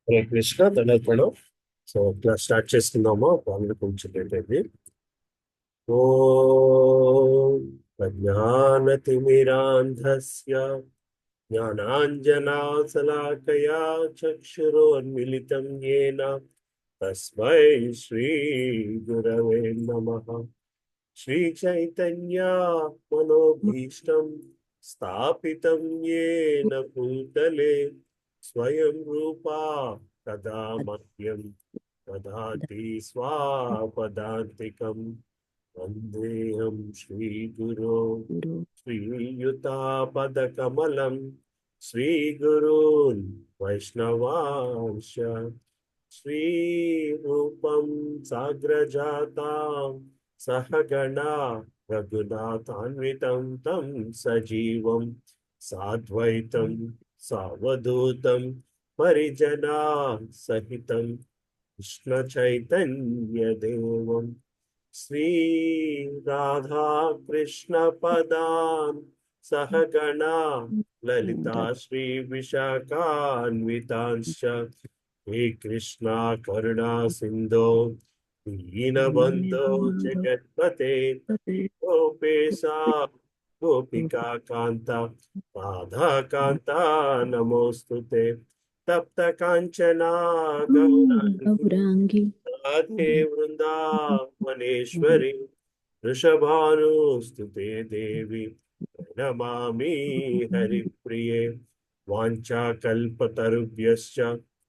హరే కృష్ణ దండోత్పణం. So class start చేసుకుందామా? వాళ్ళు కొంచెం లేట్ అయింది. ఓం ప్రజ్ఞానతిమిరాంధస్య జ్ఞానాంజనాశలాకయా చక్షురోన్మిళితం యేన తస్మై శ్రీ గురవే నమః. శ్రీ చైతన్య మనోభీష్టం స్థాపితం యేన భూతలే స్వయం రూపా కదా మహ్యం దదాతి స్వాపదాంతికం. వందేహం శ్రీగురో శ్రీయుతాపదకమలం శ్రీగురూన్ వైష్ణవాంశ శ్రీరూపం సాగ్రజాతాం సహగణా రఘునాథాన్వితం తం సజీవం సాద్వైతం సావధూతం పరిజనా సహితం కృష్ణ చైతన్య దేవం శ్రీ రాధా కృష్ణ పదాన్ సహగణా లలితా శ్రీ విశాఖాన్వితాంశ్చ హే కృష్ణ కరుణా సింధో దీనబంధో జగత్పతే గోపేశా గోపికా కాంత రాధా కాంత నమోస్తుతే. తప్త కాంచనా గౌరాంగి గౌరాంగి రాధే వృందావనేశ్వరి వృషభానుస్తుతే దేవి ప్రణమామి హరిప్రిये. వాంఛాకల్పతరుభ్యశ్చ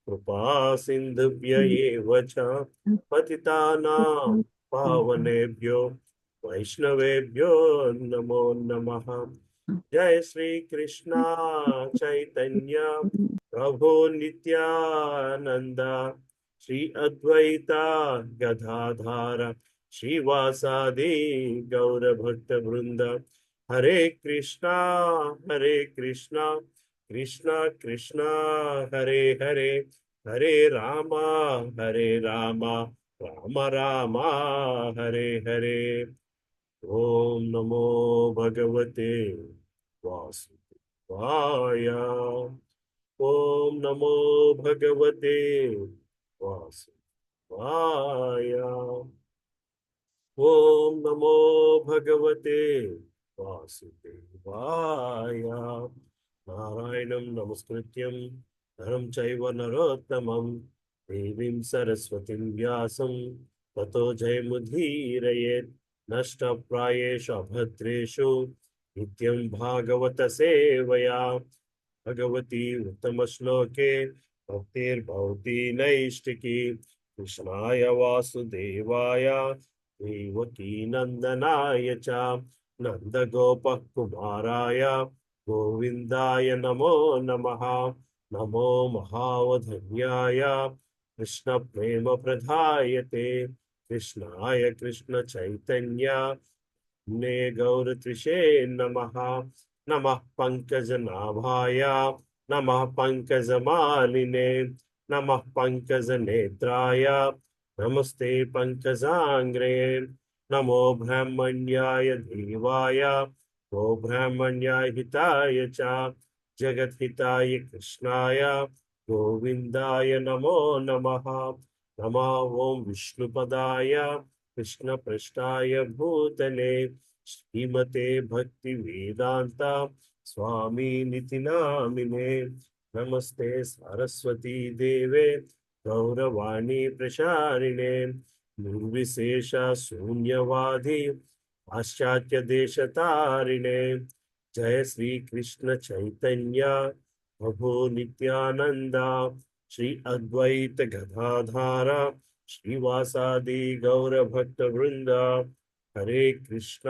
కృపా సింధుభ్య ఏవ చ పతితానాం పావనేభ్యో వైష్ణవేభ్యో నమో నమః. జయ శ్రీ కృష్ణ చైతన్య ప్రభు నిత్యానంద శ్రీ అద్వైత గదాధార శ్రీవాసాది గౌరభక్త బృంద. హరే కృష్ణ కృష్ణ కృష్ణ హరే హరే, హరే రామ రామ రామ హరే హరే. ఓం నమో భగవతే వాసుదేవాయ. ఓం నమో భగవతే వాసుదేవాయ. ఓం నమో భగవతే వాసుదేవాయ. నారాయణం నమస్కృత్యం నరం చైవ నరోత్తమం దేవీం సరస్వతిం వ్యాసం తతో జయముదీరయేత్. నష్టప్రాయేషు అభద్రేషు నిత్యం భాగవత సేవయా భగవతి ఉత్తమ శ్లోకే భక్తిర్భవతి నైష్టికి. కృష్ణాయ వాసుదేవాయ దేవకీ నందనాయ చ నందగోప కుమారాయ గోవిందాయ నమో నమః. నమో మహావధన్యాయ కృష్ణ ప్రేమ ప్రదాయతే కృష్ణాయ కృష్ణ చైతన్య నే గౌరత్రిషే నమః. నమః పంకజనాభాయ నమః పంకజమాలినే నమః పంకజనేత్రాయ నమస్తే పంకజాంగ్రే. నమో బ్రహ్మణ్యాయ దేవాయ గో బ్రాహ్మణ్యాయ హితాయ చ జగద్హితాయ కృష్ణాయ గోవిందాయ నమో నమః. నమో ఓం విష్ణుపదాయ కృష్ణ పృష్ఠాయ భూతలే శ్రీమతే భక్తి వేదాంత స్వామి నితి నామినే. నమస్తే సరస్వతీ దేవే గౌరవాణి ప్రచారిణే నిర్విశేష శూన్యవాది పాశ్చాత్య దేశతారిణే. జయ శ్రీ కృష్ణ చైతన్య ప్రభు నిత్యానంద శ్రీ అద్వైత గదాధార శ్రీవాసాది గౌరభక్త వృంద. హరే కృష్ణ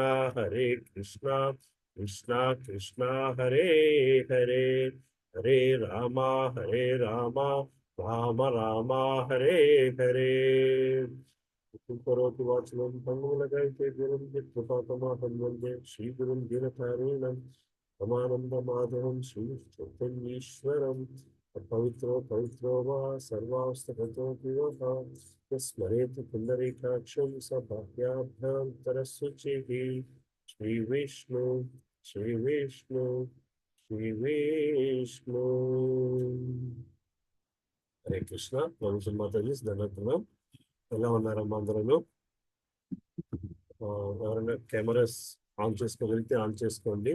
కృష్ణ కృష్ణ హరే హరే, హరే రామ రామ రామ హరే హరే. करोति वाचनं तन्मूलगायते गुरुं यत्कृपातमाहं वन्दे श्रीगुरुं दीनतारिणं रमानन्दमाधवं श्रीचैतन्येश्वरम्. पवित्रो पवित्रो वा सर्वास्तगतोऽपि वः यस्मरेत् पुण्डरीकाक्षं स भाग्याभ्यन्तरशुचिः. श्रीविष्णु श्रीविष्णु श्रीविष्णु. హరే కృష్ణ. ప్రభుత్వ మాతాజీ ధన్యవాదాలు. ఎలా ఉన్నారమ్మా అందరూ? ఎవరైనా కెమెరాస్ ఆన్ చేసుకోగలిగితే ఆన్ చేసుకోండి.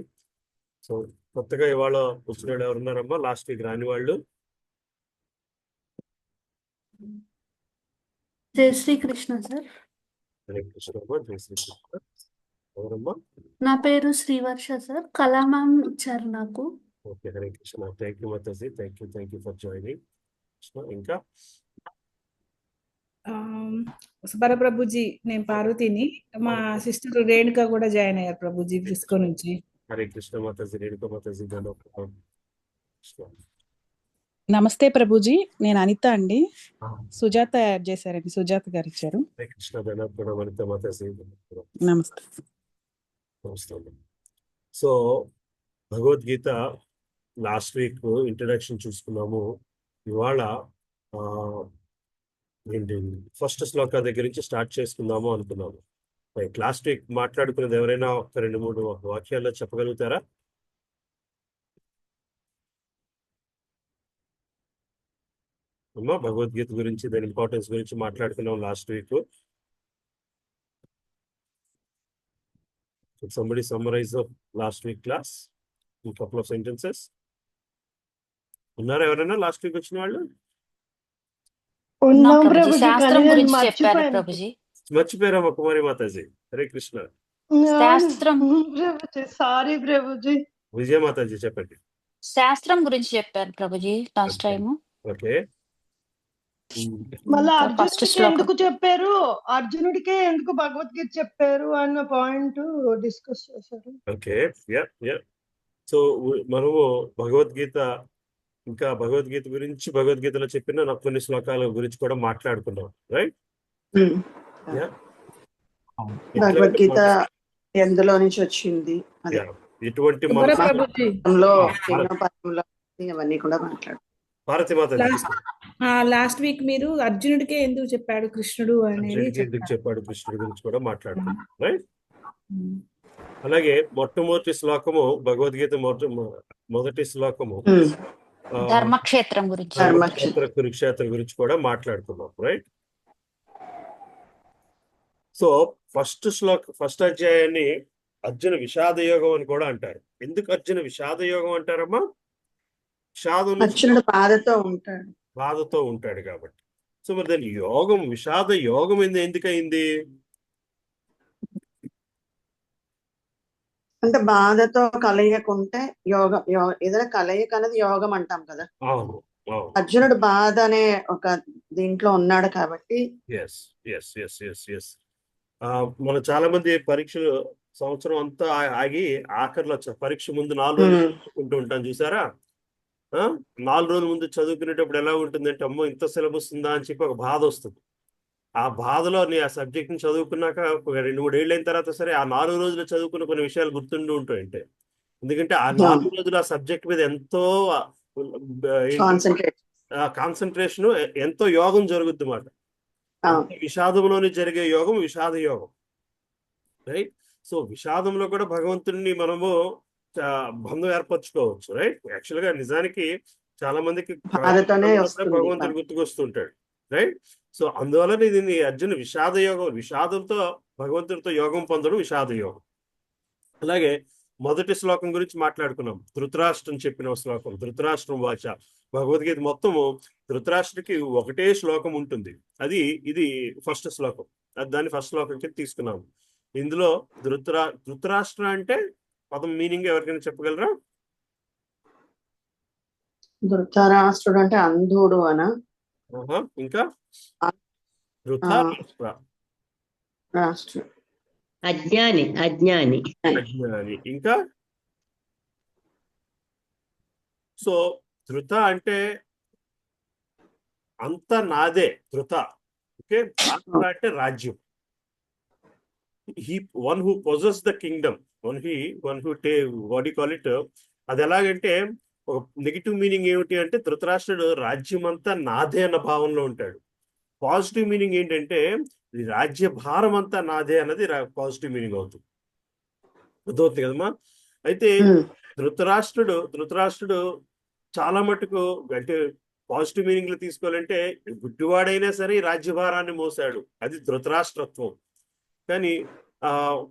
సో కొత్తగా ఇవాళ వచ్చిన వాళ్ళు ఎవరున్నారమ్మా? లాస్ట్ వీక్ రాని వాళ్ళు? జై శ్రీకృష్ణ సార్. హరే కృష్ణ అమ్మా. జై శ్రీకృష్ణ. ఎవరమ్మా? నా పేరు శ్రీవర్ష సార్. కళా మ్యామ్ ఇచ్చారు నాకు. Okay, Hare Krishna. Thank you Mataji. Thank you for joining. ఇంకా సుబ్బారావు ప్రభుజీ, నేను పార్వతిని. మా సిస్టర్ రేణుక కూడా జాయిన్ అయ్యారు ప్రభుజీ ఫ్రిస్కో నుంచి. హరే కృష్ణ మాతాజీ. రేణుక మాతాజీ ధన్యవాదాలు. నమస్తే ప్రభుజీ, నేను అనిత అండి. సుజాత యాడ్ చేశారండి, సుజాత గారు ఇచ్చారు. హరే కృష్ణ ధన్యవాదాలు. అనిత మాతాజీ నమస్తే. నమస్తే. So Bhagavad Gita last week introduction చూసుకున్నాము. ఇవాళ ఏంటి ఫస్ట్ శ్లోక దగ్గర నుంచి స్టార్ట్ చేసుకుందాము అనుకున్నాము. లాస్ట్ వీక్ మాట్లాడుకున్నది ఎవరైనా ఒక 2-3 వాక్యాల్లో చెప్పగలుగుతారా? అమ్మా, భగవద్గీత గురించి, దాని ఇంపార్టెన్స్ గురించి మాట్లాడుకున్నాం last week. somebody summarize of last week class in a couple of sentences. ఉన్నారా ఎవరైనా లాస్ట్ వీక్ వచ్చిన వాళ్ళు? శాస్త్రం గురించి చెప్పారు ప్రభుజీ. మర్చిపోయారమ్మా కుమారి మాతాజీ. హరే కృష్ణ. శాస్త్రం సారీ ప్రభుజీ. విజయ మాతాజీ చెప్పండి. శాస్త్రం గురించి చెప్పారు ప్రభుజీ లాస్ట్ టైం. ఓకే. మళ్ళీ ఫస్ట్ అర్జునుడికి శ్లోకం. ఎందుకు చెప్పారు, అర్జునుడికే ఎందుకు భగవద్గీత చెప్పారు అన్న పాయింట్ డిస్కస్ చేశారు. Okay, yeah. సో మనము భగవద్గీత, ఇంకా భగవద్గీత గురించి, భగవద్గీతలో చెప్పిన నాకు కొన్ని శ్లోకాల గురించి కూడా మాట్లాడుకున్నాం, రైట్? భగవద్గీత ఎందులో నుంచి వచ్చింది, ఇటువంటి ప్రభుజీ అవన్నీ కూడా మాట్లాడు. భారతి మాత లాస్ట్ వీక్ మీరు అర్జునుడికే ఎందుకు చెప్పాడు కృష్ణుడు అనేది ఎందుకు చెప్పాడు కృష్ణుడి గురించి కూడా మాట్లాడుతున్నాం, రైట్? అలాగే మొట్టమొదటి శ్లోకము భగవద్గీత మొదటి శ్లోకము ధర్మక్షేత్రం గురించి, కురుక్షేత్రం గురించి కూడా మాట్లాడుకున్నాం, రైట్? సో ఫస్ట్ అధ్యాయాన్ని అర్జున విషాద యోగం అని కూడా అంటారు. ఎందుకు అర్జున విషాద యోగం అంటారమ్మా? అర్జునుడు బాధతో ఉంటాడు కాబట్టి. సో మరి దాని యోగం, విషాద యోగం ఎందుకయింది అంటే బాధతో కలయకుంటే యోగం, ఏదైనా కలయిక అనేది యోగం అంటాం కదా. అర్జునుడు బాధ అనే ఒక దీంట్లో ఉన్నాడు కాబట్టి. మన చాలా మంది పరీక్షలు సంవత్సరం అంతా ఆగి ఆఖరిలో పరీక్ష ముందు 4 రోజులు ఉంటాం చూసారా? 4 రోజుల ముందు చదువుకునేటప్పుడు ఎలా ఉంటుందంటే, అమ్మో ఇంత సిలబస్ ఉందా అని చెప్పి ఒక బాధ వస్తుంది. ఆ బాధలో నీ ఆ సబ్జెక్ట్ ని చదువుకున్నాక ఒక 2-3 ఏళ్ళు అయిన తర్వాత సరే ఆ 4 రోజులు చదువుకున్న కొన్ని విషయాలు గుర్తుండి ఉంటాయంటే, ఎందుకంటే ఆ 4 రోజులు ఆ సబ్జెక్ట్ మీద ఎంతో కాన్సన్ట్రేషన్, ఎంతో యోగం జరుగుద్ది అన్నమాట. విషాదంలోనే జరిగే యోగం విషాద యోగం, రైట్? సో విషాదంలో కూడా భగవంతుడిని మనము బంధం ఏర్పరచుకోవచ్చు, రైట్? యాక్చువల్ గా నిజానికి చాలా మందికి భగవంతుడు గుర్తుకొస్తుంటాడు, రైట్? సో అందువల్ల దీన్ని అర్జున విషాద యోగం, విషాదంతో భగవంతుడితో యోగం పొందడం విషాద యోగం. అలాగే మొదటి శ్లోకం గురించి మాట్లాడుకున్నాం. ధృతరాష్ట్రం చెప్పిన శ్లోకం, ధృతరాష్ట్రం వాచ. భగవద్గీత మొత్తము ధృతరాష్ట్రకి ఒకటే శ్లోకం ఉంటుంది, ఇది ఫస్ట్ శ్లోకం. దాన్ని ఫస్ట్ శ్లోకం కింద తీసుకున్నాము. ఇందులో ధృతరాష్ట్ర అంటే పదం మీనింగ్ ఎవరికైనా చెప్పగలరా? ధృతరాష్ట్రుడు అంటే అంధుడు అనా? ఇంకా ధృతరాష్ట్ర అజ్ఞాని. ఇంకా సో ధృత అంటే అంత నాదే, ధృత. ఓకే, అంటే రాజ్యం. One who possess the Kingdom, one who what you call it. అది ఎలాగంటే ఒక నెగిటివ్ మీనింగ్ ఏమిటి అంటే, ధృతరాష్ట్రుడు రాజ్యం అంతా నాదే అన్న భావంలో ఉంటాడు. పాజిటివ్ మీనింగ్ ఏంటంటే రాజ్య భారం అంతా నాదే అన్నది పాజిటివ్ మీనింగ్ అవుతుంది. అర్థమవుతుంది కదమ్మా? అయితే ధృతరాష్ట్రుడు చాలా మటుకు అంటే పాజిటివ్ మీనింగ్ లో తీసుకోవాలంటే గుడ్డివాడైనా సరే ఈ రాజ్యభారాన్ని మోసాడు, అది ధృతరాష్ట్రత్వం.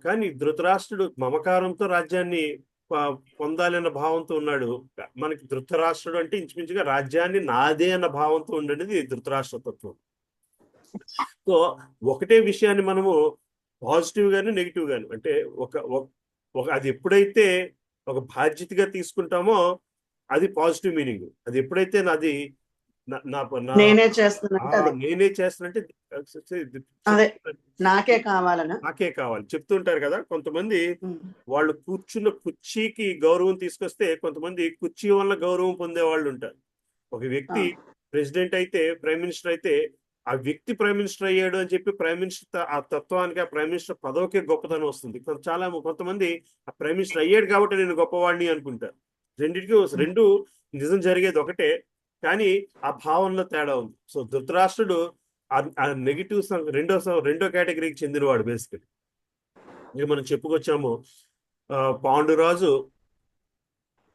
కానీ ధృతరాష్ట్రుడు మమకారంతో రాజ్యాన్ని పొందాలి అన్న భావంతో ఉన్నాడు. మనకి ధృతరాష్ట్రుడు అంటే ఇంచుమించుగా రాజ్యాన్ని నాదే అన్న భావంతో ఉండేది ధృతరాష్ట్రతత్వం. సో ఒకటే విషయాన్ని మనము పాజిటివ్ గాని నెగిటివ్ గాని అంటే ఒక అది ఎప్పుడైతే ఒక బాధ్యతగా తీసుకుంటామో అది పాజిటివ్ మీనింగ్. అది ఎప్పుడైతే నాది నేనే చేస్తానంటే అదే నాకే కావాలనా, నాకే కావాలి చెప్తుంటారు కదా. కొంతమంది వాళ్ళు కూర్చున్న కుర్చీకి గౌరవం తీసుకొస్తే కొంతమంది కుర్చీ వల్ల గౌరవం పొందే వాళ్ళు ఉంటారు. ఒక వ్యక్తి ప్రెసిడెంట్ అయితే, ప్రైమ్ మినిస్టర్ అయితే, ఆ వ్యక్తి ప్రైమ్ మినిస్టర్ అయ్యాడు అని చెప్పి ప్రైమ్ మినిస్టర్ ఆ తత్వానికి, ఆ ప్రైమ్ మినిస్టర్ పదవికే గొప్పతనం వస్తుంది. కొంతమంది ఆ ప్రైమ్ మినిస్టర్ అయ్యాడు కాబట్టి నేను గొప్పవాడిని అనుకుంటారు. రెండు నిజం జరిగేది ఒకటే, కానీ ఆ భావనలో తేడా ఉంది. సో ధృతరాష్ట్రుడు ఆ నెగిటివ్ రెండో కేటగిరీకి చెందినవాడు. బేసికలీ ఇది మనం చెప్పుకొచ్చాము. పాండురాజు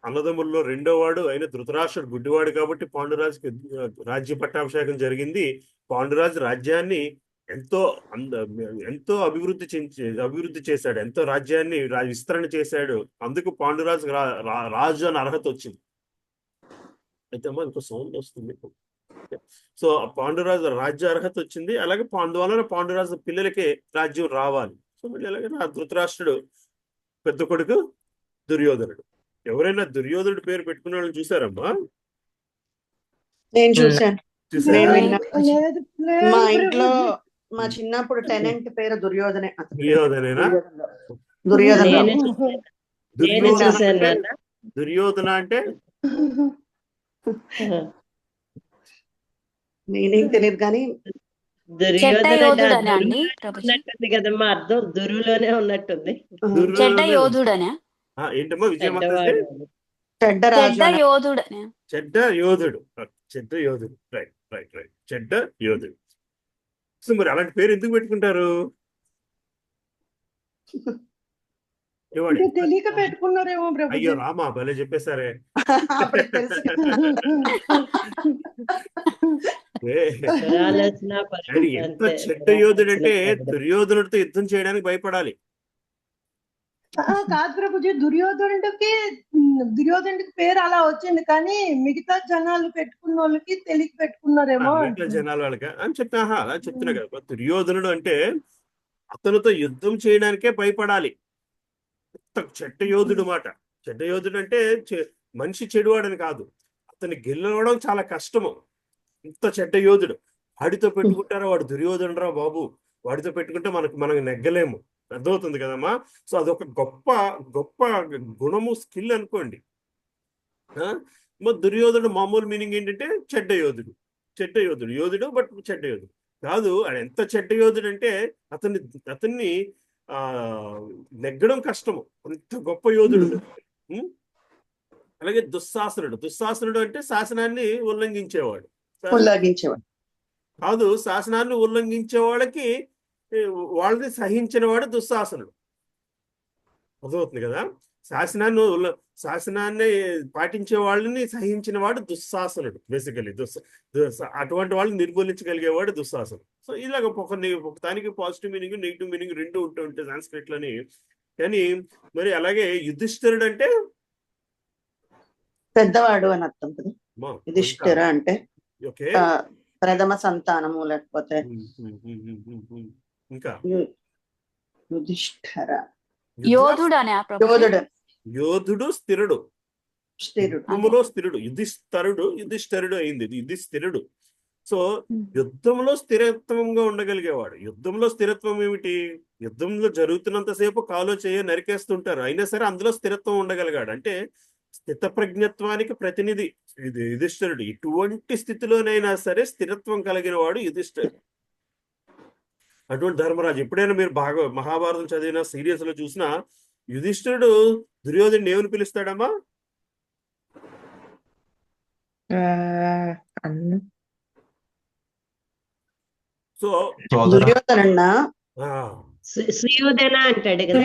అన్నదమ్ముల్లో రెండో వాడు అయిన ధృతరాష్ట్రుడు గుడ్డివాడు కాబట్టి పాండురాజుకి రాజ్య పట్టాభిషేకం జరిగింది. పాండురాజు రాజ్యాన్ని ఎంతో అభివృద్ధి చేశాడు, ఎంతో రాజ్యాన్ని విస్తరణ చేశాడు. అందుకు పాండురాజు రాజు అని అర్హత వచ్చింది. అయితే అమ్మా ఇంకో సౌండ్ వస్తుంది. సో పాండురాజు రాజ్య అర్హత వచ్చింది. అలాగే అందువలన పాండురాజు పిల్లలకే రాజ్యం రావాలి. సో మళ్ళీ అలాగే ధృతరాష్ట్రుడు పెద్ద కొడుకు దుర్యోధనుడు. ఎవరైనా దుర్యోధనుడు పేరు పెట్టుకునే వాళ్ళని చూసారమ్మా? నేను చూశాను. లేదు, మా లేదు ఇంట్లో ప్రభుజీ. మా చిన్నప్పుడు టెనెంట్ పేరు దుర్యోధనే. దుర్యోధనేనా? దుర్యోధన నేను చూశాను నాన్న. దుర్యోధన అంటే మీనింగ్ తెలియదు కానీ దుర్యోధన యోధుడనా అండి ప్రభుజీ? ఉన్నట్టుంది కదమ్మా, అర్థం దురులోనే ఉన్నట్టుంది. చెడ్డ యోధుడనా? ఏంటమ్మా విజయమాత? చెడ్డవాడు. చెడ్డ చెడ్డ రాజు యోధుడనా? చెడ్డ యోధుడు. చెడ్డ యోధుడు. రైట్. చెడ్డ యోధుడు. సో మరి అలాంటి పేరు ఎందుకు పెట్టుకుంటారు? అంటే తెలియక పెట్టుకున్నారేమో ప్రభుజీ. అయ్యో రామా, భలే చెప్పేశారే. అప్పుడే తెలుసు. ఆలోచన ఆయన ఎంత చెడ్డ యోధుడు అంటే దుర్యోధనుడితో యుద్ధం చేయడానికి భయపడాలి. కాదు ప్రభుజీ, దుర్యోధనుడికి పేరు అలా వచ్చింది, కానీ మిగతా జనాలు పెట్టుకున్న వాళ్ళకి తెలియక పెట్టుకున్నారేమో మిగతా జనాల వాళ్ళకి అని చెప్పి అలా చెప్తున్నా కదా. దుర్యోధనుడు అంటే అతనితో యుద్ధం చేయడానికే భయపడాలి. చెడ్డ యోధుడు మాట. చెడ్డ యోధుడు అంటే మనిషి చెడువాడని కాదు, అతన్ని గెలవడం చాలా కష్టము. ఇంత చెడ్డ యోధుడు. వాడితో పెట్టుకుంటారా వాడు దుర్యోధనుడు రా బాబు, వాడితో పెట్టుకుంటే మనం నెగ్గలేము. అర్థమవుతుంది కదమ్మా. సో అదొక గొప్ప గుణము, స్కిల్ అనుకోండి. మరి దుర్యోధనుడు మామూలు మీనింగ్ ఏంటంటే చెడ్డ యోధుడు. యోధుడు బట్ చెడ్డ యోధుడు కాదు. ఆయన ఎంత చెడ్డ యోధుడు అంటే అతన్ని నెగ్గడం కష్టము, అంత గొప్ప యోధుడు. అలాగే దుశ్శాసనుడు అంటే శాసనాన్ని ఉల్లంఘించేవాడు కాదు, శాసనాన్ని ఉల్లంఘించే వాళ్ళని సహించిన వాడు దుశ్శాసనుడు. అర్థమవుతుంది కదా. శాసనాన్ని పాటించే వాళ్ళని సహించిన వాడు దుశ్శాసనుడు. బేసికలీ అటువంటి వాళ్ళని నిర్మూలించగలిగేవాడు దుశ్శాసనుడు. సో ఇలాగ ఒక దానికి పాజిటివ్ మీనింగ్, నెగిటివ్ మీనింగ్ రెండు ఉంటాయి సాంస్క్రిట్ లోని. కానీ మరి అలాగే యుధిష్ఠిరుడు అంటే పెద్దవాడు అని అర్థం కదా. యుధిష్ఠిర అంటే ప్రథమ సంతానము, లేకపోతే ఇంకా యుధిష్ఠిర యోధుడు స్థిరుడు. స్థిరుడు యుధిష్ఠిరుడు అయింది. యుధిష్ఠిరుడు. సో యుద్ధంలో స్థిరత్వంగా ఉండగలిగేవాడు. యుద్ధంలో స్థిరత్వం ఏమిటి? యుద్ధంలో జరుగుతున్నంతసేపు కాలో చేయ నరికేస్తుంటారు, అయినా సరే అందులో స్థిరత్వం ఉండగలిగాడు. అంటే స్థితప్రజ్ఞత్వానికి ప్రతినిధి యుధిష్ఠిరుడు. ఇటువంటి స్థితిలోనైనా సరే స్థిరత్వం కలిగిన వాడు యుధిష్ఠిరుడు. అటువంటి ధర్మరాజు. ఎప్పుడైనా మీరు మహాభారతం చదివినా, సీరియస్ లో చూసినా యుధిష్ఠిరుడు దుర్యోధనుడు ఏమని పిలుస్తాడమ్మా? సో దుర్యోధన సుయోధన అంటాడు కదా.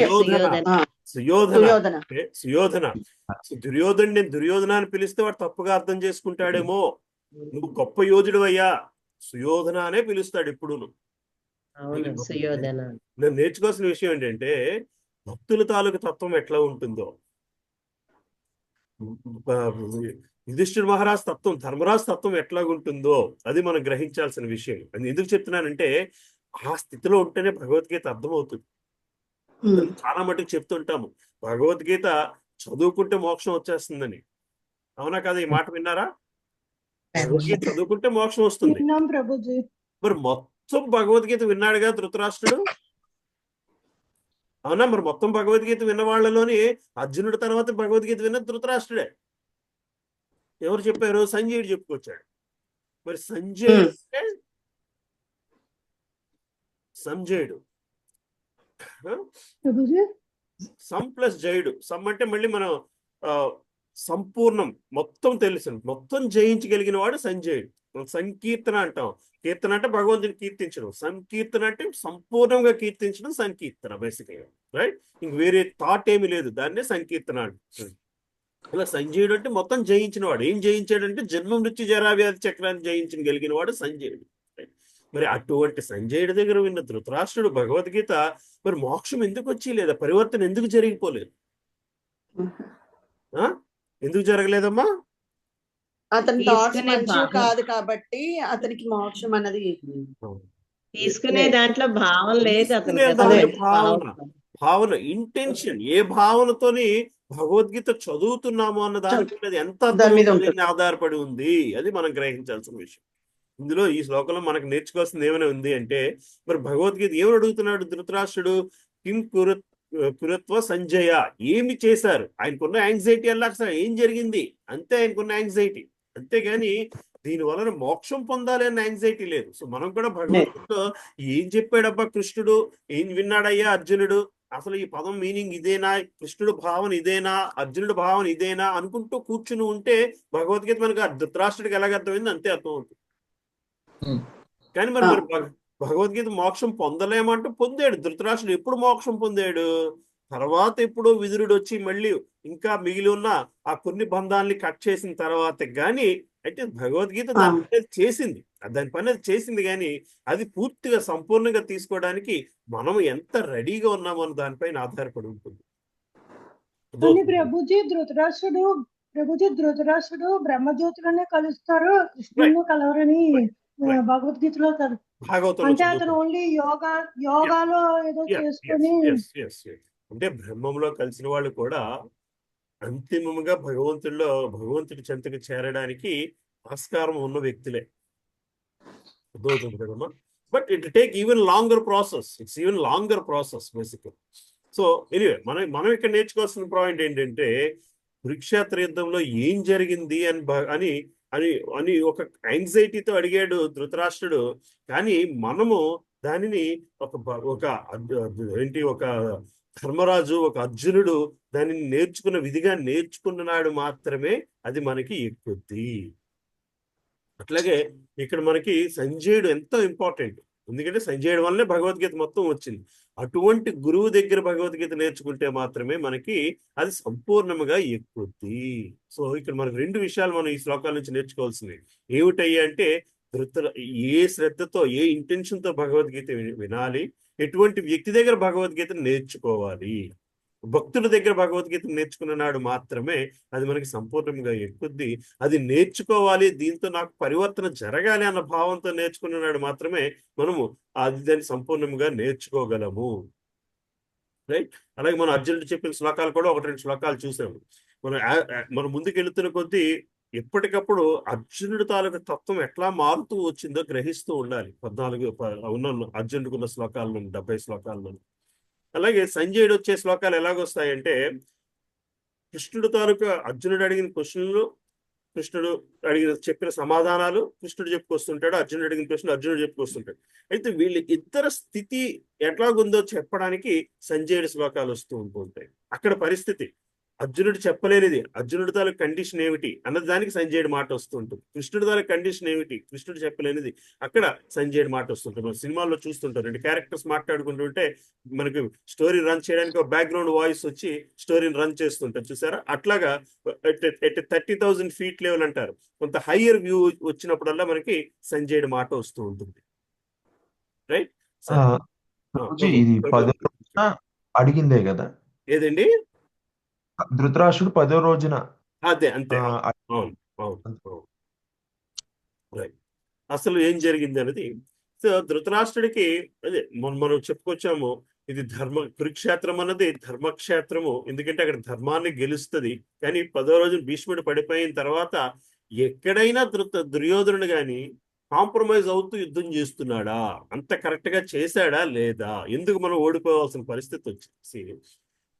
దుర్యోధన అని పిలిస్తే వాడు తప్పుగా అర్థం చేసుకుంటాడేమో. నువ్వు గొప్ప యోధుడు అయ్యా, సుయోధన అనే పిలుస్తాడు ఎప్పుడును. అవును, సుయోధన. నేను నేర్చుకోవాల్సిన విషయం ఏంటంటే భక్తుల తాలూకు తత్వం ఎట్లా ఉంటుందో, యుధిష్ఠిర మహారాజ్ తత్వం, ధర్మరాజ్ తత్వం ఎట్లాగుంటుందో అది మనం గ్రహించాల్సిన విషయం. అది ఎందుకు చెప్తున్నానంటే ఆ స్థితిలో ఉంటేనే భగవద్గీత అర్థమవుతుంది. చాలా మటుకు చెప్తుంటాము భగవద్గీత చదువుకుంటే మోక్షం వచ్చేస్తుందని. అవునా కదా? ఈ మాట విన్నారా? భగవద్గీత చదువుకుంటే మోక్షం వస్తుంది. విన్నాం ప్రభుజీ. మరి మొత్తం భగవద్గీత విన్నాడుగా ధృతరాష్ట్రుడు. అవునా? మరి మొత్తం భగవద్గీత విన్న వాళ్ళలోని అర్జునుడి తర్వాత భగవద్గీత విన్న ధృతరాష్ట్రుడే. ఎవరు చెప్పారు? సంజయుడు చెప్పుకొచ్చాడు. మరి సంజయుడు అంటే సంజయుడు, Prabhuji sum plus Jayudu. Some అంటే మళ్ళీ మనం సంపూర్ణం, మొత్తం తెలుసు, మొత్తం జయించగలిగిన వాడు సంజయుడు. సంకీర్తన అంటాం. కీర్తన అంటే భగవంతుని కీర్తించడం, సంకీర్తన అంటే సంపూర్ణంగా కీర్తించడం సంకీర్తన బేసిక్గా, రైట్? ఇంక వేరే థాట్ ఏమి లేదు, దాన్నే సంకీర్తన అంటుంది. అలా సంజయుడు అంటే మొత్తం జయించిన వాడు. ఏం జయించాడంటే జన్మ మృత్యు జరావ్యాధి చక్రాన్ని జయించగలిగిన వాడు సంజయుడు. మరి అటువంటి సంజయుడి దగ్గర విన్న ధృతరాష్ట్రుడు భగవద్గీత మరి మోక్షం ఎందుకు వచ్చి లేదా, పరివర్తన ఎందుకు జరిగిపోలేదు? ఎందుకు జరగలేదమ్మా? అతని థాట్స్ తీసుకునే మంచివి భావం. కాదు కాబట్టి అతనికి మోక్షం అన్నది తీసుకునే దాంట్లో భావం లేదు అతనికి. తీసుకునే అసలు దాంట్లో మంచి భావన, ఇంటెన్షన్, ఏ భావనతోని భగవద్గీత చదువుతున్నాము అన్న దాని మీద ఎంత దాని మీద అర్థం ఉంటుంది. ఆధారపడి ఉంది. అది మనం గ్రహించాల్సిన విషయం. ఇందులో ఈ శ్లోకంలో మనకు నేర్చుకోవాల్సింది ఏమైనా ఉంది అంటే, మరి భగవద్గీత ఏమని అడుగుతున్నాడు ధృతరాష్ట్రుడు? కిం కురత్వ సంజయ, ఏమి చేశారు? ఆయనకున్న యాంగ్జైటీ అలా అసలు ఏం జరిగింది అంతే, ఆయనకున్న యాంగ్జైటీ. అంతేగాని దీని వలన మోక్షం పొందాలి అన్న యాంగ్జైటీ లేదు. సో మనం కూడా భగవద్గీతలో ఏం చెప్పాడబ్బా కృష్ణుడు, ఏం విన్నాడయ్యా అర్జునుడు, అసలు ఈ పదం మీనింగ్ ఇదేనా, కృష్ణుడు భావన ఇదేనా, అర్జునుడు భావన ఇదేనా అనుకుంటూ కూర్చుని ఉంటే భగవద్గీత మనకు ధృతరాష్ట్రుడికి ఎలాగ అర్థమైంది అంతే అర్థం అవుతుంది. కానీ మరి మరి భగవద్గీత మోక్షం పొందలేమంటూ పొందాడు ధృతరాష్ట్రుడు. ఎప్పుడు మోక్షం పొందాడు? తర్వాత ఎప్పుడో విదురుడు వచ్చి మళ్ళీ ఇంకా మిగిలి ఉన్న ఆ కొన్ని బంధాలని కట్ చేసిన తర్వాత కానీ, అయితే భగవద్గీత దాని పని చేసింది, దాని పని అది చేసింది. కానీ అది పూర్తిగా సంపూర్ణంగా తీసుకోవడానికి మనం ఎంత రెడీగా ఉన్నామో అన్న దానిపైన ఆధారపడి ఉంటుంది. కానీ ప్రభుజీ ధృతరాష్ట్రుడు బ్రహ్మజ్యోతిలోనే కలుస్తారు, కృష్ణుడు కలవరని భగవద్గీతలో అంటే అతను ఓన్లీ యోగాలో ఏదో చేసుకొని, అంటే బ్రహ్మంలో కలిసిన వాళ్ళు కూడా అంతిమంగా భగవంతుడి చెంతకు చేరడానికి ఆస్కారం ఉన్న వ్యక్తులే. అర్థమవుతుంది కదమ్మా? But it take even longer process. It's even longer process బేసిక్గా. సో ఎనీవే మనం ఇక్కడ నేర్చుకోవాల్సిన పాయింట్ ఏంటంటే, కురుక్షేత్ర యుద్ధంలో ఏం జరిగింది అని అని అని ఒక యాంగ్జైటీతో అడిగాడు ధృతరాష్ట్రుడు. కానీ మనము దానిని ఒక ధర్మరాజు, ఒక అర్జునుడు దానిని నేర్చుకున్న విధిగా నేర్చుకున్నాడు మాత్రమే అది మనకి ఎక్కుద్ది. అట్లాగే ఇక్కడ మనకి సంజయుడు ఎంతో ఇంపార్టెంట్. ఎందుకంటే సంజయుడు వల్లనే భగవద్గీత మొత్తం వచ్చింది. అటువంటి గురువు దగ్గర భగవద్గీత నేర్చుకుంటే మాత్రమే మనకి అది సంపూర్ణముగా ఎక్కుద్ది. సో ఇక్కడ మనకు రెండు విషయాలు మనం ఈ శ్లోకాల నుంచి నేర్చుకోవాల్సింది ఏమిటయ్యా అంటే, ఏ శ్రద్ధతో, ఏ ఇంటెన్షన్ తో భగవద్గీత వినాలి, ఎటువంటి వ్యక్తి దగ్గర భగవద్గీత నేర్చుకోవాలి. భక్తుల దగ్గర భగవద్గీత నేర్చుకున్న నాడు మాత్రమే అది మనకి సంపూర్ణంగా ఎక్కుద్ది. అది నేర్చుకోవాలి, దీంతో నాకు పరివర్తన జరగాలి అన్న భావంతో నేర్చుకున్న నాడు మాత్రమే మనము దాన్ని సంపూర్ణంగా నేర్చుకోగలము. రైట్? అలాగే మనం అర్జునుడు చెప్పిన శ్లోకాలు కూడా 1-2 శ్లోకాలు చూసాము. మనం ముందుకు వెళుతున్న కొద్దీ ఎప్పటికప్పుడు అర్జునుడి తాలూకు తత్వం ఎట్లా మారుతూ వచ్చిందో గ్రహిస్తూ ఉండాలి. 14 అర్జునుడికి ఉన్న శ్లోకాలను 70 శ్లోకాలను. అలాగే సంజయుడు వచ్చే శ్లోకాలు ఎలాగొస్తాయంటే, కృష్ణుడు తాలూకు అర్జునుడు అడిగిన క్వశ్చన్లు, కృష్ణుడు చెప్పిన సమాధానాలు కృష్ణుడు చెప్పుకొస్తుంటాడు, అర్జునుడు అడిగిన ప్రశ్నలు అర్జునుడు చెప్పుకొస్తుంటాడు. అయితే వీళ్ళ ఇద్దరు స్థితి ఎట్లాగుందో చెప్పడానికి సంజయుడి శ్లోకాలు వస్తూ ఉంటూ ఉంటాయి. అక్కడ పరిస్థితి అర్జునుడు చెప్పలేనిది, అర్జునుడి తాలూకు కండిషన్ ఏమిటి అన్నది దానికి సంజయుడి మాట వస్తుంటుంది. కృష్ణుడి తాలూకు కండిషన్ ఏమిటి, కృష్ణుడు చెప్పలేనిది అక్కడ సంజయుడి మాట వస్తుంటుంది. మనం సినిమాల్లో చూస్తుంటాం, 2 క్యారెక్టర్స్ మాట్లాడుకుంటుంటే మనకి స్టోరీ రన్ చేయడానికి ఒక బ్యాక్గ్రౌండ్ వాయిస్ వచ్చి స్టోరీని రన్ చేస్తుంటారు, చూసారా? అట్లాగా 30,000 feet లెవెల్ అంటారు, కొంత హయ్యర్ వ్యూ వచ్చినప్పుడల్లా మనకి సంజయుడి మాట వస్తూ ఉంటుంది. రైట్? ప్రభుజీ ఇది 10వ రోజున అడిగిందే కదా, ఏదండి? ధృతరాష్ట్రుడు 10వ రోజున అదే, అంతే. ఆ, అవును, అవును, అవును. రైట్. అసలు ఏం జరిగింది అనేది, సో ధృతరాష్ట్రుడికి అదే మనం చెప్పుకొచ్చాము, ఇది కురుక్షేత్రం అన్నది ధర్మక్షేత్రము, ఎందుకంటే అక్కడ ధర్మాన్ని గెలుస్తుంది. కానీ 10వ రోజు భీష్ముడు పడిపోయిన తర్వాత ఎక్కడైనా దుర్యోధనుడు గాని కాంప్రమైజ్ అవుతూ యుద్ధం చేస్తున్నాడా, అంత కరెక్ట్ గా చేశాడా లేదా, ఎందుకు మనం ఓడిపోవాల్సిన పరిస్థితి వచ్చింది?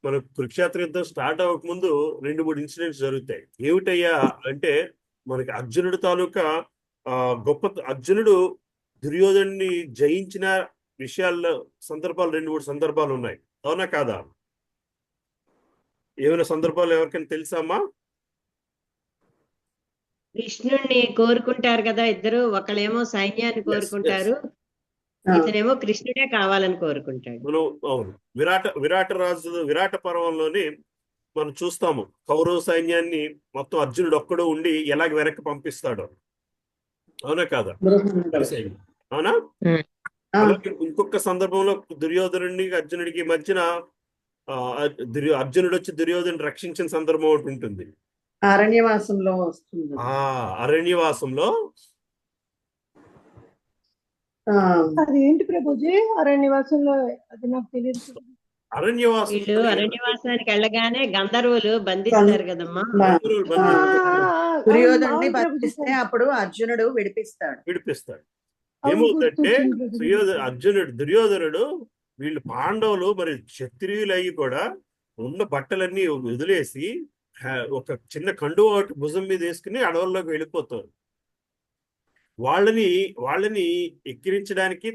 మన కురుక్షేత్ర యుద్ధం స్టార్ట్ అవ్వకముందు 2-3 ఇన్సిడెంట్స్ జరుగుతాయి. ఏమిటయ్యా అంటే, మనకి అర్జునుడు తాలూకా గొప్ప అర్జునుడు దుర్యోధనుడిని జయించిన విషయాల్లో సందర్భాలు 2-3 సందర్భాలు ఉన్నాయి, అవునా కాదా? ఏమైనా సందర్భాలు ఎవరికైనా తెలుసామా? కృష్ణుడిని కోరుకుంటారు కదా ఇద్దరు, ఒకళ్ళేమో సైన్యాన్ని కోరుకుంటారు, ఇతనేమో కృష్ణుడే కావాలని కోరుకుంటాడు. మనం అవును, విరాట పర్వంలోని మనం చూస్తాము, కౌరవ సైన్యాన్ని మొత్తం అర్జునుడు ఒక్కడు ఉండి ఎలాగ వెనక్కి పంపిస్తాడో, అవునా కాదా? అవునా? అలాగే ఇంకొక సందర్భంలో దుర్యోధనుడికి అర్జునుడికి మధ్యన అర్జునుడు వచ్చి దుర్యోధను రక్షించిన సందర్భం ఒకటి ఉంటుంది, అరణ్యవాసంలో వస్తుంది. అరణ్యవాసంలో. అది ఏంటి ప్రభుజీ అరణ్యవాసంలో? అది నాకు తెలియదు. అరణ్యవాసం వీళ్ళు అరణ్యవాసానికి వెళ్ళగానే గంధర్వులు బంధిస్తారు కదమ్మా. దుర్యోధనుడిని బంధిస్తే అప్పుడు అర్జునుడు విడిపిస్తాడు. ఏమవుతుందంటే దుర్యోధనుడు వీళ్ళు పాండవులు మరి క్షత్రియులు అయ్యి కూడా ఉన్న బట్టలన్నీ వదిలేసి ఒక చిన్న కండువ భుజం మీద వేసుకుని అడవుల్లోకి వెళ్ళిపోతారు. వాళ్ళని ఎక్కిరించడానికి,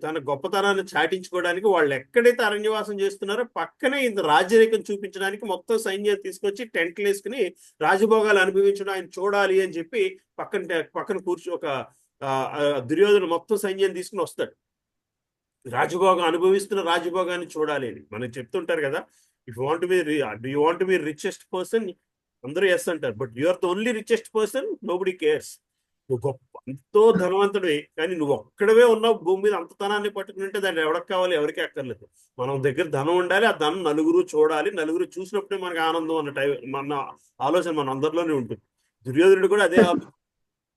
తన గొప్పతనాన్ని చాటించుకోవడానికి వాళ్ళు ఎక్కడైతే అరణ్యవాసం చేస్తున్నారో పక్కనే ఇంత రాజ్యరేఖను చూపించడానికి మొత్తం సైన్యం తీసుకొచ్చి టెంట్లు వేసుకుని రాజభోగాలు అనుభవించడం ఆయన చూడాలి అని చెప్పి పక్కన కూర్చో ఒక దుర్యోధన మొత్తం సైన్యం తీసుకుని వస్తాడు. రాజభోగం అనుభవిస్తున్న రాజభోగాన్ని చూడాలి అని మనకు చెప్తుంటారు కదా, if you want be richest person, అందరూ ఎస్ అంటారు, but you are the only richest person, nobody cares. నువ్వు గొప్ప ఎంతో ధనవంతుడివి, కానీ నువ్వు ఒక్కడవే ఉన్నావు భూమి మీద, అంతతనాన్ని పట్టుకుంటే దాన్ని ఎవరికి కావాలి, ఎవరికి అక్కర్లేదు. మన దగ్గర ధనం ఉండాలి, ఆ ధనం నలుగురు చూడాలి, నలుగురు చూసినప్పుడే మనకు ఆనందం అన్న మన ఆలోచన మన అందరిలోనే ఉంటుంది. దుర్యోధనుడు కూడా అదే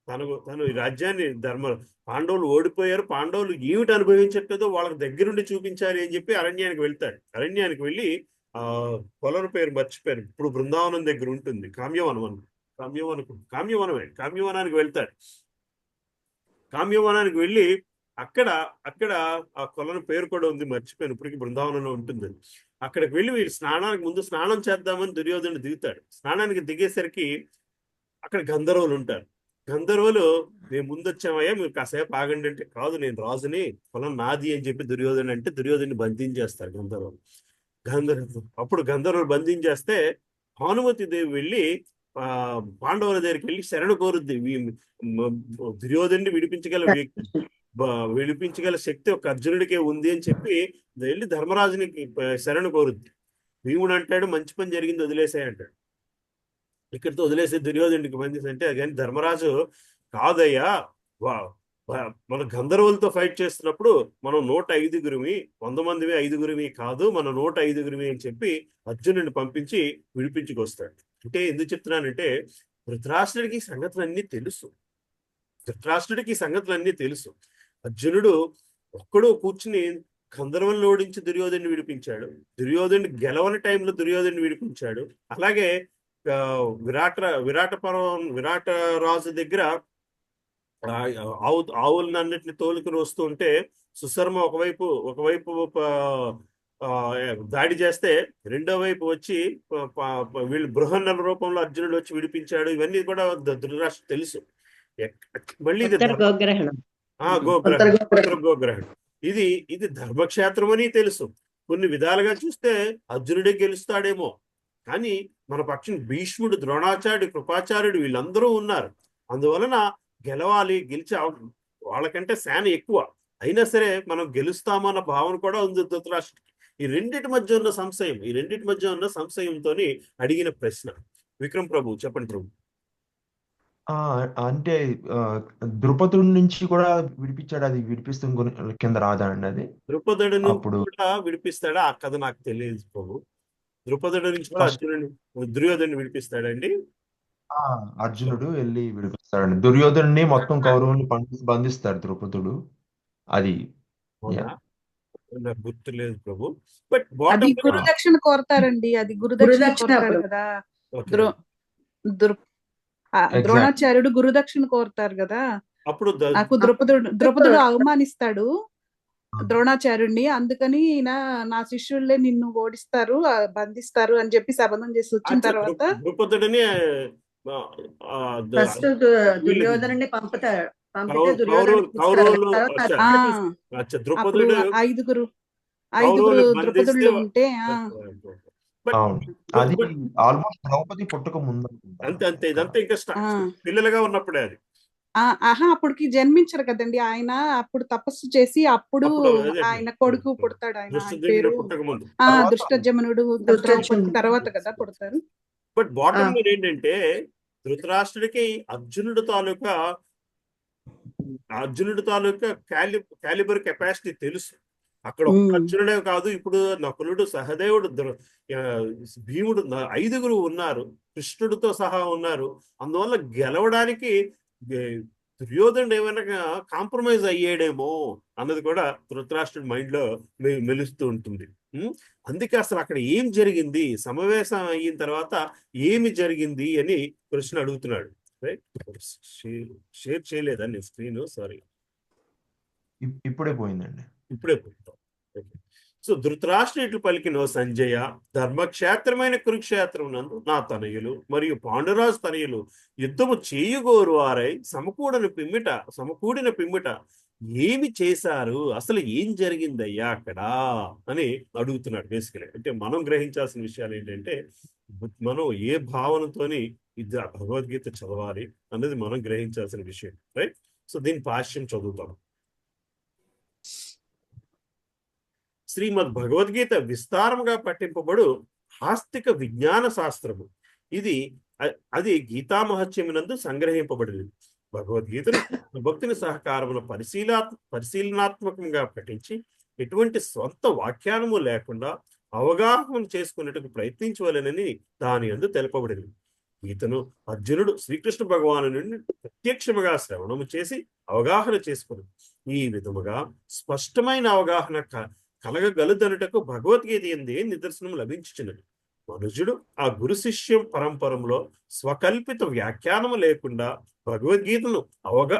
తను ఈ రాజ్యాన్ని పాండవులు ఓడిపోయారు, పాండవులు ఏమిటి అనుభవించట్లేదో వాళ్ళకి దగ్గరుండి చూపించాలి అని చెప్పి అరణ్యానికి వెళ్తాడు. అరణ్యానికి వెళ్ళి పొలం పేరు మర్చిపోయారు, ఇప్పుడు బృందావనం దగ్గర ఉంటుంది, కామ్యవనానికి వెళ్తాడు. కామ్యవనానికి వెళ్ళి అక్కడ ఆ కొలను పేరు కూడా ఉంది, మర్చిపోయాను, ఇప్పటికీ బృందావనంలో ఉంటుంది. అక్కడికి వెళ్ళి వీళ్ళు ముందు స్నానం చేద్దామని దుర్యోధనుడు దిగుతాడు. స్నానానికి దిగేసరికి అక్కడ గంధర్వులు ఉంటారు. గంధర్వులు, మేము ముందు వచ్చామయ్యా, మీరు కాసేపు ఆగండి అంటే, కాదు నేను రాజుని, పొలం నాది అని చెప్పి దుర్యోధను అంటే దుర్యోధన్ని బంధించేస్తారు గంధర్వులు. అప్పుడు గంధర్వులు బంధించేస్తే భానుమతి దేవి వెళ్ళి పాండవుల దగ్గరికి వెళ్ళి శరణు కోరుద్ది. దుర్యోధన్ని విడిపించగల శక్తి ఒక అర్జునుడికే ఉంది అని చెప్పి వెళ్ళి ధర్మరాజునికి శరణు కోరుద్ది. భీముడు అంటాడు, మంచి పని జరిగింది వదిలేసాయి అంటాడు. ఇక్కడితో వదిలేసే దుర్యోధనుడికి బంధించి అంటే, కానీ ధర్మరాజు కాదయ్యా, మన గంధర్వులతో ఫైట్ చేస్తున్నప్పుడు మనం 105 100 మందివి 5 కాదు, మన 105 అని చెప్పి అర్జునుడిని పంపించి విడిపించుకొస్తాడు. అంటే ఎందుకు చెప్తున్నానంటే, ధృతరాష్ట్రుడికి సంగతులన్నీ తెలుసు. అర్జునుడు ఒక్కడు కూర్చుని గంధర్వులను ఓడించి దుర్యోధను విడిపించాడు, దుర్యోధను గెలవని టైంలో దుర్యోధను విడిపించాడు. అలాగే విరాట రాజు దగ్గర ఆవులన్నిటిని తోలుకుని వస్తూ ఉంటే సుశర్మ ఒకవైపు దాడి చేస్తే రెండో వైపు వచ్చి వీళ్ళు బృహన్నల రూపంలో అర్జునుడు వచ్చి విడిపించాడు. ఇవన్నీ కూడా ధృతరాష్ట్రుడికి తెలుసు. మళ్ళీ గోగ్రహణం ఇది ధర్మక్షేత్రం అని తెలుసు. కొన్ని విధాలుగా చూస్తే అర్జునుడే గెలుస్తాడేమో, కానీ మన పక్షం భీష్ముడు, ద్రోణాచార్యుడు, కృపాచార్యుడు వీళ్ళందరూ ఉన్నారు. అందువలన గెలవాలి, వాళ్ళకంటే సేన ఎక్కువ అయినా సరే మనం గెలుస్తామన్న భావన కూడా ఉంది ధృతరాష్ట్రుడికి. ఈ రెండింటి మధ్య ఉన్న సంశయంతో అడిగిన ప్రశ్న. విక్రమ్ ప్రభు చెప్పండి ప్రభు. అంటే ద్రుపదుడి నుంచి కూడా విడిపించాడు, అది విడిపిస్తుంది కింద రాదా అండి అది? ద్రుపదుడి నుంచి అప్పుడు కూడా విడిపిస్తాడా? ఆ కథ నాకు తెలియదు ప్రభు. ద్రుపదుడి నుంచి కూడా దుర్యోధనుని విడిపిస్తాడండి. అర్జునుడు వెళ్ళి విడిపిస్తాడండి దుర్యోధనుడిని, మొత్తం కౌరవుని బంధిస్తాడు ద్రుపదుడు. అది నాకు గుర్తులేదు ప్రభు. బట్ అది గురుదక్షిణ కోరతారండి, అది గురుదక్షిణ కోరతారు కదా. ద్రోణాచార్యుడు గురుదక్షిణ కోరతారు కదా. అప్పుడు నాకు ద్రుపదుడు అవమానిస్తాడు ద్రోణాచార్యుడిని, అందుకని నా శిష్యులే నిన్ను ఓడిస్తారు, బంధిస్తారు అని చెప్పి శపథం చేసి వచ్చిన తర్వాత ద్రుపదుడిని దుర్యోధనుడిని పంపుతాడు. ఐదుగురు ద్రుపదులు ఉంటే అది ఆల్మోస్ట్ ద్రౌపది పుట్టక ముందు అంతే. ఇదంతా ఇంకా పిల్లలుగా ఉన్నప్పుడే అది. అప్పటికి జన్మించరు కదండి ఆయన. అప్పుడు తపస్సు చేసి అప్పుడు ఆయన కొడుకు పుడతాడు. ఆయన పేరు దుష్టజమనుడు తర్వాత కదా పుడతారు. బట్ బాటమ్ లైన్ ఏంటంటే ధృతరాష్ట్రుడికి అర్జునుడు తాలూకా క్యాలిబర్ కెపాసిటీ తెలుసు. అక్కడ ఒక్క అర్జునుడే కాదు, ఇప్పుడు నకులుడు, సహదేవుడు, భీముడు, 5గురు ఉన్నారు, కృష్ణుడితో సహా ఉన్నారు. అందువల్ల గెలవడానికి దుర్యోధనుడు ఏమైనా కాంప్రమైజ్ అయ్యాడేమో అన్నది కూడా ధృతరాష్ట్రుడి మైండ్ లో మెలుస్తూ ఉంటుంది. అందుకే అసలు అక్కడ ఏం జరిగింది, సమావేశం అయిన తర్వాత ఏమి జరిగింది అని కృష్ణ అడుగుతున్నాడు. రైట్, షేర్ చేయలేదండి స్క్రీన్, సారీ, ఇప్పుడే పోయిందండి. సో ధృతరాష్ట్రుడు పలికిన సంజయ, ధర్మక్షేత్రమైన కురుక్షేత్రం నందు నా తనయులు మరియు పాండురాజు తనయులు యుద్ధము చేయుగోరు వారై సమకూడిన పిమ్మిట ఏమి చేశారు, అసలు ఏం జరిగిందయ్యా అక్కడ అని అడుగుతున్నాడు. బేసికలీ అంటే మనం గ్రహించాల్సిన విషయాలు ఏంటంటే, మనం ఏ భావనతోని ఇది భగవద్గీత చదవాలి అన్నది మనం గ్రహించాల్సిన విషయం. రైట్, సో దీని భాష్యం చదువుతాం. శ్రీమద్ భగవద్గీత విస్తారముగా పట్టింపబడు ఆస్తిక విజ్ఞాన శాస్త్రము. అది గీతామహత్యమునందు సంగ్రహింపబడింది. భగవద్గీతను భక్తుని సహకారమును పరిశీలనాత్మకంగా పఠించి ఎటువంటి స్వంత వ్యాఖ్యానము లేకుండా అవగాహన చేసుకునేందుకు ప్రయత్నించవలెనని దాని యందు తెలుపబడింది. గీతను అర్జునుడు శ్రీకృష్ణ భగవాను నుండి ప్రత్యక్షముగా శ్రవణము చేసి అవగాహన చేసుకుని ఈ విధముగా స్పష్టమైన అవగాహన కలగగలుదనుటకు భగవద్గీత ఎందే నిదర్శనం లభించుచున్నది. మనుజుడు ఆ గురు శిష్యం పరంపరలో స్వకల్పిత వ్యాఖ్యానము లేకుండా భగవద్గీతను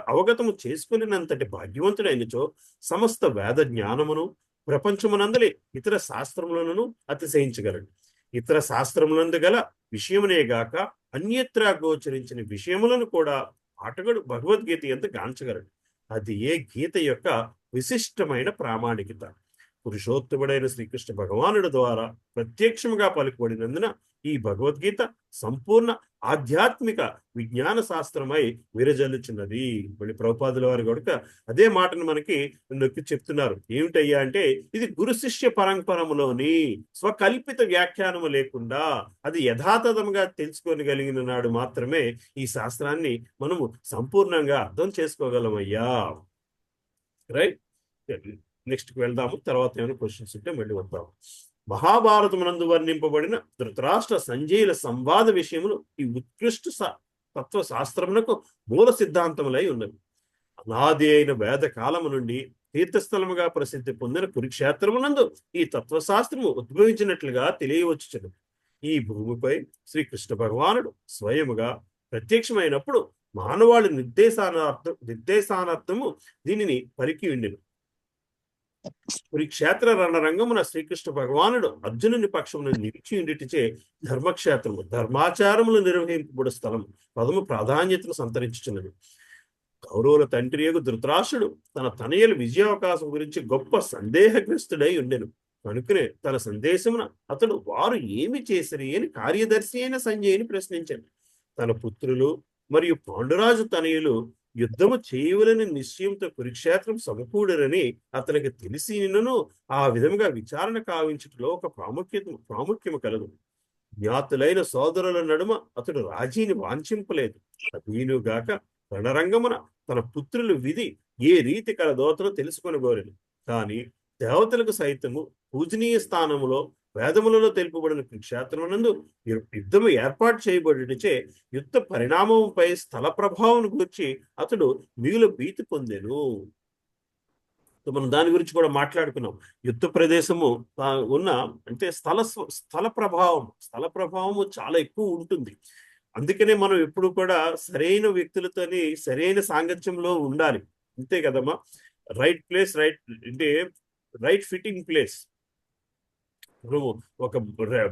అవగతము చేసుకునేంతటి భాగ్యవంతుడైనచో సమస్త వేద జ్ఞానమును ప్రపంచమునందలి ఇతర శాస్త్రములను అతిశయించగలడు. ఇతర శాస్త్రములందు గల విషయమునే గాక అన్యత్రా గోచరించిన విషయములను కూడా ఆటగాడు భగవద్గీత ఎంత గాంచగలడు. అది ఏ గీత యొక్క విశిష్టమైన ప్రామాణికత. పురుషోత్తముడైన శ్రీకృష్ణ భగవానుడి ద్వారా ప్రత్యక్షముగా పలుకుబడినందున ఈ భగవద్గీత సంపూర్ణ ఆధ్యాత్మిక విజ్ఞాన శాస్త్రమై విరజల్లుచున్నది. మళ్ళీ ప్రభుపాదుల వారు కూడా అదే మాటను మనకి నొక్కి చెప్తున్నారు. ఏమిటయ్యా అంటే, ఇది గురు శిష్య పరంపరములోని స్వకల్పిత వ్యాఖ్యానము లేకుండా అది యథాతథముగా తెలుసుకోగలిగిన నాడు మాత్రమే ఈ శాస్త్రాన్ని మనము సంపూర్ణంగా అర్థం చేసుకోగలమయ్యా. రైట్, నెక్స్ట్కి వెళ్దాము. తర్వాత ఏమైనా క్వశ్చన్స్ ఉంటే మళ్ళీ వద్దాము. మహాభారతమునందు వర్ణింపబడిన ధృతరాష్ట్ర సంజయుల సంవాద విషయములు ఈ ఉత్కృష్ట తత్వ శాస్త్రమునకు మూల సిద్ధాంతములై ఉన్నవి. అనాది అయిన వేద కాలము నుండి తీర్థస్థలముగా ప్రసిద్ధి పొందిన కురుక్షేత్రమునందు ఈ తత్వశాస్త్రము ఉద్భవించినట్లుగా తెలియవచ్చును. ఈ భూమిపై శ్రీకృష్ణ భగవానుడు స్వయముగా ప్రత్యక్షమైనప్పుడు మానవాళి నిర్దేశానార్థము దీనిని పలికి ఉండెను. కురుక్షేత్ర రణరంగమున శ్రీకృష్ణ భగవానుడు అర్జునుని పక్షమును నిలిచి ఉండిటిచే ధర్మక్షేత్రము, ధర్మాచారములు నిర్వహింపబడు స్థలము పదము ప్రాధాన్యతను సంతరించుచున్నది. కౌరవుల తండ్రియగు ధృతరాష్ట్రుడు తన తనయుల విజయావకాశం గురించి గొప్ప సందేహగ్రస్తుడై ఉండెను. కనుకనే తన సందేశమున అతడు వారు ఏమి చేసిరి అని కార్యదర్శి అయిన సంజయుని ప్రశ్నించాడు. తన పుత్రులు మరియు పాండురాజు తనయులు యుద్ధము చేయవలని నిశ్చయంతో కురుక్షేత్రం సమకూడరని అతనికి తెలిసినను ఆ విధంగా విచారణ కావించుటలో ఒక ప్రాముఖ్యము కలదు. జ్ఞాతులైన సోదరుల నడుమ అతడు రాజీని వాంఛింపలేదు. అదీనుగాక రణరంగమున తన పుత్రులు విధి ఏ రీతి కలదోతను తెలుసుకొని కోరను. కానీ దేవతలకు సైతము పూజనీయ స్థానములో వేదములలో తెలుపబడిన క్షేత్రమునందు యుద్ధము ఏర్పాటు చేయబడిచే యుద్ధ పరిణామంపై స్థల ప్రభావం గురించి అతడు మిగులు భీతి పొందెను. మనం దాని గురించి కూడా మాట్లాడుకున్నాం. యుద్ధ ప్రదేశము ఉన్న అంటే స్థల ప్రభావము చాలా ఎక్కువ ఉంటుంది. అందుకనే మనం ఎప్పుడు కూడా సరైన వ్యక్తులతోని సరైన సాంగత్యంలో ఉండాలి. అంతే కదమ్మా. Right place right fitting place. నువ్వు ఒక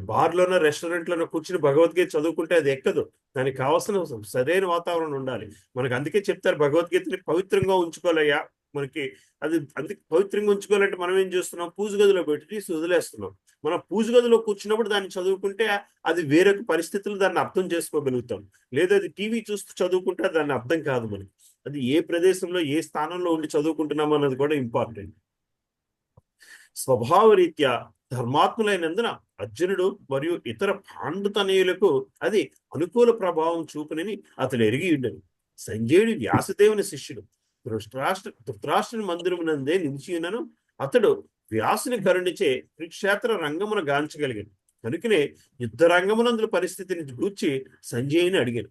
బార్లోనో రెస్టారెంట్లోనో కూర్చుని భగవద్గీత చదువుకుంటే అది ఎక్కదు. దానికి కావాల్సిన సరైన వాతావరణం ఉండాలి. మనకు అందుకే చెప్తారు భగవద్గీతని పవిత్రంగా ఉంచుకోవాలయ్యా. మనకి అది అందుకే పవిత్రంగా ఉంచుకోవాలంటే మనం ఏం చేస్తున్నాం, పూజ గదిలో పెట్టి వదిలేస్తున్నాం. మనం పూజ గదిలో కూర్చున్నప్పుడు దాన్ని చదువుకుంటే అది వేరొక పరిస్థితులు దాన్ని అర్థం చేసుకోగలుగుతాం. లేదా అది టీవీ చూస్తూ చదువుకుంటే దాన్ని అర్థం కాదు మనకి. అది ఏ ప్రదేశంలో ఏ స్థానంలో ఉండి చదువుకుంటున్నామో అన్నది కూడా ఇంపార్టెంట్. స్వభావరీత్యా ధర్మాత్ములైనందున అర్జునుడు మరియు ఇతర పాండుతనయులకు అది అనుకూల ప్రభావం చూపునని అతడు ఎరిగి ఉండను. సంజయుడు వ్యాసదేవుని శిష్యుడు. ధృతరాష్ట్రుని మందిరమునందే నిలిచినను అతడు వ్యాసుని కరుణించే కురుక్షేత్ర రంగమున గాంచగలిగాను. కనుకనే యుద్ధ రంగమునందుల పరిస్థితిని గూర్చి సంజయుని అడిగాను.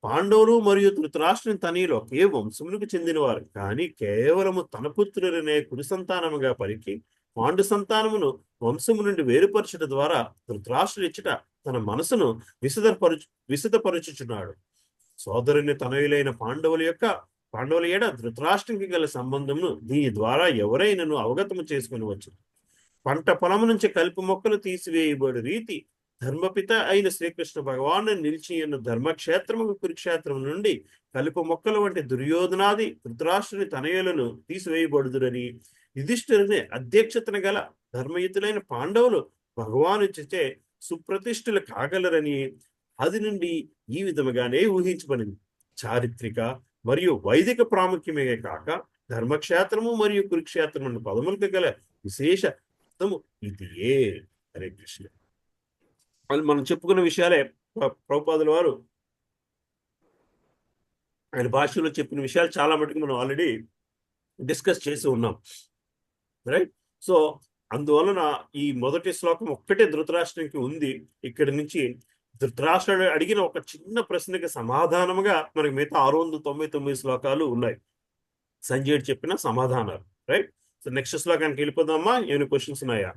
పాండవులు మరియు ధృతరాష్ట్రుని తనయులు ఒకే వంశములకు చెందినవారు, కానీ కేవలము తన పుత్రులనే కుడి సంతానముగా పలికి పాండు సంతానమును వంశము నుండి వేరుపరచడం ద్వారా ధృతరాష్ట్రుడు ఇచ్చట తన మనసును విశదపరచుచున్నాడు. సోదరుని తనయులైన పాండవుల ఏడ ధృతరాష్ట్రునికి గల సంబంధమును దీని ద్వారా ఎవరైనాను అవగతము చేసుకునివచ్చు. పంట పొలము నుంచి కలుపు మొక్కలు తీసివేయబడి రీతి ధర్మపిత అయిన శ్రీకృష్ణ భగవాను నిలిచి ఉన్న ధర్మక్షేత్రము కురుక్షేత్రము నుండి కలుపు మొక్కల వంటి దుర్యోధనాది ధృతరాష్ట్రుని తనయులను తీసివేయబడుదురని, యుధిష్ఠిరుని అధ్యక్షతన గల ధర్మయుతులైన పాండవులు భగవాను చే సుప్రతిష్ఠులు కాగలరని అది నుండి ఈ విధముగానే ఊహించబడింది. చారిత్రక మరియు వైదిక ప్రాముఖ్యమే కాక ధర్మక్షేత్రము మరియు కురుక్షేత్రము పదములకు గల విశేష అర్థము ఇదియే. హరే కృష్ణ. వాళ్ళు మనం చెప్పుకున్న విషయాలే ప్రభుపాదుల వారు ఆయన భాషలో చెప్పిన విషయాలు చాలా మటుకు మనం ఆల్రెడీ డిస్కస్ చేసి ఉన్నాం. రైట్. సో అందువలన ఈ మొదటి శ్లోకం ఒక్కటే ధృతరాష్ట్రానికి ఉంది. ఇక్కడి నుంచి ధృతరాష్ట్రుడు అడిగిన ఒక చిన్న ప్రశ్నకి సమాధానముగా మనకి మిగతా 699 శ్లోకాలు ఉన్నాయి, సంజయుడు చెప్పిన సమాధానాలు. రైట్. సో నెక్స్ట్ శ్లోకానికి వెళ్ళిపోదామా? ఏమైనా క్వశ్చన్స్ ఉన్నాయా?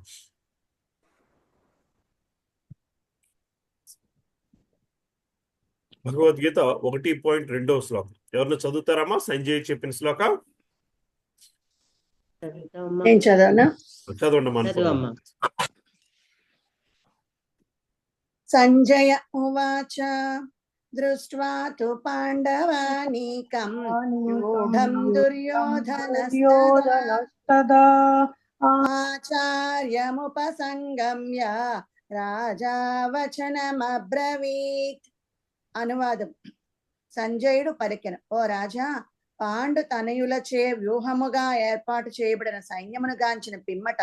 భగవద్గీత 1.2 శ్లోకం ఎవరిని చదువుతారమ్మా? సంజయ్ చెప్పిన శ్లోకం చదవండి. సంజయ ఉవాచ దృష్ట్వా తు పాండవానీకం యూఢం దుర్యోధనస్తదా ఆచార్యముపసంగమ్య రాజా వచనమబ్రవీత్. అనువాదం. సంజయుడు పలికెను, ఓ రాజా, పాండు తనయులచే వ్యూహముగా ఏర్పాటు చేయబడిన సైన్యమును గాంచిన పిమ్మట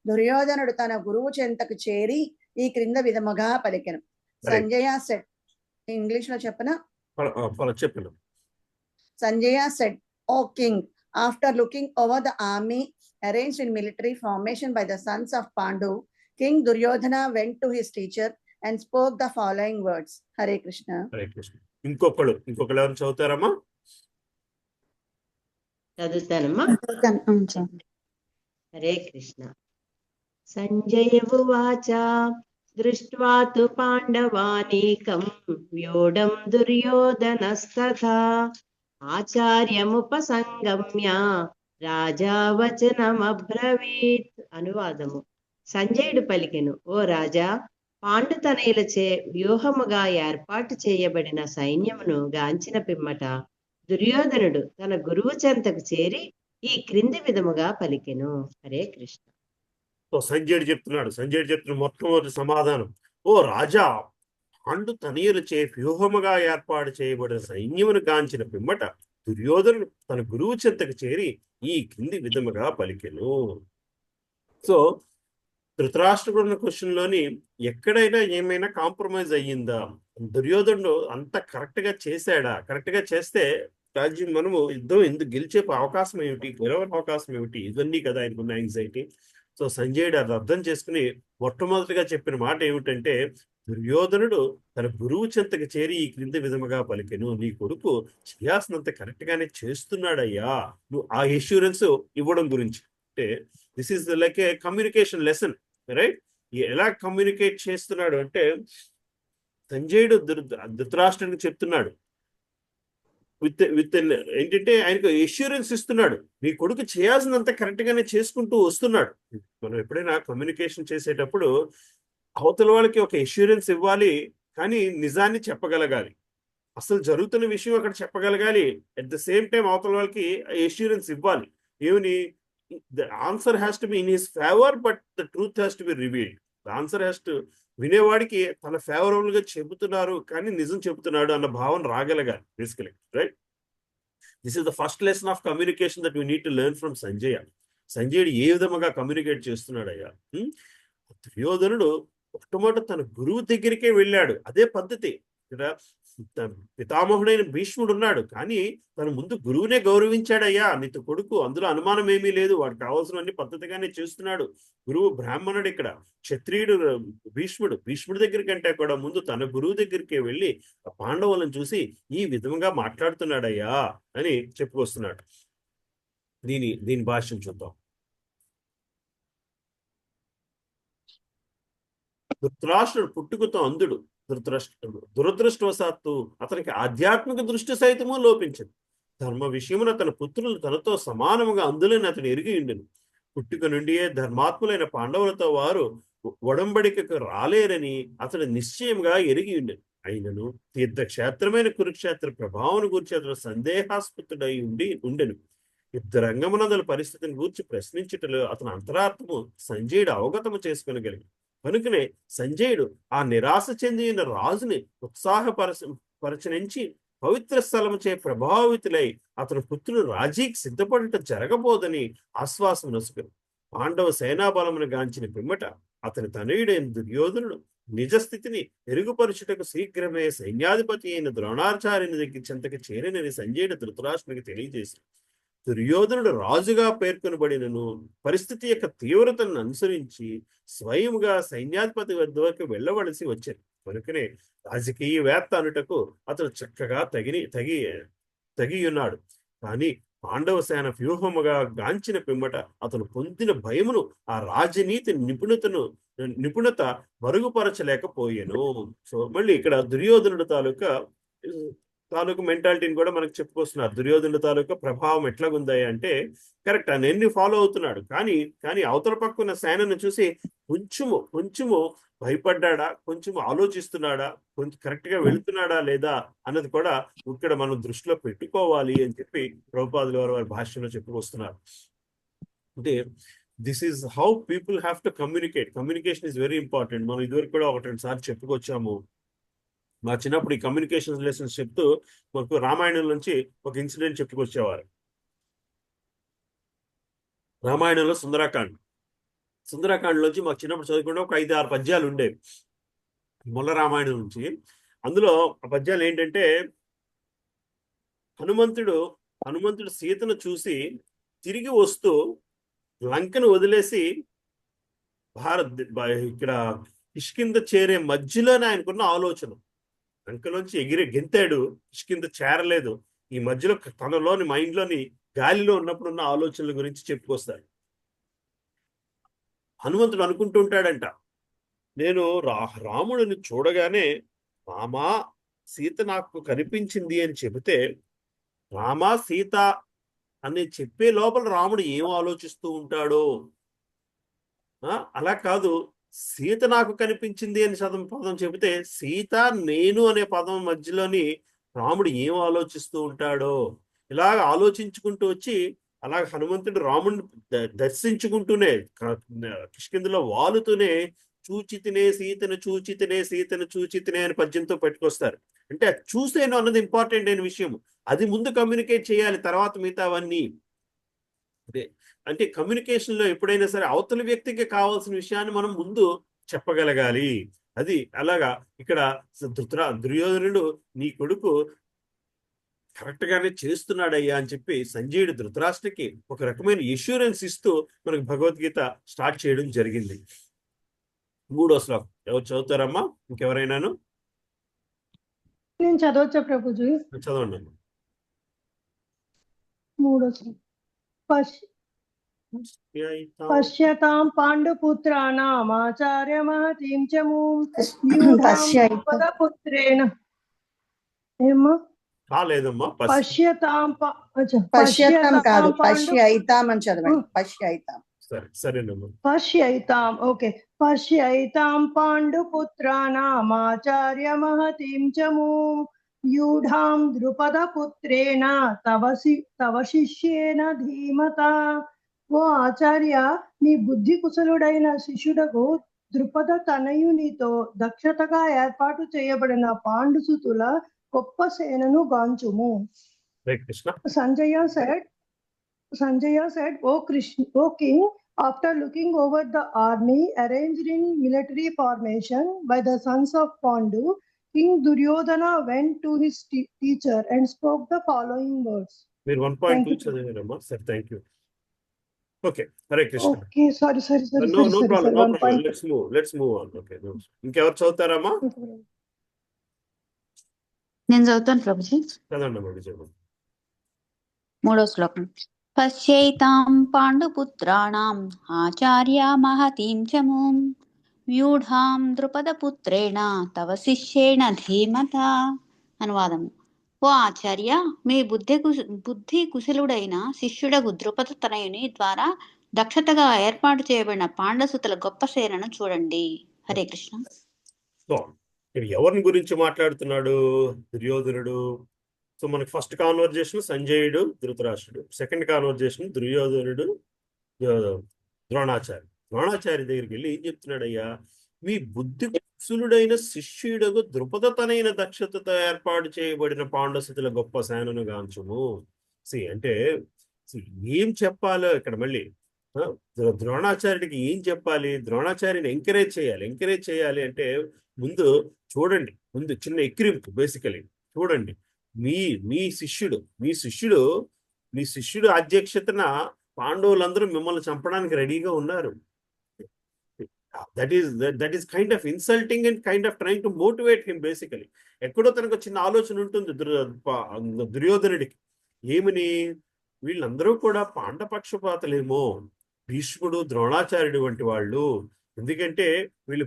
దుర్యోధనుడు తన గురువు చెంతకు చేరి ఈ క్రింద విధముగా పలికెను. సంజయ సెడ్, ఇంగ్లీష్ లో చెప్పనా? Sanjaya said, O king, after looking over the army arranged in military formation by the sons of Pandu, King Duryodhana went to his teacher and spoke the following words. Hare Krishna. Hare Krishna. ఇంకొకళ్ళు ఎవరు చదువుతారమ్మా? చదువుతానమ్మా. హరే కృష్ణ. సంజయ ఉవాచ దృష్ట్వా తు పాండవానీకం వ్యూఢం దుర్యోధనస్తథా ఆచార్యముపసంగమ్య రాజా వచనమబ్రవీత్. అనువాదము. సంజయుడు పలికెను, ఓ రాజా, పాండుతనయులచే వ్యూహముగా ఏర్పాటు చేయబడిన సైన్యమును గాంచిన పిమ్మట దుర్యోధనుడు తన గురువు చెంతకు చేరి ఈ క్రింది విధముగా పలికెను. హరే కృష్ణ. సో సంజయుడు చెప్తున్న మొట్టమొదటి సమాధానం, ఓ రాజా, పాండు తనయులచే వ్యూహముగా ఏర్పాటు చేయబడిన సైన్యమును గాంచిన పిమ్మట దుర్యోధనుడు తన గురువు చెంతకు చేరి ఈ కింది విధముగా పలికెను. సో ధృతరాష్ట్రుడు క్వశ్చన్ లోని ఎక్కడైనా ఏమైనా కాంప్రమైజ్ అయ్యిందా? దుర్యోధనుడు అంత కరెక్ట్ గా చేశాడా? కరెక్ట్ గా చేస్తే రాజ్యం మనము యుద్ధం ఎందుకు గెలిచే అవకాశం ఏమిటి, గెలవని అవకాశం ఏమిటి, ఇవన్నీ కదా ఆయనకున్న యాంగ్జైటీ. సో సంజయుడు అది అర్థం చేసుకుని మొట్టమొదటిగా చెప్పిన మాట ఏమిటంటే, దుర్యోధనుడు తన గురువు చెంతకు చేరి ఈ క్రింది విధముగా పలికెను, నీ కొడుకు చేయాల్సినంత కరెక్ట్ గానే చేస్తున్నాడయ్యా. నువ్వు ఆ ఎష్యూరెన్స్ ఇవ్వడం గురించి, అంటే this is like A communication lesson, right? ఎలా కమ్యూనికేట్ చేస్తున్నాడు అంటే, సంజయుడు ధృతరాష్ట్రుడికి చెప్తున్నాడు విత్ ఏంటంటే ఆయనకు ఎష్యూరెన్స్ ఇస్తున్నాడు, నీ కొడుకు చేయాల్సినంత కరెక్ట్ గానే చేసుకుంటూ వస్తున్నాడు. మనం ఎప్పుడైనా కమ్యూనికేషన్ చేసేటప్పుడు అవతల వాళ్ళకి ఒక ఎష్యూరెన్స్ ఇవ్వాలి, కానీ నిజాన్ని చెప్పగలగాలి, అసలు జరుగుతున్న విషయం అక్కడ చెప్పగలగాలి. అట్ ద సేమ్ టైం అవతల వాళ్ళకి ఎష్యూరెన్స్ ఇవ్వాలి. ఏమని? The answer has to be in his favour, but the truth has to be revealed. The answer has to, వినేవాడికి తన ఫేవరబుల్ గా చెబుతున్నారు కానీ నిజం చెబుతున్నాడు అన్న భావన రాగలగాలి basically, right? This is the first lesson of communication that we need to learn from Sanjay. సంజయుడు ఏ విధముగా కమ్యూనికేట్ చేస్తున్నాడయ్యా? దుర్యోధనుడు మొట్టమొదట తన గురువు దగ్గరికే వెళ్ళాడు. అదే పద్ధతి. ఇక్కడ పితామహుడైన భీష్ముడు ఉన్నాడు, కానీ తన ముందు గురువునే గౌరవించాడయ్యా. నీతో కొడుకు, అందులో అనుమానం ఏమీ లేదు, వాడికి కావాల్సినవన్నీ పద్ధతిగానే చేస్తున్నాడు. గురువు బ్రాహ్మణుడు, ఇక్కడ క్షత్రియుడు భీష్ముడి దగ్గర కంటే కూడా ముందు తన గురువు దగ్గరికి వెళ్ళి పాండవులను చూసి ఈ విధంగా మాట్లాడుతున్నాడయ్యా అని చెప్పుకొస్తున్నాడు. దీని భాష్యం చూద్దాం. ధృతరాష్ట్రుడు పుట్టుకతో అంధుడు. దురదృష్టవశాత్తు అతనికి ఆధ్యాత్మిక దృష్టి సైతము లోపించింది. ధర్మ విషయమున తన పుత్రులు తనతో సమానముగా అందులని అతను ఎరిగి ఉండెను. పుట్టుక నుండియే ధర్మాత్ములైన పాండవులతో వారు ఒడంబడికకు రాలేరని అతడు నిశ్చయంగా ఎరిగి ఉండెను. అయినను తీర్థక్షేత్రమైన కురుక్షేత్ర ప్రభావం గురించి అతడు సందేహాస్పదుడై ఉండెను. యుద్ధ రంగమునందల పరిస్థితిని గూర్చి ప్రశ్నించుటలో అతని అంతరార్థము సంజయుడు అవగతము చేసుకొనగలిగాడు. కనుకనే సంజయుడు ఆ నిరాశ చెందిన రాజుని ఉత్సాహపరచనించి పవిత్ర స్థలముచే ప్రభావితులై అతని పుత్రుడు రాజీకి సిద్ధపడట జరగబోదని ఆశ్వాసం నొసగను. పాండవ సేనాబలమును గాంచిన పిమ్మట అతని తనయుడైన దుర్యోధనుడు నిజస్థితిని మెరుగుపరుచుటకు శీఘ్రమే సైన్యాధిపతి అయిన ద్రోణాచార్యుని దగ్గర చెంతకు చేరినని సంజయుడు ధృతరాష్ట్రునికి తెలియజేశాడు. దుర్యోధనుడు రాజుగా పేర్కొనబడినను పరిస్థితి యొక్క తీవ్రతను అనుసరించి స్వయంగా సైన్యాధిపతి వద్దకు వెళ్ళవలసి వచ్చాడు. కనుకనే రాజకీయవేత్త అనుటకు అతడు చక్కగా తగి ఉన్నాడు. కానీ పాండవ సేన వ్యూహముగా గాంచిన పిమ్మట అతను పొందిన భయమును ఆ రాజనీతి నిపుణత మరుగుపరచలేకపోయాను. సో మళ్ళీ ఇక్కడ దుర్యోధనుడు తాలూకా మెంటాలిటీని కూడా మనకు చెప్పుకొస్తున్నారు. దుర్యోధనుడు తాలూకా ప్రభావం ఎట్లాగుందా అంటే, కరెక్ట్ అన్ని ఫాలో అవుతున్నాడు, కానీ అవతల పక్కన సేనను చూసి కొంచెము భయపడ్డా, కొంచెం ఆలోచిస్తున్నాడా, కొంచెం కరెక్ట్ గా వెళుతున్నాడా లేదా అన్నది కూడా ఇక్కడ మనం దృష్టిలో పెట్టుకోవాలి అని చెప్పి ప్రభుపాదుల వారి భాష్యంలో చెప్పుకొస్తున్నారు. అంటే this is how people have to communicate. Communication is very important. మనం ఇదివరకు కూడా 1-2 సార్లు చెప్పుకొచ్చాము. మా చిన్నప్పుడు ఈ కమ్యూనికేషన్ లెసన్స్ చెప్తూ మనకు రామాయణం నుంచి ఒక ఇన్సిడెంట్ చెప్పుకొచ్చేవారు. రామాయణంలో సుందరాకాండలోంచి మాకు చిన్నప్పుడు చదువుకుంటే ఒక 5-6 పద్యాలు ఉండేవి మొల్ల రామాయణం నుంచి. అందులో ఆ పద్యాలు ఏంటంటే, హనుమంతుడు సీతను చూసి తిరిగి వస్తూ లంకను వదిలేసి ఇక్కడ కిష్కింద చేరే మధ్యలోనే ఆయనకున్న ఆలోచన. లంకలోంచి గెంతాడు, కిష్కింద చేరలేదు. ఈ మధ్యలో తనలోని మైండ్లోని గాలిలో ఉన్నప్పుడు ఉన్న ఆలోచనల గురించి చెప్పుకొస్తాడు. హనుమంతుడు అనుకుంటూ ఉంటాడంట, నేను రాముడిని చూడగానే రామా సీత నాకు కనిపించింది అని చెబితే, రామా సీత అని చెప్పే లోపల రాముడు ఏం ఆలోచిస్తూ ఉంటాడో, అలా కాదు సీత నాకు కనిపించింది అని పదం చెబితే సీత నేను అనే పదం మధ్యలోని రాముడు ఏం ఆలోచిస్తూ ఉంటాడో, ఇలాగ ఆలోచించుకుంటూ వచ్చి అలాగ హనుమంతుడు రాముడిని దర్శించుకుంటూనే కిష్కింధలో వాలుతూనే చూచితినే సీతను చూచితినే సీతను చూచితినే అని పద్యంతో పెట్టుకొస్తారు. అంటే అది చూసేను అన్నది ఇంపార్టెంట్ అయిన విషయం. అది ముందు కమ్యూనికేట్ చేయాలి, తర్వాత మిగతావన్నీ. అదే అంటే కమ్యూనికేషన్ లో ఎప్పుడైనా సరే అవతల వ్యక్తికి కావాల్సిన విషయాన్ని మనం ముందు చెప్పగలగాలి. అది అలాగా ఇక్కడ దుర్యోధనుడు నీ కొడుకు కరెక్ట్ గానే చేస్తున్నాడయ్యా అని చెప్పి సంజయుడు ధృతరాష్ట్రకి ఒక రకమైన ఎష్యూరెన్స్ ఇస్తూ మనకు భగవద్గీత స్టార్ట్ చేయడం జరిగింది. 3వ శ్లోకం ఎవరు చదువుతారమ్మా? ఇంకెవరైనాను నేను చదవచ్చా ప్రభుజీ? చదవండి అమ్మా. 3వ శ్లోకం. పశ్యతాం పాండుపుత్రాణం ఆచార్య మహతీం చ మూం వ్యూఢాం పదపుత్రేణ. ఏమ్మా? కాలేదమ్మా. పశ్యతాం కాదు, పశ్యైతాం అని చదవండి. పశ్యైతాం. సరేనమ్మా. పశ్యైతాం. ఓకే. పశ్యైతాం పాండుపుత్రాణం ఆచార్య మహతీం చ మూం వ్యూఢాం ద్రుపదపుత్రేణ తవ శిష్యేన ధీమతా. ఓ ఆచార్య, నీ బుద్ధి కుశలుడైన శిష్యుడకు ద్రుపద తనయునితో దక్షతగా ఏర్పాటు చేయబడిన పాండుసుతుల గొప్ప సేనను గాంచుము. Sanjaya said, O king, after looking over the army arranged in military formation by the sons of Pandu, King Duryodhana went to his teacher and spoke the following words. మీరు 1.2 చదివారమ్మా. సరే, thank you. Okay, Hare Krishna. Okay, sorry. No problem. Let's move on. Okay, ఇంకెవరు చదువుతారమ్మా? నేను చదువుతాను ప్రభుజీ. చదవండి అమ్మా, విజయమ్మ. 3వ శ్లోకం. పశ్యైతాం పాండుపుత్రాణం ఆచార్య మహతీం చ మూం వ్యూఢాం ద్రుపదపుత్రేణ తవ శిష్యేణ ధీమతా. అనువాదము. ఓ ఆచార్య, మీ బుద్ధి కుశలుడైన శిష్యుడగు ద్రుపద తనయుని ద్వారా దక్షతగా ఏర్పాటు చేయబడిన పాండసుతుల గొప్ప సేనను చూడండి. హరే కృష్ణ. ఎవరిని గురించి మాట్లాడుతున్నాడు? దుర్యోధనుడు. సో మనకి ఫస్ట్ కాన్వర్జేషన్ సంజయుడు ధృతరాష్ట్రుడు, సెకండ్ కాన్వర్జేషన్ దుర్యోధనుడు ద్రోణాచారి దగ్గరికి వెళ్ళి ఏం చెప్తున్నాడయ్యా? మీ బుద్ధి కుశలుడైన శిష్యుడకు ద్రుపదతనైన దక్షతతో ఏర్పాటు చేయబడిన పాండసుతుల గొప్ప సేనను గాంచుము. అంటే ఏం చెప్పాలో ఇక్కడ మళ్ళీ ద్రోణాచార్యుడికి ఏం చెప్పాలి? ద్రోణాచార్యుని ఎంకరేజ్ చేయాలి అంటే ముందు చూడండి, ముందు చిన్న ఎక్కిరింపు. బేసికలీ చూడండి, మీ శిష్యుడు అధ్యక్షతన పాండవులందరూ మిమ్మల్ని చంపడానికి రెడీగా ఉన్నారు. That is kind of insulting and kind of trying to motivate him. Basically ఎక్కడో తనకు చిన్న ఆలోచన ఉంటుంది దుర్యోధనుడికి. ఏమని? వీళ్ళందరూ కూడా పాండపక్షపాతలేమో, భీష్ముడు ద్రోణాచార్యుడు వంటి వాళ్ళు. ఎందుకంటే వీళ్ళు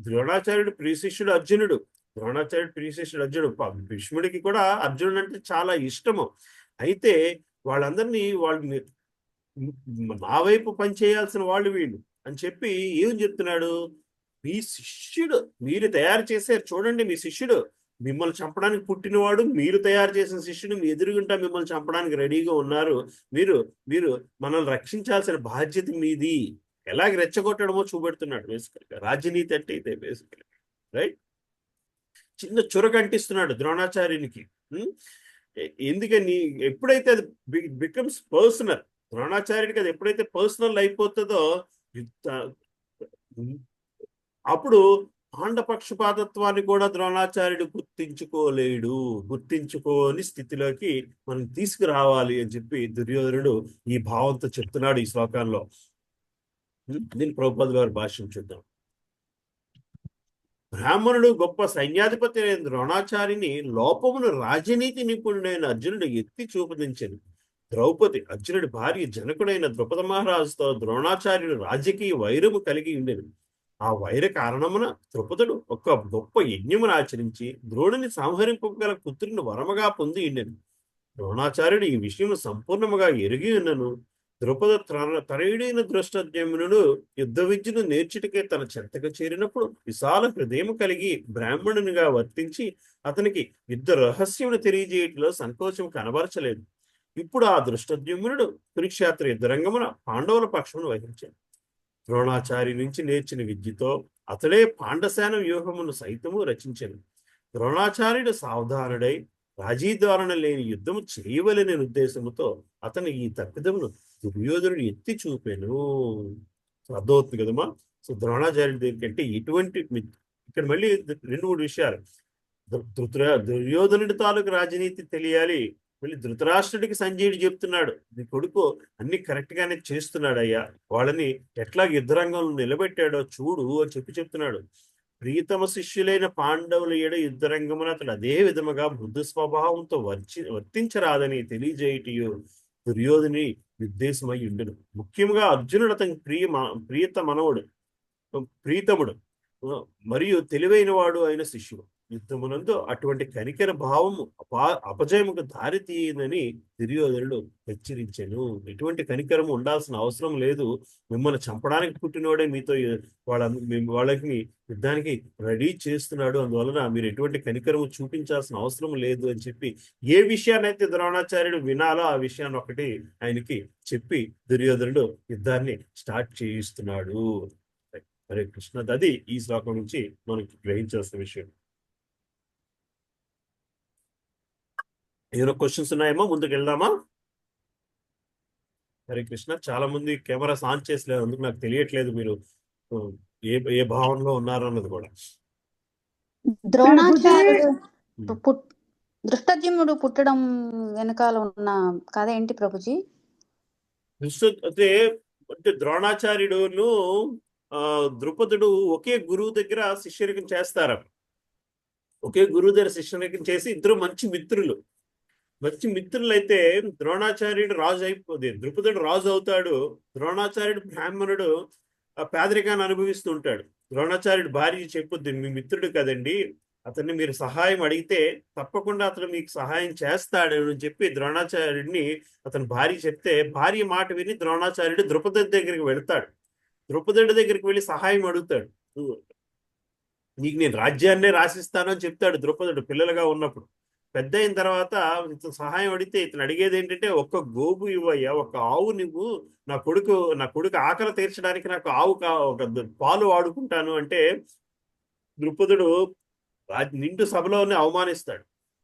ద్రోణాచార్యుడు ప్రియశిష్యుడు అర్జునుడు, భీష్ముడికి కూడా అర్జునుడు అంటే చాలా ఇష్టము. అయితే వాళ్ళందరినీ వాళ్ళని నా వైపు పనిచేయాల్సిన వాళ్ళు వీళ్ళు అని చెప్పి ఏం చెప్తున్నాడు? మీ శిష్యుడు మీరు తయారు చేశారు చూడండి, మీ శిష్యుడు మిమ్మల్ని చంపడానికి పుట్టినవాడు, మీరు తయారు చేసిన శిష్యుడు మీ ఎదురుగుంటా మిమ్మల్ని చంపడానికి రెడీగా ఉన్నారు. మీరు మనల్ని రక్షించాల్సిన బాధ్యత మీది. ఎలాగ రెచ్చగొట్టడమో చూపెడుతున్నాడు. బేసికల్గా రాజనీతి అంటే ఇదే బేసికల్, రైట్? చిన్న చురకంటిస్తున్నాడు ద్రోణాచార్యునికి. ఎందుకని? ఎప్పుడైతే అది బికమ్స్ పర్సనల్, ద్రోణాచార్యుడికి అది ఎప్పుడైతే పర్సనల్ అయిపోతుందో అప్పుడు పాండపక్షపాతత్వాన్ని కూడా ద్రోణాచార్యుడు గుర్తించుకోని స్థితిలోకి మనం తీసుకురావాలి అని చెప్పి దుర్యోధనుడు ఈ భావంతో చెప్తున్నాడు ఈ శ్లోకాల్లో. దీని ప్రభుపాదుల వారి భాష్యం చూద్దాం. బ్రాహ్మణుడు గొప్ప సైన్యాధిపతి అయిన ద్రోణాచార్యుని లోపమును రాజనీతి నిపుణుడైన అర్జునుడు ఎత్తి చూపదించను. ద్రౌపది అర్జునుడి భార్య జనకుడైన ద్రుపద మహారాజుతో ద్రోణాచార్యుడు రాజకీయ వైరము కలిగి ఉండేది. ఆ వైర కారణమున ద్రుపదుడు ఒక గొప్ప యజ్ఞమును ఆచరించి ద్రోణుని సంహరింపగల పుత్రుని వరముగా పొంది ఉండెను. ద్రోణాచార్యుడు ఈ విషయం సంపూర్ణముగా ఎరిగి ఉన్నను. ద్రుపద తనయుడైన దృష్టద్యుమ్నుడు యుద్ధ విద్యను నేర్చుటకే తన చెంతకు చేరినప్పుడు విశాల హృదయం కలిగి బ్రాహ్మణునిగా వర్తించి అతనికి యుద్ధ రహస్యమును తెలియజేయటంలో సంకోచం కనబరచలేదు. ఇప్పుడు ఆ దృష్టద్యుమ్నుడు కురుక్షేత్ర యుద్ధరంగమున పాండవుల పక్షమును వహించాడు. ద్రోణాచారి నుంచి నేర్చిన విద్యతో అతడే పాండసేన వ్యూహమును సైతము రచించెను. ద్రోణాచార్యుడు సావధానుడై రాజీధోరణ లేని యుద్ధము చేయవలనే ఉద్దేశముతో అతను ఈ తప్పిదమును దుర్యోధనుడు ఎత్తి చూపెను. అర్థమవుతుంది కదమ్మా. సో ద్రోణాచార్యుడి దగ్గరికి అంటే ఎటువంటి ఇక్కడ మళ్ళీ 2-3 విషయాలు. దుర్యోధనుడి తాలూకు రాజనీతి తెలియాలి. మళ్ళీ ధృతరాష్ట్రుడికి సంజయుడు చెప్తున్నాడు, నీ కొడుకు అన్ని కరెక్ట్ గానే చేస్తున్నాడు అయ్యా, వాళ్ళని ఎట్లా యుద్ధరంగంలో నిలబెట్టాడో చూడు అని చెప్తున్నాడు. ప్రియతమ శిష్యులైన పాండవుల ఏడ యుద్ధరంగమున అతడు అదే విధముగా మృదు స్వభావంతో వర్తించరాదని తెలియజేయటయు దుర్యోధని నిర్దేశమై ఉండెను. ముఖ్యంగా అర్జునుడు అతని ప్రీతముడు మరియు తెలివైన వాడు అయిన శిష్యుడు. యుద్ధమునందు అటువంటి కనికర భావము అపజయముకు దారి తీయదని దుర్యోధనుడు హెచ్చరించెను. ఎటువంటి కనికరము ఉండాల్సిన అవసరం లేదు, మిమ్మల్ని చంపడానికి పుట్టినోడే మీతో వాళ్ళకి యుద్ధానికి రెడీ చేస్తున్నాడు, అందువలన మీరు ఎటువంటి కనికరము చూపించాల్సిన అవసరం లేదు అని చెప్పి ఏ విషయాన్నైతే ద్రోణాచార్యుడు వినాలో ఆ విషయాన్ని ఒకటి ఆయనకి చెప్పి దుర్యోధనుడు యుద్ధాన్ని స్టార్ట్ చేయిస్తున్నాడు. హరే కృష్ణ. అది ఈ శ్లోకం నుంచి మనకి గ్రహించాల్సిన విషయం. ఏదైనా క్వశ్చన్స్ ఉన్నాయేమో, ముందుకు వెళ్దామా? హరే కృష్ణ. చాలా మంది కెమెరాస్ ఆన్ చేసలేదు, అందుకు నాకు తెలియట్లేదు మీరు ఏ భావనలో ఉన్నారు అన్నది కూడా. ద్రోణాచార్యుడు దృష్టద్యుమ్నుడు పుట్టడం వెనకాల ఉన్న కథ ఏంటి ప్రభుజీ? అంటే ద్రోణాచార్యుడును ద్రుపదుడు ఒకే గురువు దగ్గర శిష్యరికం చేస్తారు. ఒకే గురువు దగ్గర శిష్యరికం చేసి ఇద్దరు మంచి మిత్రులు అయితే ద్రోణాచార్యుడు రాజు అయిపోతుంది, ద్రుపదుడు రాజు అవుతాడు. ద్రోణాచార్యుడు బ్రాహ్మణుడు పేదరికాన్ని అనుభవిస్తూ ఉంటాడు. ద్రోణాచార్యుడు భార్య చెప్పుద్ది, మీ మిత్రుడు కదండి, అతన్ని మీరు సహాయం అడిగితే తప్పకుండా అతను మీకు సహాయం చేస్తాడు అని చెప్పి ద్రోణాచార్యుడిని అతని భార్య చెప్తే, భార్య మాట విని ద్రోణాచార్యుడు ద్రుపదుడి దగ్గరికి వెళ్తాడు. ద్రుపదుడి దగ్గరికి వెళ్ళి సహాయం అడుగుతాడు. నీకు నేను రాజ్యాన్నే రాసిస్తాను అని చెప్తాడు ద్రుపదుడు పిల్లలుగా ఉన్నప్పుడు. పెద్ద అయిన తర్వాత ఇతను సహాయం అడిగితే ఇతను అడిగేది ఏంటంటే, ఒక్క గోవు ఇవ్వయ్యా, ఒక ఆవు నువ్వు, నా కొడుకు ఆకలి తీర్చడానికి నాకు ఆవు ఒక పాలు వాడుకుంటాను అంటే ద్రుపదుడు నిండు సభలోనే అవమానిస్తాడు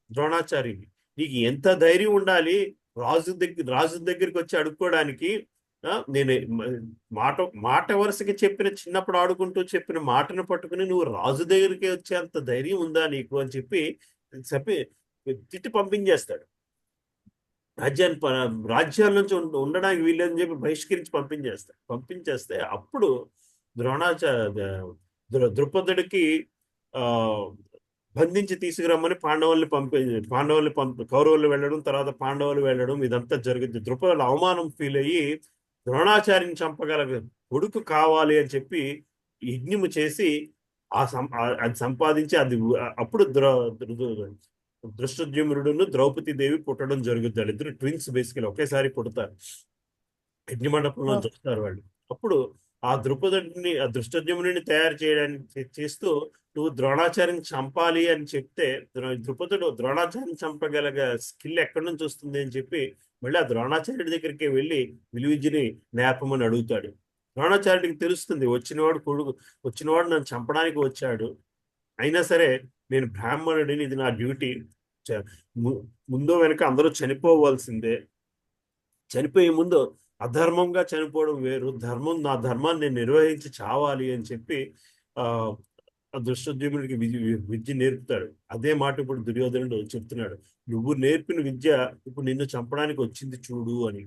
ద్రోణాచార్యుని. నీకు ఎంత ధైర్యం ఉండాలి రాజు దగ్గరికి వచ్చి అడుక్కోవడానికి? నేను మాట వరుసకి చిన్నప్పుడు ఆడుకుంటూ చెప్పిన మాటను పట్టుకుని నువ్వు రాజు దగ్గరికి వచ్చేంత ధైర్యం ఉందా నీకు అని చెప్పి తిట్టి పంపించేస్తాడు. రాజ్యాల నుంచి ఉండడానికి వీళ్ళని చెప్పి బహిష్కరించి పంపించేస్తే అప్పుడు ద్రుపదుడికి బంధించి తీసుకురమ్మని కౌరవులు వెళ్ళడం, తర్వాత పాండవులు వెళ్ళడం, ఇదంతా జరిగింది. ద్రుపదుడు అవమానం ఫీల్ అయ్యి ద్రోణాచార్యుని చంపగల కొడుకు కావాలి అని చెప్పి యజ్ఞము చేసి అది సంపాదించి అప్పుడు దృష్టద్యుమ్నుడును ద్రౌపదీదేవి పుట్టడం జరుగుతుంది. వాళ్ళిద్దరు ట్విన్స్ బేసికలీ ఒకేసారి పుడతారు, యజ్ఞమండపంలో చూస్తారు వాళ్ళు. అప్పుడు ఆ దృష్టద్యుమ్నుడిని తయారు చేయడానికి చేస్తూ నువ్వు ద్రోణాచార్యుని చంపాలి అని చెప్తే ద్రుపదుడు ద్రోణాచార్యుని చంపగల స్కిల్ ఎక్కడి నుంచి వస్తుంది అని చెప్పి మళ్ళీ ఆ ద్రోణాచార్యుడి దగ్గరికి వెళ్ళి విలువిద్యని నేర్పమని అడుగుతాడు. ద్రోణాచార్యుడికి తెలుస్తుంది వచ్చినవాడు నన్ను చంపడానికి వచ్చాడు, అయినా సరే నేను బ్రాహ్మణుడిని, ఇది నా డ్యూటీ, ముందో వెనక అందరూ చనిపోవాల్సిందే, చనిపోయే ముందు అధర్మంగా చనిపోవడం వేరు, నా ధర్మాన్ని నేను నిర్వహించి చావాలి అని చెప్పి దృష్టద్యుమ్నుడికి విద్య నేర్పుతాడు. అదే మాట ఇప్పుడు దుర్యోధనుడు చెప్తున్నాడు, నువ్వు నేర్పిన విద్య ఇప్పుడు నిన్ను చంపడానికి వచ్చింది చూడు అని.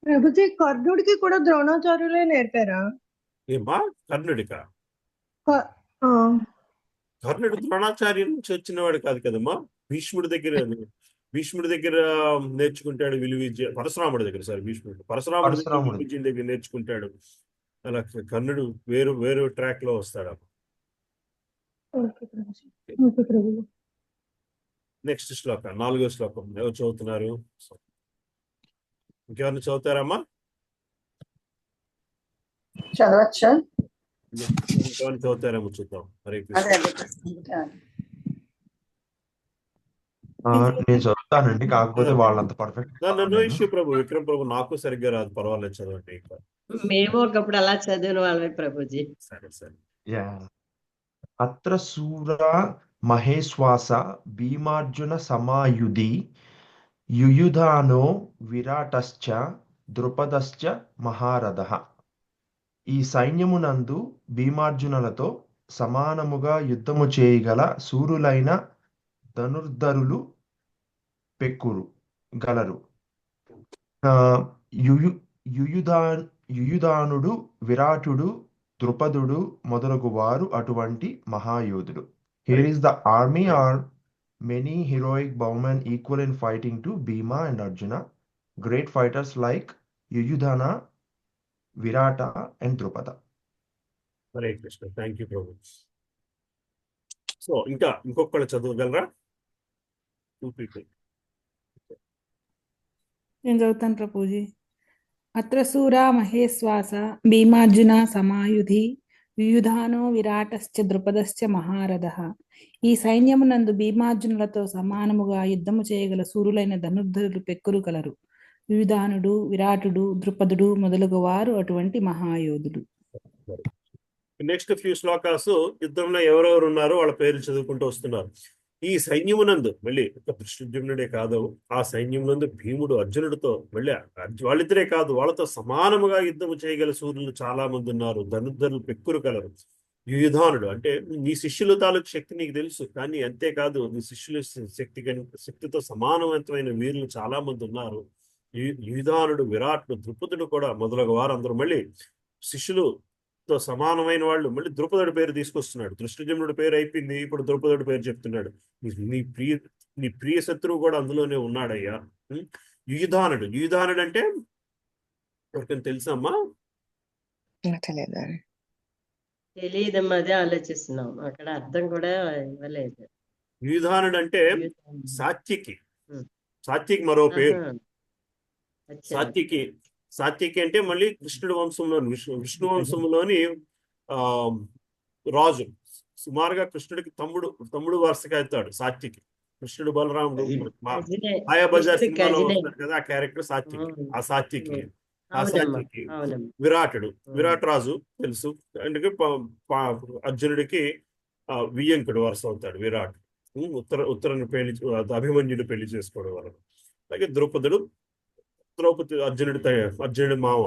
ప్రభుజీ కర్ణుడికి కూడా ద్రోణాచార్యులే నేర్పారా? ఏమా కర్ణుడికా? కర్ణుడు ద్రోణాచార్యుల నుంచి వచ్చినవాడు కాదు కదమ్మా. భీష్ముడి దగ్గర నేర్చుకుంటాడు విలువిద్య. పరశురాముడి దగ్గర నేర్చుకుంటాడు. అలా కర్ణుడు వేరు ట్రాక్ లో వస్తాడు. నెక్స్ట్ శ్లోకం 4వ శ్లోకం ఎవరు చదువుతున్నారు? ఇంకెవరిని చదువుతారమ్మా? చదవచ్చా? ఇంకెవరిని చదువుతారేమో చూద్దాం. హరే కృష్ణ. నేను చదువుతానండి, కాకపోతే వాళ్ళంత పర్ఫెక్ట్ నో చదవలేను. ఇష్యూ ప్రభు. విక్రమ్ ప్రభు, నాకు సరిగ్గా రాదు, పర్వాలేదు, చదవండి. మేము ఒకప్పుడు అలా చదివిన వాళ్ళమే ప్రభుజీ. సరే సరే. యా. అత్ర శూరా మహేశ్వాస భీమార్జున సమాయుధి యుయుధానో విరాటశ్చ ద్రుపదశ్చ మహారథః. ఈ సైన్యమునందు భీమార్జునులతో సమానముగా యుద్ధము చేయగల శూరులైన ధనుర్ధరులు పెక్కురు గలరు. ఆ, యుయు యుయుధానుడు, విరాటుడు, ద్రుపదుడు మొదలగు వారు అటువంటి మహాయోధుడు. Here is the army are many heroic bowmen equal in fighting to Bhima and Arjuna. Great fighters like Yuyudhana, Virata and Drupada. Hare Krishna. Thank you Prabhu. So ఇంకా ఇంకొకళ్ళు చదవగలరా? 2 people. నేను చదువుతాను ప్రభుజీ. అత్ర శూరా మహేశ్వాస భీమార్జున సమాయుధి యుయుధానో విరాటశ్చ ద్రుపదశ్చ మహారథః. ఈ సైన్యమునందు భీమార్జునులతో సమానముగా యుద్ధము చేయగల సూరులైన ధనుర్ధరులు పెక్కురు కలరు. యుయుధానుడు, విరాటుడు, ద్రుపదుడు మొదలగు వారు అటువంటి మహాయోధుడు. నెక్స్ట్ ఫ్యూ శ్లోకాస్ యుద్ధంలో ఎవరెవరు ఉన్నారో వాళ్ళ పేర్లు చదువుకుంటూ వస్తున్నారు. ఈ సైన్యమునందు మళ్ళీ ఒక దృష్టద్యుమ్నుడే కాదు, ఆ సైన్యమునందు భీముడు అర్జునుడితో మళ్ళీ వాళ్ళిద్దరే కాదు, వాళ్ళతో సమానముగా యుద్ధము చేయగల సూర్యులు చాలా మంది ఉన్నారు. ధనుర్ధరులు పెక్కురు కలరు. యుయుధానుడు అంటే నీ శిష్యుల తాలూకు శక్తి నీకు తెలుసు, కానీ అంతేకాదు నీ శిష్యుల శక్తితో సమానవంతమైన వీరులు చాలా మంది ఉన్నారు. యుయుధానుడు, విరాటుడు, ద్రుపదుడు కూడా మొదలగు వారు అందరూ మళ్ళీ శిష్యులుతో సమానమైన వాళ్ళు. మళ్ళీ ద్రుపదుడి పేరు తీసుకొస్తున్నాడు. దృష్టజమ్నుడి పేరు అయిపోయింది, ఇప్పుడు ద్రుపదుడి పేరు చెప్తున్నాడు. నీ ప్రియ శత్రువు కూడా అందులోనే ఉన్నాడయ్యా. యుయుధానుడు అంటే ఎవరికైనా తెలుసమ్మా? తెలియదమ్మా, అదే ఆలోచిస్తున్నాం. అక్కడ అర్థం కూడా ఇవ్వలేదు. యుయుధానుడు అంటే సాత్వికి. సాత్వికి మరో పేరు. సాత్వికి అంటే మళ్ళీ కృష్ణుడి వంశంలోని విష్ణు వంశంలోని రాజు. సుమారుగా కృష్ణుడికి తమ్ముడు వరుసగా అవుతాడు సాత్వికి. కృష్ణుడు బలరాముడు మాయాబజార్ సినిమాలో వస్తాడు కదా ఆ క్యారెక్టర్ సాత్వికి. ఆ సాత్వికి విరాట్ రాజు తెలుసు. అందుకే అర్జునుడికి వియ్యంకుడు వరుస అవుతాడు విరాట్. ఉత్తరను పెళ్లి అభిమన్యుడు పెళ్లి చేసుకోవడం వలన. అలాగే ద్రౌపది అర్జునుడి మామ.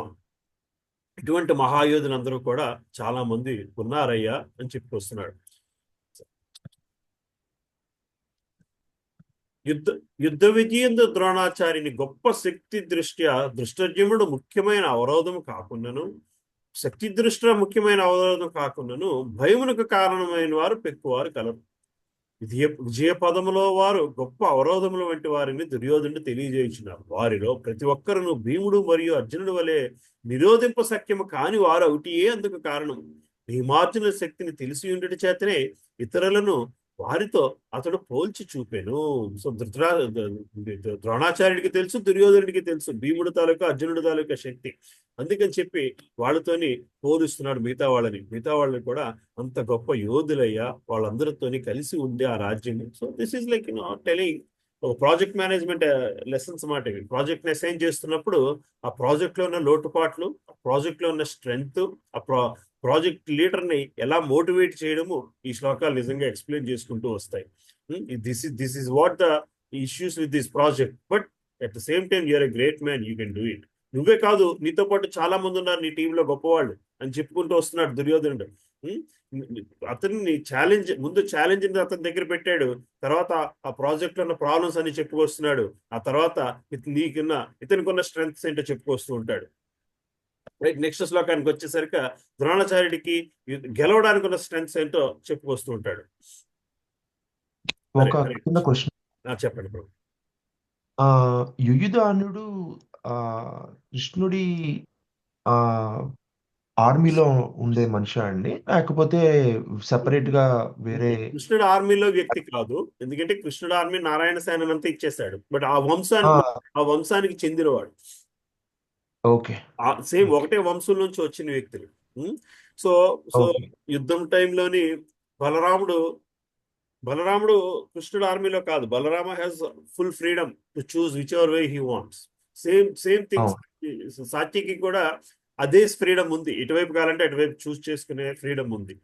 ఇటువంటి మహాయోధులందరూ కూడా చాలా మంది ఉన్నారయ్యా అని చెప్పుకొస్తున్నాడు. యుద్ధ విజయంతో ద్రోణాచార్యుని గొప్ప శక్తి దృష్ట్యా దృష్టజ్యుముడు ముఖ్యమైన అవరోధం కాకుండాను, శక్తి దృష్ట్యా ముఖ్యమైన అవరోధం కాకుండాను భయమునకు కారణమైన వారు పెక్కువారు కలరు. విజయ పదములో వారు గొప్ప అవరోధముల వంటి వారిని దుర్యోధనుడు తెలియజేయించినారు. వారిలో ప్రతి ఒక్కరును భీముడు మరియు అర్జునుడు వలె నిరోధింప శక్యము కాని వారు ఒకటియే అందుకు కారణం. భీమార్జునుల శక్తిని తెలిసి ఉండటి చేతనే ఇతరులను వారితో అతడు పోల్చి చూపాను. సో ద్రోణాచార్యుడికి తెలుసు, దుర్యోధనుడికి తెలుసు భీముడు తాలూకా అర్జునుడి తాలూకా శక్తి. అందుకని చెప్పి వాళ్ళతోని పోలుస్తున్నాడు మిగతా వాళ్ళని కూడా అంత గొప్ప యోధులయ్యా, వాళ్ళందరితోని కలిసి ఉండే ఆ రాజ్యం. So this is like telling ఒక ప్రాజెక్ట్ మేనేజ్మెంట్ లెసన్స్ మాట. ఇవి ప్రాజెక్ట్ని అసైన్ చేస్తున్నప్పుడు ఆ ప్రాజెక్ట్ లో ఉన్న లోటుపాట్లు, ఆ ప్రాజెక్ట్ లో ఉన్న స్ట్రెంగ్త్, ఆ ప్రాజెక్ట్ లీడర్ని ఎలా మోటివేట్ చేయడము ఈ శ్లోకాలు నిజంగా ఎక్స్ప్లెయిన్ చేసుకుంటూ వస్తాయి. This is what the issues with this project, but at the same time you're a great man, you can do it. నువ్వే కాదు నీతో పాటు చాలా మంది ఉన్నారు నీ టీంలో గొప్పవాళ్ళు అని చెప్పుకుంటూ వస్తున్నాడు దుర్యోధనుడు. అతన్ని ఛాలెంజ్ అతని దగ్గర పెట్టాడు. తర్వాత ఆ ప్రాజెక్ట్ లో ఉన్న ప్రాబ్లమ్స్ అన్ని చెప్పుకొస్తున్నాడు. ఆ తర్వాత ఇతనికి ఉన్న స్ట్రెంగ్త్స్ ఏంటో చెప్పుకొస్తూ ఉంటాడు. రైట్, నెక్స్ట్ శ్లోకానికి వచ్చేసరికి ద్రోణాచార్యుడికి గెలవడానికి ఉన్న స్ట్రెంగ్త్స్ ఏంటో చెప్పుకొస్తూ ఉంటాడు. ఒక చిన్న క్వశ్చన్. చెప్పండి ప్రభు. యుయుధానుడు కృష్ణుడి ఆర్మీలో ఉండే మనిషి అండి, లేకపోతే సెపరేట్ గా వేరే? కృష్ణుడు ఆర్మీలో వ్యక్తి కాదు, ఎందుకంటే కృష్ణుడు ఆర్మీ నారాయణ సేన అంతా ఇచ్చేసాడు. బట్ ఆ వంశానికి చెందినవాడు. ఓకే, సేమ్ ఒకటే వంశం నుంచి వచ్చిన వ్యక్తులు. సో యుద్ధం టైంలోని బలరాముడు బలరాముడు కృష్ణుడు ఆర్మీలో కాదు. Balarama has full freedom to choose which ever way he wants. Same things. అవును. సాత్వికి కూడా అదే ఫ్రీడమ్ ఉంది. ఇటువైపు కావాలంటే అటువైపు చూస్ చేసుకునే ఫ్రీడమ్ ఉంది.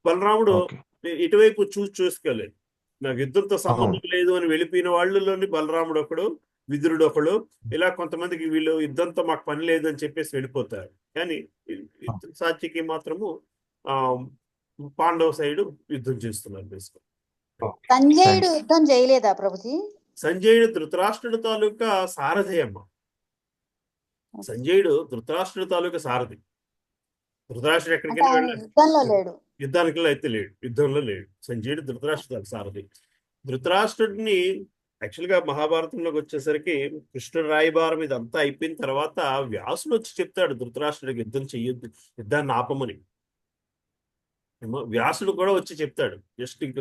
బలరాముడు ఓకే. ఇటువైపు చూస్ చేసుకోలేదు. నాకు యుద్ధంతో అవును. సంబంధం లేదు అని వెళ్ళిపోయిన వాళ్ళలోని బలరాముడు ఒకడు, విదురుడు ఒకడు. ఇలా కొంతమందికి వీళ్ళు యుద్ధంతో మాకు పని లేదు అని చెప్పేసి వెళ్ళిపోతారు. కానీ సాత్వికి మాత్రము ఆ పాండవ సైడ్ యుద్ధం చేస్తున్నారు బేసిక్. ఓకే. సంజయుడు థ్యాంక్స్. యుద్ధం చేయలేదా ప్రభుజీ? సంజయుడు ధృతరాష్ట్రుడి తాలూకా సారథి అమ్మ. సంజయుడు ధృతరాష్ట్రుడి తాలూకా సారథి. ధృతరాష్ట్రుడు అంటే ఎక్కడికైనా ఆయన వెళ్ళాడు, యుద్ధంలో లేడు. యుద్ధానికి అయితే లేడు, యుద్ధంలో లేడు. సంజయుడు ధృతరాష్ట్రుడి సారథి. ధృతరాష్ట్రుడిని యాక్చువల్గా మహాభారతంలోకి వచ్చేసరికి కృష్ణుడు రాయబారం ఇదంతా అయిపోయిన తర్వాత వ్యాసుడు వచ్చి చెప్తాడు ధృతరాష్ట్రుడికి యుద్ధం చెయ్యొద్దు, యుద్ధాన్ని ఆపమని. వ్యాసుడు కూడా వచ్చి చెప్తాడు. జస్ట్ ఇంక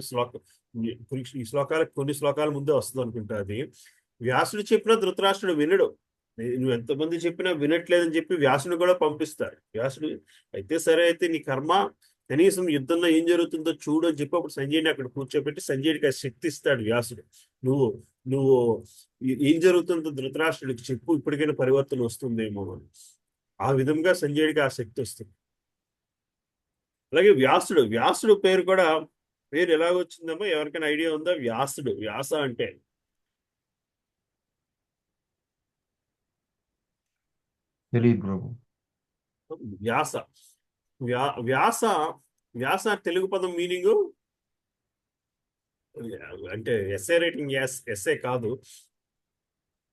ఈ శ్లోకాలకు కొన్ని శ్లోకాల ముందే వస్తుంది అనుకుంటా అది. వ్యాసుడు చెప్పినా ధృతరాష్ట్రుడు వినడు. నువ్వు ఎంతమంది చెప్పినా వినట్లేదని చెప్పి వ్యాసుడు కూడా పంపిస్తాడు. వ్యాసుడు అయితే సరే, అయితే నీ కర్మ, కనీసం యుద్ధంలో ఏం జరుగుతుందో చూడు అని చెప్పి అప్పుడు సంజయుని అక్కడ కూర్చోబెట్టి సంజయుడికి ఆ శక్తి ఇస్తాడు వ్యాసుడు. నువ్వు నువ్వు ఏం జరుగుతుందో ధృతరాష్ట్రుడికి చెప్పు, ఇప్పటికైనా పరివర్తన వస్తుందేమో అని. ఆ విధంగా సంజయుడికి ఆ శక్తి వస్తుంది. అలాగే వ్యాసుడు పేరు కూడా, పేరు ఎలా వచ్చిందమ్మా? ఎవరికైనా ఐడియా ఉందా? వ్యాసుడు, వ్యాస అంటే తెలియదు ప్రభు. వ్యాస వ్యాస వ్యాస తెలుగు పదం మీనింగ్ అంటే ఎస్ఏ రైటింగ్, ఎస్ఏ కాదు,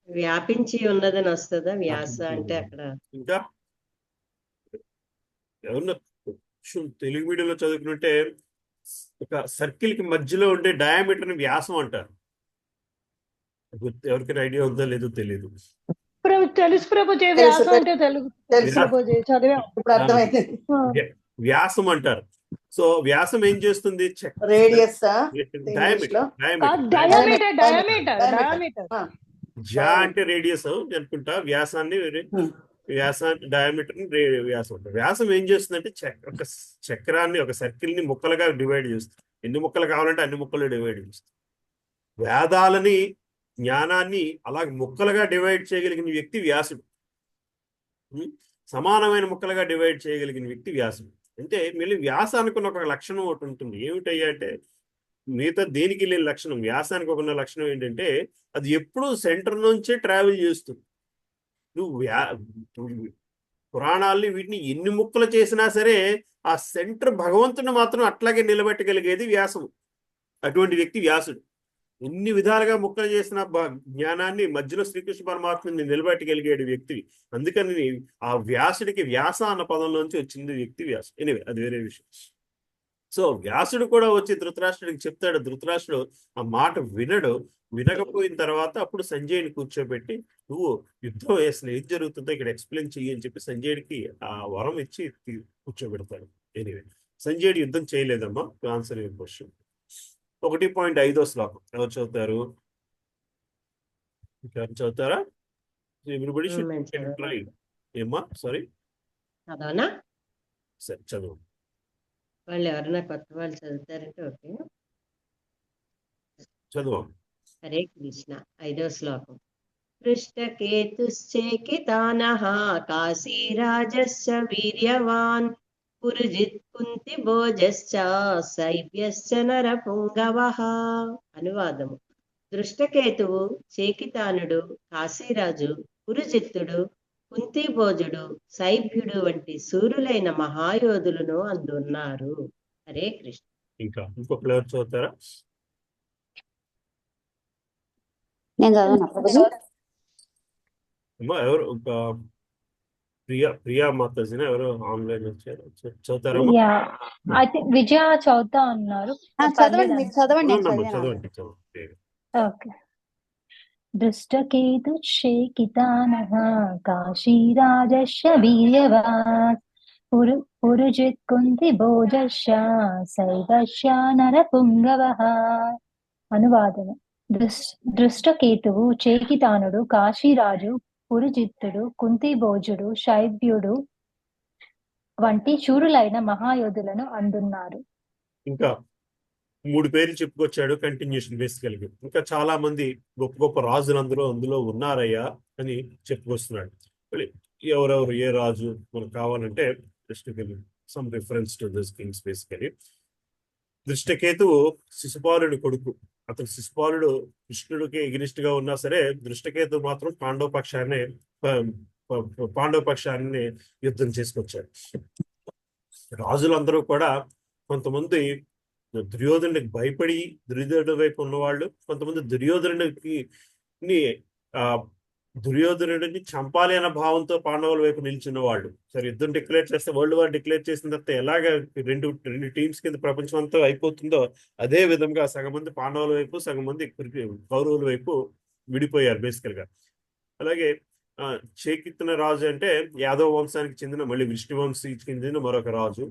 వ్యాపించి ఉన్నదని వస్తుందా వ్యాస అంటే? అక్కడ ఇంకా ఎవరన్నా తెలుగు మీడియంలో చదువుకుంటే ఒక సర్కిల్ కి మధ్యలో ఉండే డయామీటర్ ని వ్యాసం అంటారు. ఎవరికైనా ఐడియా ఉందో లేదో తెలియదు. తెలుసు ప్రభుజీ, వ్యాసం అంటే తెలుగు తెలుసు ప్రభుజీ, చదివా. ఇప్పుడు అర్థమైంది. వ్యాసం అంటారు. సో వ్యాసం ఏం చేస్తుంది? Radius diameter. జా అంటే రేడియస్ అనుకుంటా. వ్యాసాన్ని డయామీటర్ వ్యాసం అంటారు. వ్యాసం ఏం చేస్తుందంటే ఒక చక్రాన్ని, ఒక సర్కిల్ ని ముక్కలుగా డివైడ్ చేస్తుంది. ఎన్ని ముక్కలు కావాలంటే అన్ని ముక్కలు డివైడ్ చేస్తుంది. వేదాలని, జ్ఞానాన్ని అలా ముక్కలుగా డివైడ్ చేయగలిగిన వ్యక్తి వ్యాసుడు. సమానమైన ముక్కలుగా డివైడ్ చేయగలిగిన వ్యక్తి వ్యాసుడు. అంటే మళ్ళీ వ్యాసానికి ఒక లక్షణం ఒకటి ఉంటుంది. ఏమిటయ్యా అంటే, మిగతా దేనికి లేని లక్షణం వ్యాసానికి ఒక లక్షణం ఏంటంటే, అది ఎప్పుడూ సెంటర్ నుంచే ట్రావెల్ చేస్తుంది. నువ్వు పురాణాలని వీటిని ఎన్ని ముక్కలు చేసినా సరే ఆ సెంటర్ భగవంతుని మాత్రం అట్లాగే నిలబెట్టగలిగేది వ్యాసము. అటువంటి వ్యక్తి వ్యాసుడు. ఎన్ని విధాలుగా ముక్కలు చేసిన జ్ఞానాన్ని మధ్యలో శ్రీకృష్ణ పరమాత్మని నిలబెట్టగలిగేడు వ్యక్తి. అందుకని ఆ వ్యాసుడికి వ్యాస అన్న పదంలోంచి వచ్చింది వ్యక్తి వ్యాసు. ఎనివే, అది వేరే విషయం. సో వ్యాసుడు కూడా వచ్చి ధృతరాష్ట్రుడికి చెప్తాడు. ధృతరాష్ట్రుడు ఆ మాట వినడు. వినకపోయిన తర్వాత అప్పుడు సంజయుని కూర్చోబెట్టి, నువ్వు యుద్ధం అసలు ఏం జరుగుతుందో ఇక్కడ ఎక్స్ప్లెయిన్ చెయ్యి అని చెప్పి సంజయుడికి ఆ వరం ఇచ్చి కూర్చోబెడతాడు. ఎనివే, సంజయుడు యుద్ధం చేయలేదమ్మా. Answer your question. 1.5 శ్లోకం ఎవరు చదువుతారు? ఎవరు చదువుతారా? Everybody should try. ఏమ్మా? సారీ, చదవనా? సరే చదువు. వాళ్ళు ఎవరైనా కొత్త వాళ్ళు చదువుతారంటే ఓకే. చదువు. హరే కృష్ణ. 5వ శ్లోకం. పృష్టకేతుశ్చేకితానః కాశీరాజస్య వీర్యవాన్ పురుజిత్ కుంతి భోజశ్చ శైవ్యశ్చ నరపుంగవః. అనువాదము. దృష్టకేతువు, చేకితానుడు, కాశీరాజు, పురుజిత్తుడు, కుంతిభోజుడు, శైభ్యుడు వంటి సూరులైన మహాయోధులను అందున్నారు. హరే కృష్ణ. ఇంకా ఇంకొకరు ఎవరు చదువుతారా? నేను చదవనా ప్రభుజీ? అమ్మా ఎవరు? ఒక ప్రియా మాతాజీనా ఎవరు ఆన్లైన్ వచ్చారు? చదువుతారా? విజయ చదువుతా ఉన్నారు. చదవండి, మీరు చదవండి. నేను చదివాను. చదవండి. ఓకే. దృష్టకేతుశ్చేకితానః కాశీరాజస్య వీర్యవాన్ పురుజిత్ కుంతిభోజశ్చ శైవశ్చ నరపుంగవః. అనువాదము. దృష్టకేతువు, చేకితానుడు, కాశీరాజు, పురుజిత్తుడు, కుంతిభోజుడు, శైవ్యుడు వంటి శూరులైన మహాయోధులను అందున్నారు. ఇంకా 3 పేర్లు చెప్పుకొచ్చాడు కంటిన్యూషన్ బేసికల్గా. ఇంకా చాలా మంది గొప్ప గొప్ప రాజులందరూ అందులో ఉన్నారయ్యా అని చెప్పుకొస్తున్నాడు. మళ్ళీ ఎవరెవరు ఏ రాజు మనకు కావాలంటే some reference to this kings basically. దృష్టకేతువు శిశుపాలుడి కొడుకు. అతను శిశుపాలుడు కృష్ణుడికి ఎగినిస్ట్ గా ఉన్నా సరే దృష్టకేతువు మాత్రం పాండవ పక్షాన్ని యుద్ధం చేసుకొచ్చాడు. రాజులందరూ కూడా కొంతమంది దుర్యోధనుడికి భయపడి దుర్యోధనుడి వైపు ఉన్నవాళ్ళు, కొంతమంది దుర్యోధనుడిని చంపాలి అన్న భావంతో పాండవుల వైపు నిల్చున్న వాళ్ళు. సరే యుద్ధం డిక్లేర్ చేస్తే, వరల్డ్ వార్ డిక్లేర్ చేసిన తర్వాత ఎలాగ రెండు టీమ్స్ కింద ప్రపంచం అంతా అయిపోతుందో అదే విధంగా సగం మంది పాండవుల వైపు, సగం మంది కౌరవుల వైపు విడిపోయారు బేసికల్ గా. అలాగే చేకిత్తున రాజు అంటే యాదవ వంశానికి చెందిన మళ్ళీ విష్ణు వంశానికి చెందిన మరొక రాజు.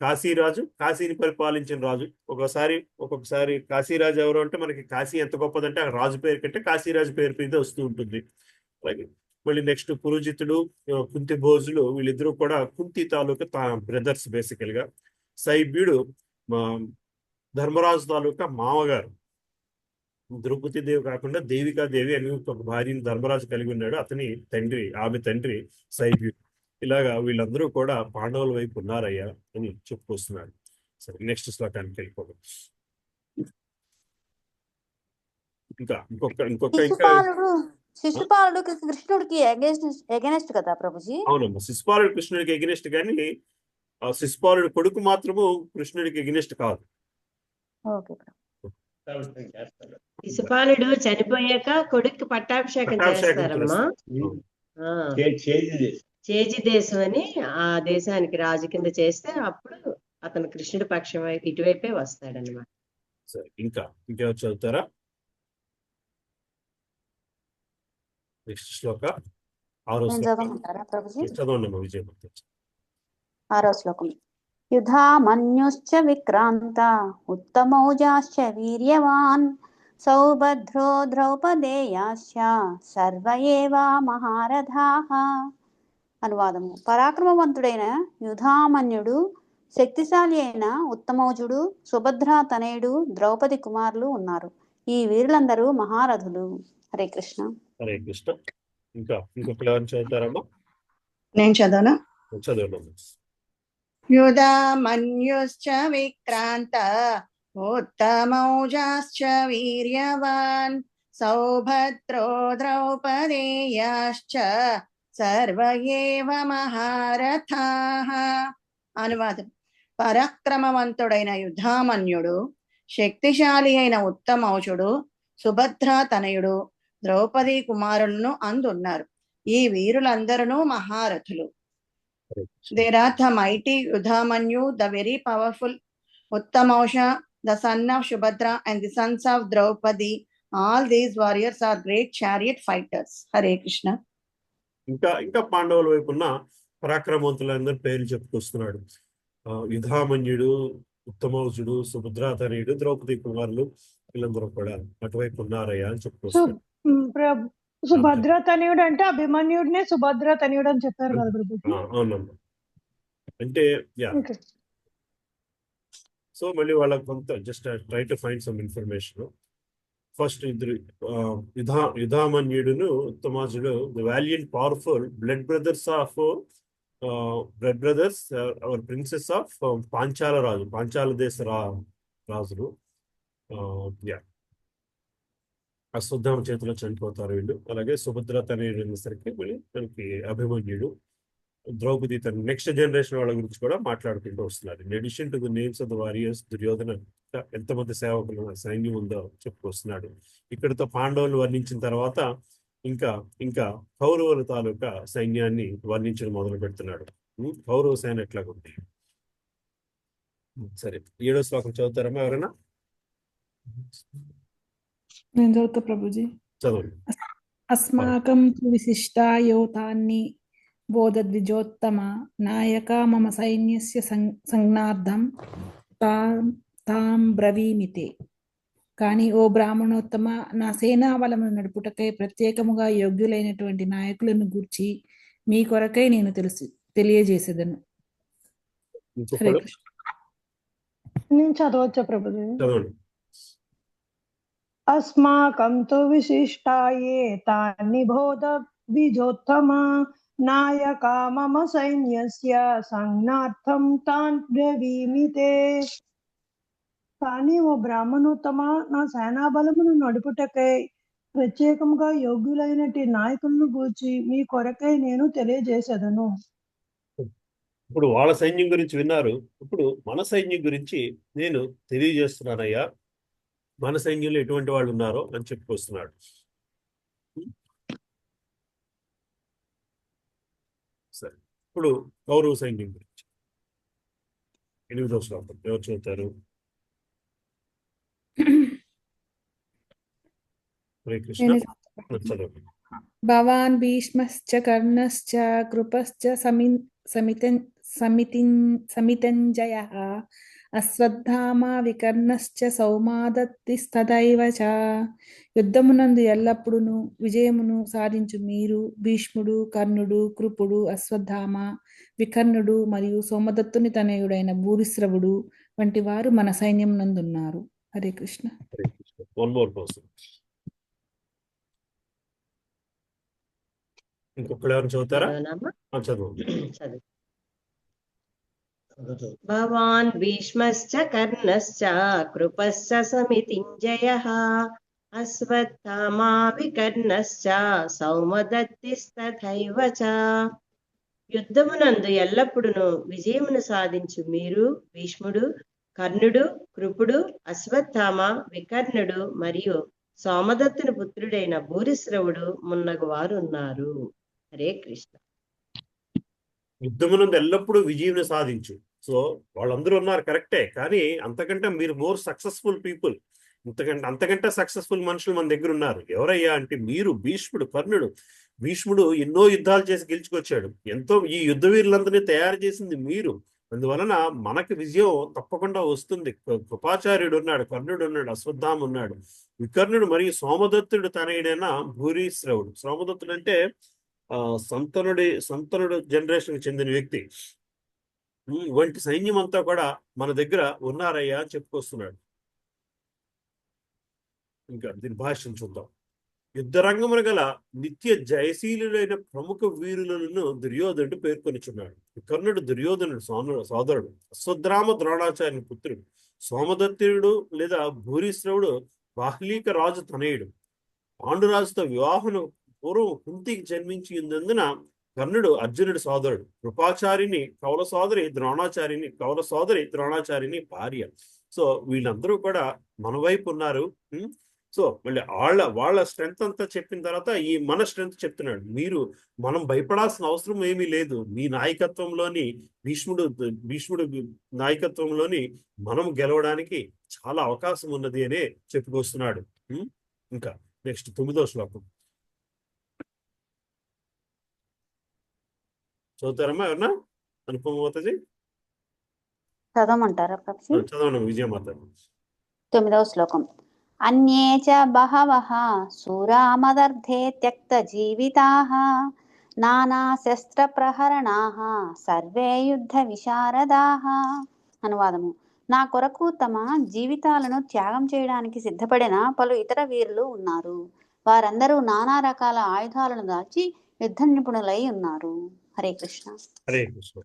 కాశీరాజు, కాశీని పరిపాలించిన రాజు. ఒక్కొక్కసారి కాశీరాజు ఎవరు అంటే మనకి కాశీ ఎంత గొప్పదంటే ఆ రాజు పేరు కంటే కాశీరాజు పేరు మీద వస్తూ ఉంటుంది. అలాగే మళ్ళీ నెక్స్ట్ పురోజితుడు, కుంతి భోజులు, వీళ్ళిద్దరూ కూడా కుంతి తాలూకా బ్రదర్స్ బేసికల్ గా. సైబ్యుడు ధర్మరాజు తాలూకా మామగారు. ద్రౌపది దేవి కాకుండా దేవికాదేవి అని ఒక భార్యని ధర్మరాజు కలిగి ఉన్నాడు. ఆమె తండ్రి సైబ్యుడు. ఇలాగా వీళ్ళందరూ కూడా పాండవుల వైపు ఉన్నారయ్యా అని చెప్పుకొస్తున్నాడు. సరే నెక్స్ట్ శ్లోకానికి వెళ్ళిపోదాం. శిశుపాలుడు కృష్ణుడికి ఎగెనెస్ట్ కదా ప్రభుజీ? అవునమ్మా, శిశుపాలుడు కృష్ణుడికి ఎగెనెస్ట్ కానీ శిశుపాలుడు కొడుకు మాత్రము కృష్ణుడికి ఎగెనెస్ట్ కాదు. శిశుపాలుడు చనిపోయాక కొడుకు పట్టాభిషేకం చేస్తారమ్మా. చేజి దేశం అని ఆ దేశానికి రాజు కింద చేస్తే అప్పుడు అతను కృష్ణుడి పక్షం ఇటువైపే వస్తాడనమాట. సరే ఇంకెవరు చదువుతారా? నెక్స్ట్ శ్లోక 6వ చదవండి విజయమూర్తి. 6వ శ్లోకం. యుధామన్యుశ్చ విక్రాంత ఉత్తమౌజాశ్చ వీర్యవాన్ సౌభద్రో ద్రౌపదేయాశ్చ సర్వ ఏవ మహారథాః. అనువాదము. పరాక్రమవంతుడైన యుధామన్యుడు, శక్తిశాలి అయిన ఉత్తమౌజుడు, సుభద్రా తనయుడు, ద్రౌపది కుమారులు ఉన్నారు. ఈ వీరులందరూ మహారథులు. హరే కృష్ణ. హరే కృష్ణ. ఇంకొక ఎవరు చదువుతారమ్మా? నేను చదవనా? చదవండి. యుధామన్యుశ్చ విక్రాంత ఉత్తమౌజాశ్చ వీర్యవాన్ సౌభద్రో ద్రౌపదేయాశ్చ సర్వ ఏవ మహారథాః. అనువాదం. పరాక్రమవంతుడైన యుధామన్యుడు, శక్తిశాలి అయిన ఉత్తమౌజుడు, సుభద్రా తనయుడు, ద్రౌపది కుమారులను అందున్నారు. ఈ వీరులందరూ మహారథులు. There are the mighty Yudhamanyu, the very powerful Uttamausha, the son of Subhadra, and the sons of Draupadi. All these warriors are great chariot fighters. Hare Krishna. ఇంకా పాండవుల వైపు ఉన్న పరాక్రమవంతులందరి పేర్లు చెప్పుకొస్తున్నాడు. యుధామన్యుడు, ఉత్తమౌజుడు, సుభద్రా తనయుడు, ద్రౌపది కుమారులు వీళ్ళందరూ కూడా అటువైపు ఉన్నారయ్యా అని చెప్పుకొస్తున్నాడు. సుభద్రా తనయుడు అంటే అభిమన్యుడినే సుభద్రా తనయుడు అని చెప్పారు కదా ప్రభు. అవునమ్మా. అంటే సో మళ్ళీ వాళ్ళకి కొంత just try to find some information. First ఇద్దరు యుధామన్యుడును ఉత్తమాజుడు the valiant powerful blood brothers our princes of Panchala రాజు, పాంచాల దేశ రాజులు. అశ్వత్థామ చేతిలో చనిపోతారు వీళ్ళు. అలాగే సుభద్ర తనయుడు అనేసరికి మళ్ళీ మనకి అభిమన్యుడు, ద్రౌపది తన నెక్స్ట్ జనరేషన్ వాళ్ళ గురించి కూడా మాట్లాడుకుంటూ వస్తున్నారు. In addition to the names of the warriors, Duryodhana ఎంతమంది సేవకులు సైన్యం ఉందో చెప్పుకొస్తున్నాడు. ఇక్కడితో పాండవులు వర్ణించిన తర్వాత ఇంకా కౌరవుల తాలూకా సైన్యాన్ని వర్ణించడం మొదలు పెడుతున్నాడు. కౌరవ సైన్యం ఎట్లాగుంది. సరే 7వ శ్లోకం చదువుతారమ్మా ఎవరైనా? నేను చదువుతా ప్రభుజీ. చదవండి. అస్మాకం విశిష్టా యోతాన్ని బోధద్విజోత్తమ నాయక మమ సైన్యస్య సంజ్ఞార్థం తాం బ్రవీమితే. కానీ ఓ బ్రాహ్మణోత్తమ, నా సేనాబలమును నడుపుటకై ప్రత్యేకముగా యోగ్యులైనటువంటి నాయకులను గూర్చి మీ కొరకై నేను తెలియజేసేదను. హరే కృష్ణ. నేను చదవచ్చా ప్రభుజీ? చదవండి. अस्माकं तु विशिष्टाये तानि बोध विजोत्तमा नायका मम सैन्यस्य संज्ञार्थं तान् బ్రవీమి తే. కానీ ఓ బ్రాహ్మణోత్తమ, నా సేనా బలమును నడుపుటకై ప్రత్యేకముగా యోగ్యులైనటి నాయకులను గూర్చి మీ కొరకై నేను తెలియజేసేదను. ఇప్పుడు వాళ్ళ సైన్యం గురించి విన్నారు. ఇప్పుడు మన సైన్యం గురించి నేను తెలియజేస్తున్నానయ్యా. మన సైన్యంలో ఎటువంటి వాళ్ళు ఉన్నారో అని చెప్పుకొస్తున్నాడు. సరే, ఇప్పుడు కౌరవ సైన్యం గురించి 8వ శ్లోకం ఎవరు చదువుతారు? హరే కృష్ణ. చదవండి. భవాన్ భీష్మశ్చ కర్ణశ్చ కృపశ్చ సమితింజయః అశ్వత్థామా వికర్ణశ్చ సౌమాదత్తిస్తథైవ చ. యుద్ధమునందు ఎల్లప్పుడును విజయమును సాధించు మీరు, భీష్ముడు, కర్ణుడు, కృపుడు, అశ్వత్థామ, వికర్ణుడు మరియు సోమదత్తుని తనయుడైన భూరిశ్రవుడు వంటి వారు మన సైన్యం నందున్నారు. Hare Krishna. Hare Krishna. One more person. ఇంకొకళ్ళు ఎవరు చదువుతారా? చదవండి. చదువు. భవాన్ భీష్మశ్చ కర్ణశ్చ కృపశ్చ సమితింజయః అశ్వత్థామా వికర్ణశ్చ సౌమదత్తిస్తథైవ చ. యుద్ధమునందు ఎల్లప్పుడును విజయమును సాధించు మీరు, భీష్ముడు, కర్ణుడు, కృపుడు, అశ్వత్థామ, వికర్ణుడు మరియు సోమదత్తుని పుత్రుడైన భూరిశ్రవుడు మున్నగు వారు ఉన్నారు. హరే కృష్ణ. యుద్ధమునందు ఎల్లప్పుడూ విజయం సాధించు. సో వాళ్ళందరూ ఉన్నారు, కరెక్టే. కానీ అంతకంటే మీరు మోర్ సక్సెస్ఫుల్ పీపుల్, అంతకంటే సక్సెస్ఫుల్ మనుషులు మన దగ్గర ఉన్నారు. ఎవరయ్యా అంటే మీరు, భీష్ముడు, కర్ణుడు. భీష్ముడు ఎన్నో యుద్ధాలు చేసి గెలుచుకొచ్చాడు. ఎంతో ఈ యుద్ధ వీరులందరినీ తయారు చేసింది మీరు. అందువలన మనకి విజయం తప్పకుండా వస్తుంది. కృపాచార్యుడు ఉన్నాడు, కర్ణుడు ఉన్నాడు, అశ్వత్థామ ఉన్నాడు, వికర్ణుడు మరియు సోమదత్తుడు తనయుడైన భూరిశ్రవుడు. సోమదత్తుడు అంటే సంతనుడు జనరేషన్ చెందిన వ్యక్తి. వంటి సైన్యం అంతా కూడా మన దగ్గర ఉన్నారయ్యా అని చెప్పుకొస్తున్నాడు. ఇంకా దీని భాష్యం చూద్దాం. యుద్ధరంగమున గల నిత్య జయశీలులైన ప్రముఖ వీరులను దుర్యోధనుడు పేర్కొనిచున్నాడు. కర్ణుడు దుర్యోధనుడు సోదరుడు, అశ్వత్థామ ద్రోణాచార్యుని పుత్రుడు, సోమదత్తుడు లేదా భూరిశ్రవుడు బాహ్లీక రాజు తనయుడు. పాండురాజుతో వివాహం పూర్వం కుంతికి జన్మించి ఉన్నందున కర్ణుడు అర్జునుడి సోదరుడు. కృపాచారిని కౌల సోదరి ద్రోణాచారిని భార్య. సో వీళ్ళందరూ కూడా మన వైపు ఉన్నారు. సో మళ్ళీ వాళ్ళ స్ట్రెంగ్త్ అంతా చెప్పిన తర్వాత ఈ మన స్ట్రెంగ్త్ చెప్తున్నాడు. మనం భయపడాల్సిన అవసరం ఏమీ లేదు. మీ నాయకత్వంలోని భీష్ముడు నాయకత్వంలోని మనం గెలవడానికి చాలా అవకాశం ఉన్నది అనే చెప్పుకొస్తున్నాడు. ఇంకా నెక్స్ట్ 9వ శ్లోకం చదువుతారమ్మా ఎవరన్నా? అనుపమాతజీ చదవమంటారా ప్రభు? చదవండి విజయమాత. 9వ శ్లోకం. అన్యే చ బహవః శూరామదర్థే త్యక్త జీవితాః నానా శస్త్ర ప్రహరణాః సర్వే యుద్ధ విశారదాః. అనువాదము. నా కొరకు తమ జీవితాలను త్యాగం చేయడానికి సిద్ధపడిన పలు ఇతర వీరులు ఉన్నారు. వారందరూ నానా రకాల ఆయుధాలను దాచి యుద్ధ నిపుణులై ఉన్నారు. హరే కృష్ణ. హరే కృష్ణ.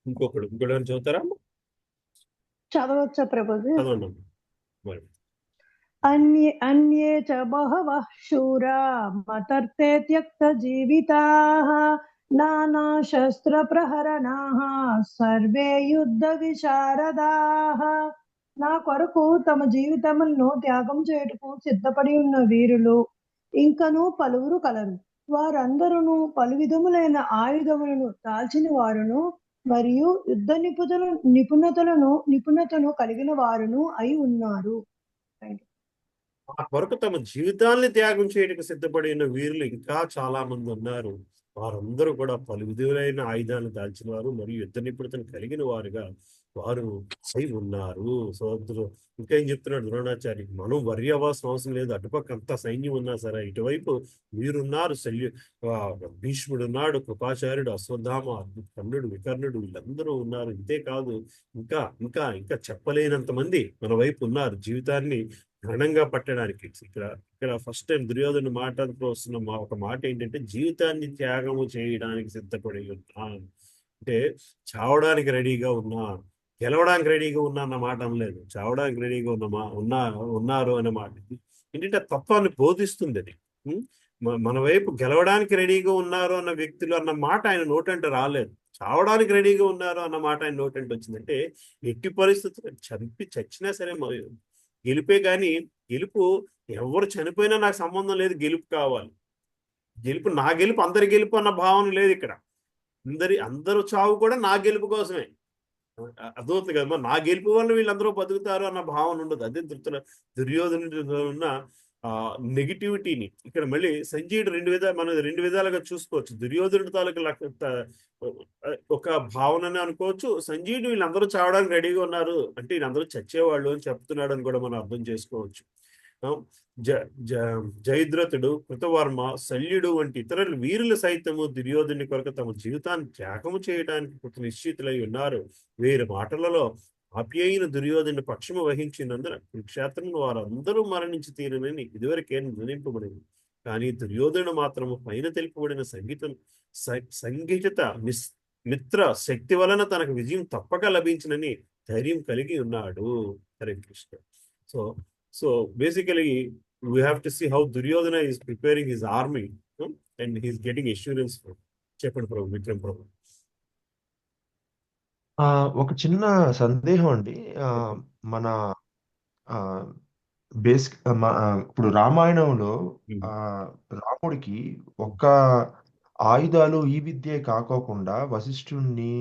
ఇంకొకడు చదువుతారా? చదవచ్చా ప్రభుజీ? చదవండి మరి. अन्ये च बहवः शूरा मतर्ते त्यक्तजीविताः नानाशस्त्रप्रहरणाः सर्वे యుద్ధవిశారదాః. నా కొరకు తమ జీవితములను త్యాగం చేయుటకు సిద్ధపడి ఉన్న వీరులు ఇంకను పలువురు కలరు. వారందరూ పలు విధములైన ఆయుధములను దాల్చిన వారును మరియు యుద్ధ నిపుణతను కలిగిన వారును అయి ఉన్నారు. ఆ కొరకు తమ జీవితాల్ని త్యాగం చేయడానికి సిద్ధపడిన వీరులు ఇంకా చాలా మంది ఉన్నారు. వారందరూ కూడా పలు విధులైన ఆయుధాలను దాల్చిన వారు మరియు యుద్ధ నిపుణతను కలిగిన వారుగా వారు అయి ఉన్నారు. సో ఇంకా ఏం చెప్తున్నాడు ద్రోణాచార్య, మనం వర్రీ అవ్వాల్సిన అవసరం లేదు. అటుపక్క అంత సైన్యం ఉన్నా సరే ఇటువైపు మీరున్నారు, భీష్ముడు ఉన్నాడు, కృపాచార్యుడు, అశ్వత్థామ, కర్ణుడు, వికర్ణుడు, వీళ్ళందరూ ఉన్నారు. ఇంతేకాదు ఇంకా ఇంకా ఇంకా చెప్పలేనంత మంది మన వైపు ఉన్నారు జీవితాన్ని ఘనంగా పట్టడానికి. ఇక్కడ ఇక్కడ ఫస్ట్ టైం దుర్యోధను మాటలతో వస్తున్న ఒక మాట ఏంటంటే, జీవితాన్ని త్యాగము చేయడానికి సిద్ధపడి ఉన్నాను. అంటే చావడానికి రెడీగా ఉన్నా, గెలవడానికి రెడీగా ఉన్నా అన్న మాట అనలేదు. చావడానికి రెడీగా ఉన్నారు అనే మాట ఏంటంటే తత్వాన్ని బోధిస్తుంది అది. మన వైపు గెలవడానికి రెడీగా ఉన్నారు అన్న వ్యక్తులు అన్న మాట ఆయన నోటంటే రాలేదు. చావడానికి రెడీగా ఉన్నారు అన్న మాట ఆయన నోటంటే వచ్చిందంటే, ఎట్టి పరిస్థితులు చచ్చినా సరే గెలిపే. కానీ గెలుపు ఎవరు చనిపోయినా నాకు సంబంధం లేదు, గెలుపు కావాలి. నా గెలుపు అందరి గెలుపు అన్న భావన లేదు ఇక్కడ. అందరూ చావు కూడా నా గెలుపు కోసమే. అదవుతుంది కదా, నా గెలుపు వల్ల వీళ్ళందరూ బతుకుతారు అన్న భావన ఉండదు. అదే దుర్యోధనుడిలో ఉన్న నెగిటివిటీని ఇక్కడ మళ్ళీ సంజయుడు మనం రెండు విధాలుగా చూసుకోవచ్చు. దుర్యోధనుడి తాలూకు ఒక భావనని అనుకోవచ్చు. సంజయుడు వీళ్ళందరూ చావడానికి రెడీగా ఉన్నారు అంటే వీళ్ళందరూ చచ్చేవాళ్ళు అని చెప్తున్నాడు అని కూడా మనం అర్థం చేసుకోవచ్చు. జయద్రథుడు, కృతవర్మ, శల్యుడు వంటి ఇతరులు వీరులు సైతము దుర్యోధనుని కొరకు తమ జీవితాన్ని త్యాగము చేయడానికి నిశ్చితులై ఉన్నారు. వీరి మాటలలో ఆప్యాయన దుర్యోధను పక్షము వహించినందున కురుక్షేత్రంలో వారందరూ మరణించి తీరనని ఇదివరకే నిర్ణయింపబడింది. కానీ దుర్యోధను మాత్రము పైన తెలుపబడిన సంఘటిత మిత్ర శక్తి వలన తనకు విజయం తప్పక లభించినని ధైర్యం కలిగి ఉన్నాడు. Hare Krishna. So basically we have to see how Duryodhana is preparing his army, and he's getting assurance from చెప్పండి ప్రభు, విక్రమ్ ప్రభు. ఒక చిన్న సందేహం అండి. మన బేసిక్ ఇప్పుడు రామాయణంలో రాముడికి ఒక్క ఆయుధాలు ఈ విద్యే కాకోకుండా వశిష్ఠుణ్ణి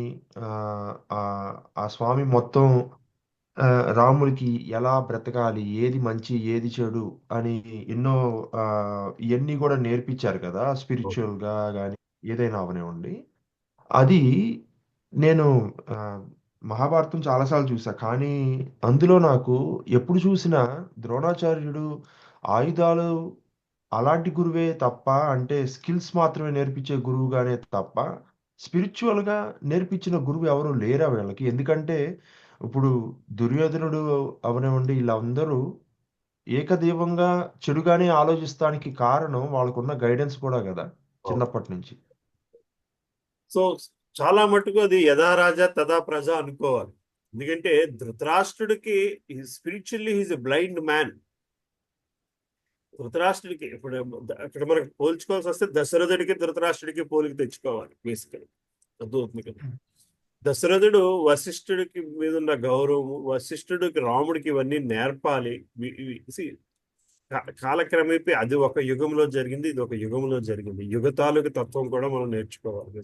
ఆ స్వామి మొత్తం రాముడికి ఎలా బ్రతకాలి, ఏది మంచి ఏది చెడు అని ఎన్నో ఇవన్నీ కూడా నేర్పించారు కదా, స్పిరిచువల్ గా కానీ ఏదైనా అవనివ్వండి. అది నేను మహాభారతం చాలాసార్లు చూసా, కానీ అందులో నాకు ఎప్పుడు చూసినా ద్రోణాచార్యుడు ఆయుధాలు అలాంటి గురువే తప్ప, అంటే స్కిల్స్ మాత్రమే నేర్పించే గురువుగానే తప్ప స్పిరిచువల్ గా నేర్పించిన గురువు ఎవరు లేరా వీళ్ళకి. ఎందుకంటే ఇప్పుడు దుర్యోధనుడు అవనివ్వండి, వీళ్ళందరూ ఏకదేవంగా చెడుగానే ఆలోచిస్తానికి కారణం వాళ్ళకున్న గైడెన్స్ కూడా కదా చిన్నప్పటి నుంచి. సో చాలా మటుకు అది యథా రాజా తదా ప్రజ అనుకోవాలి. ఎందుకంటే ధృతరాష్ట్రుడికి spiritually he's a blind man. ధృతరాష్ట్రుడికి ఇప్పుడు అక్కడ మనకు పోల్చుకోవాల్సి వస్తే దశరథుడికి ధృతరాష్ట్రుడికి పోలికి తెచ్చుకోవాలి బేసికలీ. అర్థమవుతుంది కదా. దశరథుడు వశిష్ఠుడికి మీద ఉన్న గౌరవము, వశిష్ఠుడికి రాముడికి ఇవన్నీ నేర్పాలి. కాలక్రమేపీ అది ఒక యుగంలో జరిగింది, ఇది ఒక యుగంలో జరిగింది. యుగ తాలూకు తత్వం కూడా మనం నేర్చుకోవాలి,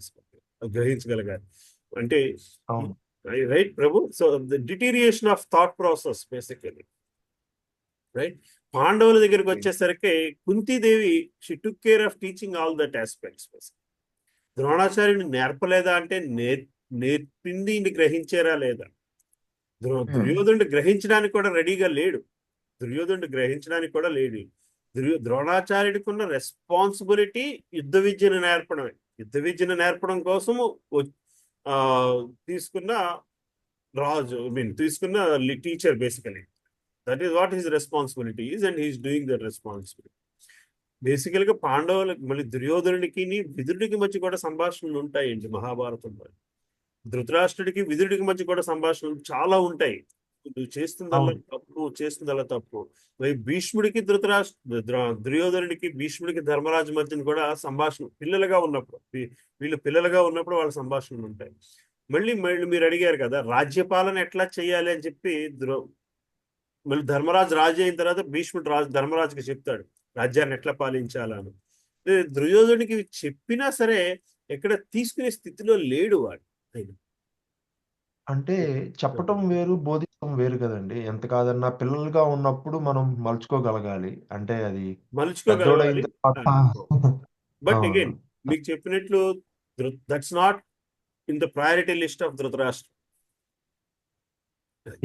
గ్రహించగలగాలి. అంటే right Prabhu. So the deterioration of thought process basically, right. పాండవుల దగ్గరికి వచ్చేసరికి Kuntidevi she took care of teaching all that aspects. ద్రోణాచార్యుని నేర్పలేదా అంటే నేర్పింది గ్రహించారా లేదా? దుర్యోధనుడు గ్రహించడానికి కూడా రెడీగా లేడు. ద్రోణాచార్యుడికి ఉన్న రెస్పాన్సిబిలిటీ యుద్ధ విద్యను నేర్పడమే. యుద్ధ విద్యను నేర్పడం కోసము తీసుకున్న teacher basically. That is what his responsibility is, and he's doing that responsibility. బేసికల్ గా పాండవులకు మళ్ళీ దుర్యోధనుడికి విదురుడికి మధ్య కూడా సంభాషణలు ఉంటాయండి మహాభారతంలో. ధృతరాష్ట్రుడికి విదురుడికి మధ్య కూడా సంభాషణలు చాలా ఉంటాయి. నువ్వు చేస్తుందల్లా తప్పు. భీష్ముడికి దుర్యోధనుడికి భీష్ముడికి ధర్మరాజు మధ్యన కూడా సంభాషణ వీళ్ళు పిల్లలుగా ఉన్నప్పుడు వాళ్ళ సంభాషణలు ఉంటాయి. మళ్ళీ మీరు అడిగారు కదా రాజ్యపాలన ఎట్లా చేయాలి అని చెప్పి, మళ్ళీ ధర్మరాజు రాజు అయిన తర్వాత భీష్ముడు ధర్మరాజుకి చెప్తాడు రాజ్యాన్ని ఎట్లా పాలించాలని. దుర్యోధనుడికి చెప్పినా సరే ఎక్కడ తీసుకునే స్థితిలో లేడు వాడు. అంటే చెప్పటం వేరు, బోధించడం వేరు కదండి. ఎంత కాదన్నా పిల్లలుగా ఉన్నప్పుడు మనం మలుచుకోగలగాలి. అంటే అది మలుచుకోగలగాలి. బట్ అగైన్ మీకు చెప్పినట్లు that's not in the priority list of Dhritarashtra.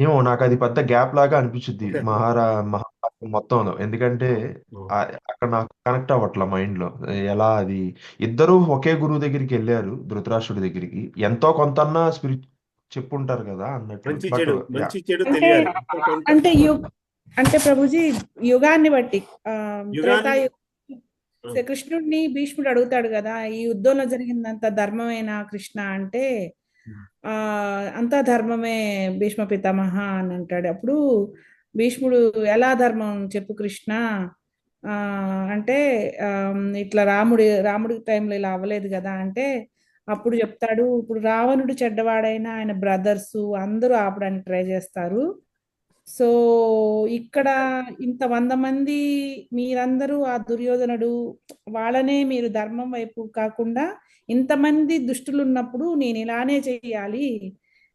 ఏమో నాకు అది పెద్ద గ్యాప్ లాగా అనిపించింది మహాభారతం మొత్తంలో. ఎందుకంటే అక్కడ నాకు కనెక్ట్ అవ్వట్ల మైండ్ లో. ఎలా అది ఇద్దరు ఒకే గురువు దగ్గరికి వెళ్ళారు, ధృతరాష్ట్రుడి దగ్గరికి. ఎంతో కొంత స్పిరిట్ చెప్పుంటారు కదా అన్నట్లు. మంచి బట్ చెడు మంచి చెడు అంటే తెలియాలి కొంత. అంటే అంటే ప్రభుజీ యుగాన్ని బట్టి యుగాన్ని త్రేతాయుగం కృష్ణుడిని భీష్ముడు అడుగుతాడు కదా, ఈ యుద్ధంలో జరిగిందంత ధర్మమేనా కృష్ణ అంటే అంతా ధర్మమే భీష్మ పితామహ అని అంటాడు. అప్పుడు భీష్ముడు ఎలా ధర్మం చెప్పు కృష్ణ అంటే ఇట్లా రాముడి టైంలో ఇలా అవ్వలేదు కదా అంటే అప్పుడు చెప్తాడు, ఇప్పుడు రావణుడు చెడ్డవాడైనా ఆయన బ్రదర్స్ అందరూ ఆపడానికి ట్రై చేస్తారు. సో ఇక్కడ ఇంత 100 మంది మీరందరూ ఆ దుర్యోధనుడు వాళ్ళనే మీరు ధర్మం వైపు కాకుండా ఇంతమంది దుష్టులు ఉన్నప్పుడు నేను ఇలానే చెయ్యాలి,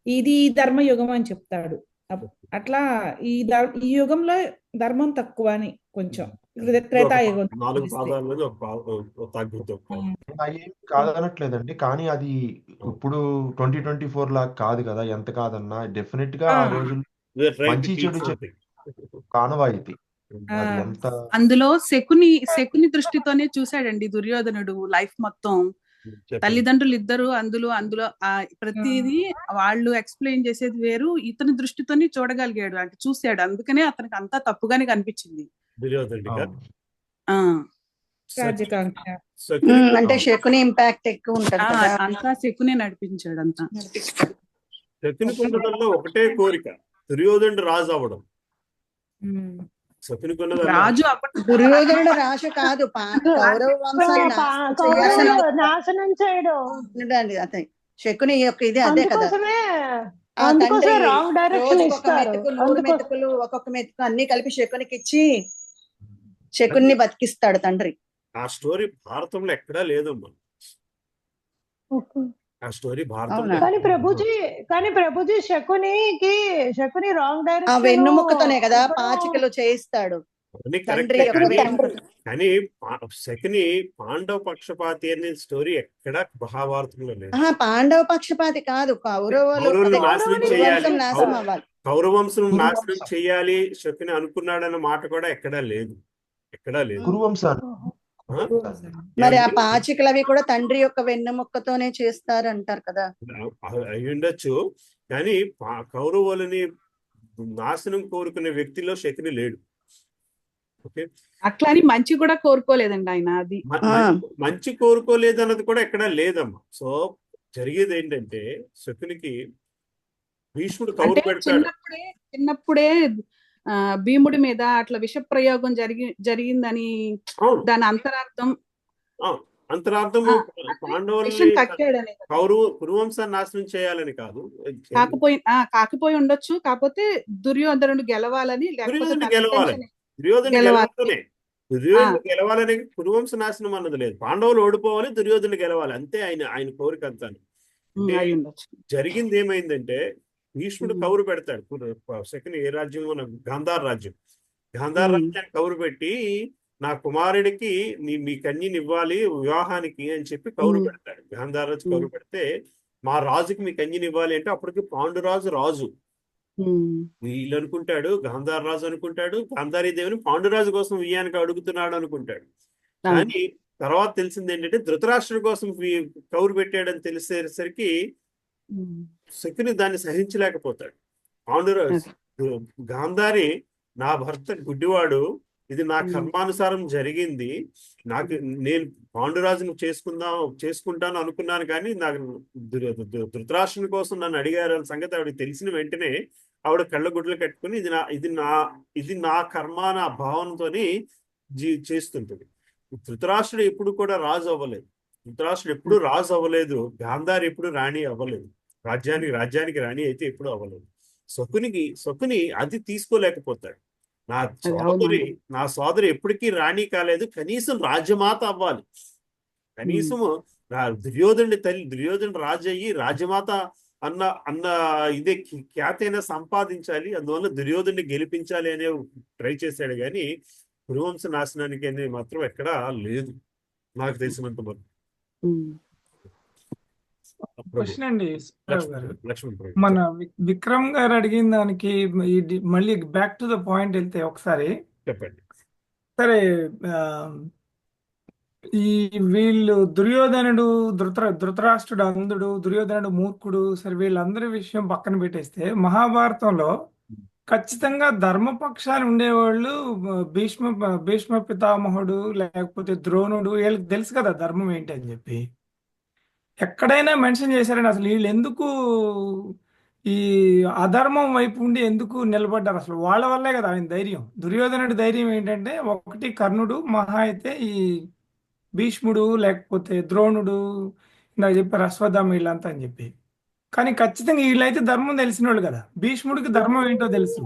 ఇది ధర్మయుగం అని చెప్తాడు. అట్లా ఈ యుగంలో ధర్మం తక్కువ అని కొంచెం త్రేతాయుగం 4 పాదాల ఒక తాగుద్దాం. ఏం కాదనట్లేదండి, కానీ అది ఇప్పుడు 2024 లాగా కాదు కదా. ఎంత కాదన్నా డెఫినెట్ గా ఆ రోజుల్లో మంచి చెడు కానవాయితీ. అది ఎంత అందులో శకుని దృష్టితోనే చూశాడండి దుర్యోధనుడు లైఫ్ మొత్తం. తల్లిదండ్రులు ఇద్దరు అందులో ప్రతిదీ వాళ్ళు ఎక్స్ప్లెయిన్ చేసేది వేరు, ఇతని దృష్టితోనే చూడగలిగాడు, అంటే చూశాడు. అందుకనే అతనికి అంతా తప్పుగానే కనిపించింది. అంటే శకుని ఇంపాక్ట్ ఎక్కువ ఉంటుంది కదా. అంతా శకునే నడిపించాడు. అంతా శకుని కుండలలో ఒకటే కోరిక, దుర్యోధనుడు రాజు అవ్వడం. శకుని రాజు దుర్యోధనుడు రాజు కాదు, కౌరవ వంశాన్ని నాశనం చేయడం అతని శకుని యొక్క ఇది అదే కదా. మెతుకులు ఒక్కొక్క మెతుకు అన్ని కలిపి శకునికి ఇచ్చి శకుని బతికిస్తాడు తండ్రి. ఆ స్టోరీ భారతంలో ఎక్కడా లేదమ్మా. ఆ స్టోరీ భారతంలో కానీ ప్రభుజీ శకుని రాంగ్ డైరెక్షన్ వెన్నుముక్కతోనే కదా పాచికలు చేయిస్తాడు. కానీ శకుని పాండవ పక్షపాతి అనే స్టోరీ ఎక్కడ మహాభారతంలో లేదు. పాండవ పక్షపాతి కాదు, కౌరవులు నాశనం చేయాలి, కౌరవంశం నాశనం చేయాలి శకుని అనుకున్నాడన్న మాట కూడా ఎక్కడా లేదు. మరి ఆ పాచికలు అవి కూడా తండ్రి యొక్క వెన్నెముక్కతోనే చేస్తారు అంటారు కదా. అయి ఉండొచ్చు, కానీ కౌరవులని నాశనం కోరుకునే వ్యక్తిలో శకుని లేడు. ఓకే, అట్లా అని మంచి కూడా కోరుకోలేదండి ఆయన. అది మంచి కోరుకోలేదు అన్నది కూడా ఎక్కడా లేదమ్మా. సో జరిగేది ఏంటంటే శకునికి భీష్ముడు కౌరు పెడతాడు. చిన్నప్పుడే భీముడి మీద అట్లా విష ప్రయోగం జరిగిందని దాని అంతరార్థం కురువంశాన్ని నాశనం చేయాలని కాదు, కాకపోయి ఉండొచ్చు. కాకపోతే దుర్యోధనుడు గెలవాలని, దుర్యోధను గెలవాలని కురువంశ నాశనం అన్నది లేదు. పాండవులు ఓడిపోవాలి, దుర్యోధను గెలవాలి, అంతే ఆయన కోరిక అంతా. జరిగింది ఏమైందంటే భీష్ముడు కౌరు పెడతాడు. శకుని ఏ రాజ్యం? గాంధార్ రాజ్యం. గాంధార్ రాజ్యాన్ని కౌరు పెట్టి నా కుమారుడికి మీ కన్యని ఇవ్వాలి వివాహానికి అని చెప్పి కౌరు పెడతాడు. గాంధార్ రాజు కౌరు పెడితే మా రాజుకి మీ కన్యని ఇవ్వాలి అంటే అప్పటికి పాండురాజు రాజు. వీళ్ళు అనుకుంటాడు, గాంధార్ రాజు అనుకుంటాడు, గాంధారీ దేవిని పాండురాజు కోసం వియ్యానికి అడుగుతున్నాడు అనుకుంటాడు. కానీ తర్వాత తెలిసింది ఏంటంటే ధృతరాష్ట్రుడి కోసం కౌరు పెట్టాడని తెలిసేసరికి శకుని దాన్ని సహించలేకపోతాడు. గాంధారి నా భర్త గుడ్డివాడు, ఇది నా కర్మానుసారం జరిగింది, నేను పాండురాజును చేసుకుంటాను అనుకున్నాను, కానీ నాకు ధృతరాష్ట్రుని కోసం నన్ను అడిగారు అన్న సంగతి ఆవిడకి తెలిసిన వెంటనే ఆవిడ కళ్ళగుడ్లు కట్టుకుని ఇది నా కర్మ నా భావనతోని చేస్తుంటుంది. ధృతరాష్ట్రుడు ఎప్పుడు కూడా రాజు అవ్వలేదు. ధృతరాష్ట్రుడు ఎప్పుడు రాజు అవ్వలేదు. గాంధారి ఎప్పుడు రాణి అవ్వలేదు. రాజ్యానికి రాణి అయితే ఎప్పుడు అవ్వలేదు. శకుని అది తీసుకోలేకపోతాడు. నా సోదరి ఎప్పటికీ రాణి కాలేదు, కనీసం రాజ్యమాత అవ్వాలి, కనీసము దుర్యోధనుడు రాజు అయ్యి రాజ్యమాత అన్న ఇదే ఖ్యాతైనా సంపాదించాలి, అందువల్ల దుర్యోధనుడిని గెలిపించాలి అనే ట్రై చేశాడు. కానీ కురువంశ నాశనానికి అనేది మాత్రం ఎక్కడా లేదు నాకు తెలిసినంత వరకు. ప్రభు క్వశ్చన్ అండి సుబ్బారావు గారు. లక్ష్మణ్ ప్రభు మన చెప్పండి. విక్రమ్ గారు అడిగిన దానికి మళ్ళీ బ్యాక్ టు ద పాయింట్ వెళ్తే ఒకసారి చెప్పండి. సరే, ఆ, ఈ వీళ్ళు దుర్యోధనుడు, ధృతరాష్ట్రుడు అంధుడు, దుర్యోధనుడు మూర్ఖుడు, సరే వీళ్ళందరి విషయం పక్కన పెట్టేస్తే మహాభారతంలో ఖచ్చితంగా ధర్మపక్షాలు ఉండేవాళ్ళు భీష్మ పితామహుడు లేకపోతే ద్రోణుడు, వీళ్ళకి తెలుసు కదా ధర్మం ఏంటి అని చెప్పి. ఎక్కడైనా మెన్షన్ చేశారండి అసలు వీళ్ళు ఎందుకు ఈ అధర్మం వైపు ఉండి ఎందుకు నిలబడ్డారు? అసలు వాళ్ళ వల్లే కదా ఆయన ధైర్యం. దుర్యోధనుడి ధైర్యం ఏంటంటే ఒకటి కర్ణుడు, మహా అయితే ఈ భీష్ముడు లేకపోతే ద్రోణుడు, ఇందాక చెప్పారు అశ్వత్థామ, వీళ్ళంతా అని చెప్పి. కానీ ఖచ్చితంగా వీళ్ళైతే ధర్మం తెలిసిన వాళ్ళు కదా. భీష్ముడికి ధర్మం ఏంటో తెలుసు.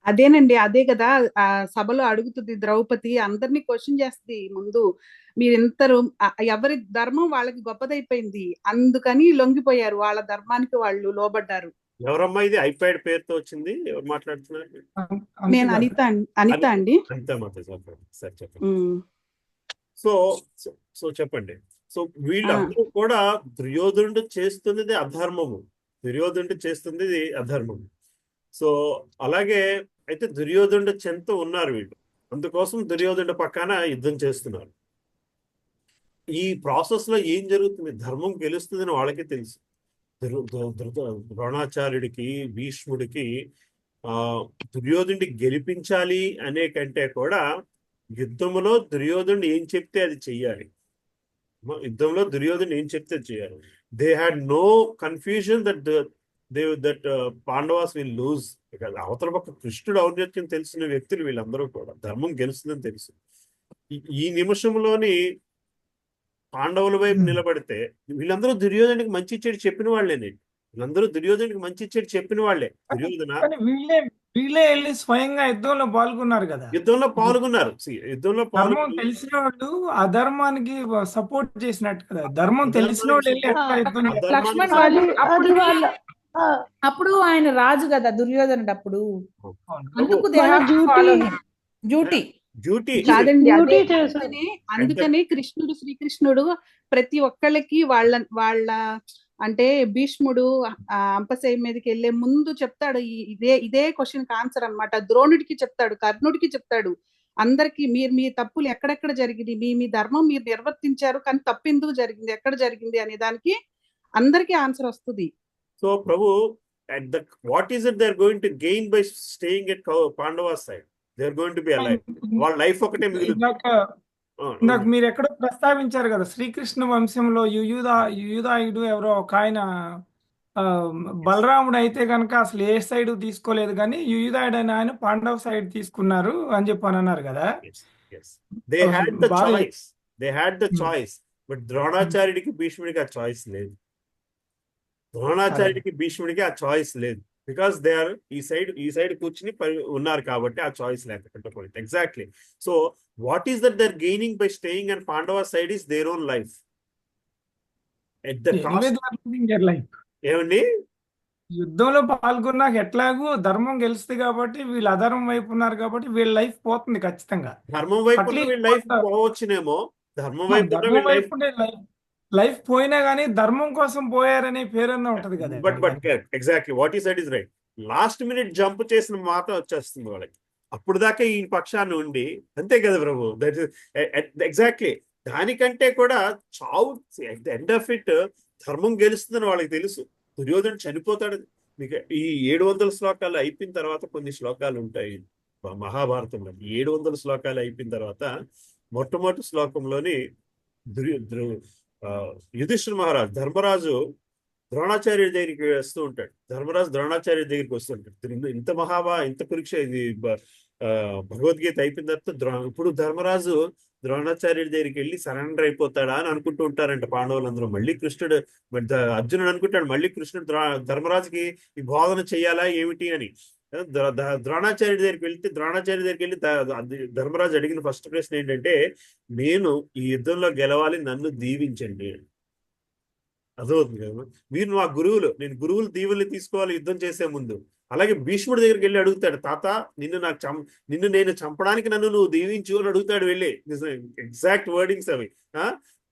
అదేనండి, అదే కదా ఆ సభలో అడుగుతుంది ద్రౌపది, అందరినీ క్వశ్చన్ చేస్తుంది ముందు. మీరింతరు ఎవరి ధర్మం వాళ్ళకి గొప్పదైపోయింది, అందుకని లొంగిపోయారు, వాళ్ళ ధర్మానికి వాళ్ళు లోబడ్డారు. ఎవరమ్మా ఇది ఐప్యాడ్ పేరుతో వచ్చింది? ఎవరు మాట్లాడుతున్నారు? నేను అనిత అండి. అనిత మాత సార్ చెప్పండి. సో సో చెప్పండి. సో వీళ్ళందరూ కూడా దుర్యోధనుడు చేస్తున్నది అధర్మము, దుర్యోధనుడు చేస్తున్నది అధర్మము. సో అలాగే అయితే దుర్యోధనుడు చెంత ఉన్నారు వీళ్ళు, అందుకోసం దుర్యోధనుడు పక్కన యుద్ధం చేస్తున్నారు. ఈ ప్రాసెస్ లో ఏం జరుగుతుంది? ధర్మం గెలుస్తుందని వాళ్ళకి తెలుసు. ద్రోణాచార్యుడికి, భీష్ముడికి దుర్యోధనుడి గెలిపించాలి అనే కంటే కూడా యుద్ధంలో దుర్యోధనుడు ఏం చెప్తే అది చెయ్యాలి. యుద్ధంలో దుర్యోధనుడు ఏం చెప్తే చేయాలి. They had no confusion that Pandavas will lose. అవతల పక్క కృష్ణుడు ఔన్నత్యం తెలిసిన వ్యక్తులు వీళ్ళందరూ కూడా, ధర్మం గెలుస్తుందని తెలుసు. ఈ నిమిషంలోని పాండవుల వైపు నిలబడితే వీళ్ళందరూ దుర్యోధనుడికి మంచి చెడు చెప్పిన వాళ్ళేనండి. వీళ్ళందరూ దుర్యోధనుడికి మంచి చెడు చెప్పిన వాళ్ళే. దుర్యోధన వీళ్ళే వెళ్ళి స్వయంగా యుద్ధంలో పాల్గొన్నారు కదా. యుద్ధంలో పాల్గొన్నారు. యుద్ధంలో ధర్మం తెలిసిన వాళ్ళు అధర్మానికి సపోర్ట్ చేసినట్టు కదా. ధర్మం తెలిసిన వాళ్ళు వెళ్ళి ఎట్లా యుద్ధం చేస్తారు? లక్ష్మణ్ అప్పుడు ఆయన రాజు కదా దుర్యోధనుడు, అప్పుడు అందుకు డ్యూటీ కాదండి. అందుకనే కృష్ణుడు, శ్రీకృష్ణుడు ప్రతి ఒక్కళ్ళకి వాళ్ళ అంటే భీష్ముడు అంపశయ్య మీదకి వెళ్లే ముందు చెప్తాడు, ఇదే క్వశ్చన్ ఆన్సర్ అన్నమాట. ద్రోణుడికి చెప్తాడు, కర్ణుడికి చెప్తాడు, అందరికి మీ తప్పులు ఎక్కడెక్కడ జరిగింది, మీ ధర్మం మీరు నిర్వర్తించారు, కానీ తప్పు ఎందుకు జరిగింది, ఎక్కడ జరిగింది అనే దానికి అందరికీ ఆన్సర్ వస్తుంది. So Prabhu, what is it they are going to gain by staying at Pandava side? They are going to be alive. వాళ్ళ లైఫ్ ఒకటే మిగులుతుంది. నాకు మీరు ఎక్కడో ప్రస్తావించారు కదా, శ్రీకృష్ణ వంశంలో యుయుధాయుడు ఎవరో ఒక ఆయన, బలరాముడు అయితే కనుక అసలు ఏ సైడ్ తీసుకోలేదు, కానీ యుయుధాయుడు అని ఆయన పాండవ సైడ్ తీసుకున్నారు అని చెప్పి అన్నారు కదా. They had the choice, but ద్రోణాచార్యుడికి, భీష్ముడికి ఆ చాయిస్ లేదు. ద్రోణాచార్యుడికి, భీష్ముడికి ఆ చాయిస్ లేదు. బికాస్ దే ఆర్ ఈ సైడ్ కూర్చుని ఉన్నారు కాబట్టి ఆ చాయిస్ లేకపోతే పోయింది. Exactly. So what is that they are gaining by staying and Pandava side is their own life at the cost. ఏమండి, యుద్ధంలో పాల్గొన్నాక ఎట్లాగూ ధర్మం గెలుస్తుంది కాబట్టి వీళ్ళు అధర్మం వైపు ఉన్నారు కాబట్టి వీళ్ళ లైఫ్ పోతుంది ఖచ్చితంగా. ధర్మం వైపు వీళ్ళ లైఫ్ పోవచ్చునేమో, ధర్మం వైపు లైఫ్ పోయినా గానీ ధర్మం కోసం పోయారనే పేరన్నా ఉంటది కదా. బట్ ఎగ్జాక్ట్లీ వాట్ ఈ side is right. Last minute jump చేసిన మాట వచ్చేస్తుంది వాళ్ళకి. అప్పుడు దాకా ఈ పక్షాన్ని ఉండి అంతే కదా ప్రభు. That exactly. దానికంటే కూడా చావు, at the end of it ధర్మం గెలుస్తుందని వాళ్ళకి తెలుసు. దుర్యోధనుడు చనిపోతాడు. మీకు ఈ 700 శ్లోకాలు అయిపోయిన తర్వాత కొన్ని శ్లోకాలు ఉంటాయి మహాభారతంలో. 700 శ్లోకాలు అయిపోయిన తర్వాత మొట్టమొదటి శ్లోకంలోని యుధిష్ఠిర మహారాజు, ధర్మరాజు ద్రోణాచార్యుడి దగ్గరికి వస్తూ ఉంటాడు. ధర్మరాజు ద్రోణాచార్యుడి దగ్గరికి వస్తూ ఉంటాడు. ఇంత పరీక్ష ఇది భగవద్గీత అయిపోయిన తర్వాత ఇప్పుడు ధర్మరాజు ద్రోణాచార్యుడి దగ్గరికి వెళ్ళి సరెండర్ అయిపోతాడా అని అనుకుంటూ ఉంటారంట పాండవులందరూ. మళ్ళీ కృష్ణుడు, అర్జునుడు అనుకుంటాడు మళ్ళీ కృష్ణుడు ధర్మరాజుకి ఈ బోధన చెయ్యాలా ఏమిటి అని. ద్రోణాచార్యుడి దగ్గరికి వెళ్ళి ధర్మరాజు అడిగిన ఫస్ట్ ప్రశ్న ఏంటంటే, నేను ఈ యుద్ధంలో గెలవాలి, నన్ను దీవించండి. అదవుతుంది కదా. మీరు మా గురువులు, నేను గురువులు దీవుల్ని తీసుకోవాలి యుద్ధం చేసే ముందు. అలాగే భీష్ముడి దగ్గరికి వెళ్ళి అడుగుతాడు, తాత నిన్ను నేను చంపడానికి నన్ను నువ్వు దీవించు అని అడుగుతాడు వెళ్ళి. ఎగ్జాక్ట్ వర్డింగ్స్ అవి.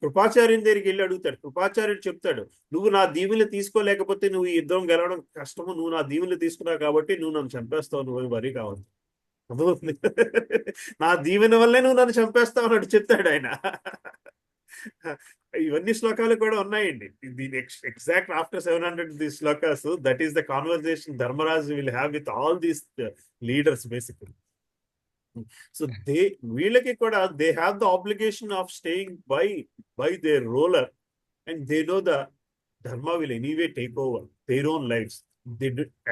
కృపాచార్యుని దగ్గరికి వెళ్ళి అడుగుతాడు. కృపాచార్యుడు చెప్తాడు, నువ్వు నా దీవెనలు తీసుకోలేకపోతే నువ్వు ఈ యుద్ధం గెలవడం కష్టము, నువ్వు నా దీవెనలు తీసుకున్నావు కాబట్టి నువ్వు నన్ను చంపేస్తావు, నువ్వు వరి కావాలి. అర్థమవుతుంది? నా దీవెన వల్లే నువ్వు నన్ను చంపేస్తావు అన్నట్టు చెప్తాడు ఆయన. ఇవన్నీ శ్లోకాలు కూడా ఉన్నాయండి. దీని exact after 700 the shlokas, that is the conversation Dharmaraju will have with all these leaders basically. So వీళ్ళకి కూడా they have the obligation of staying by their ruler, and they know the dharma will anyway take over their own lives.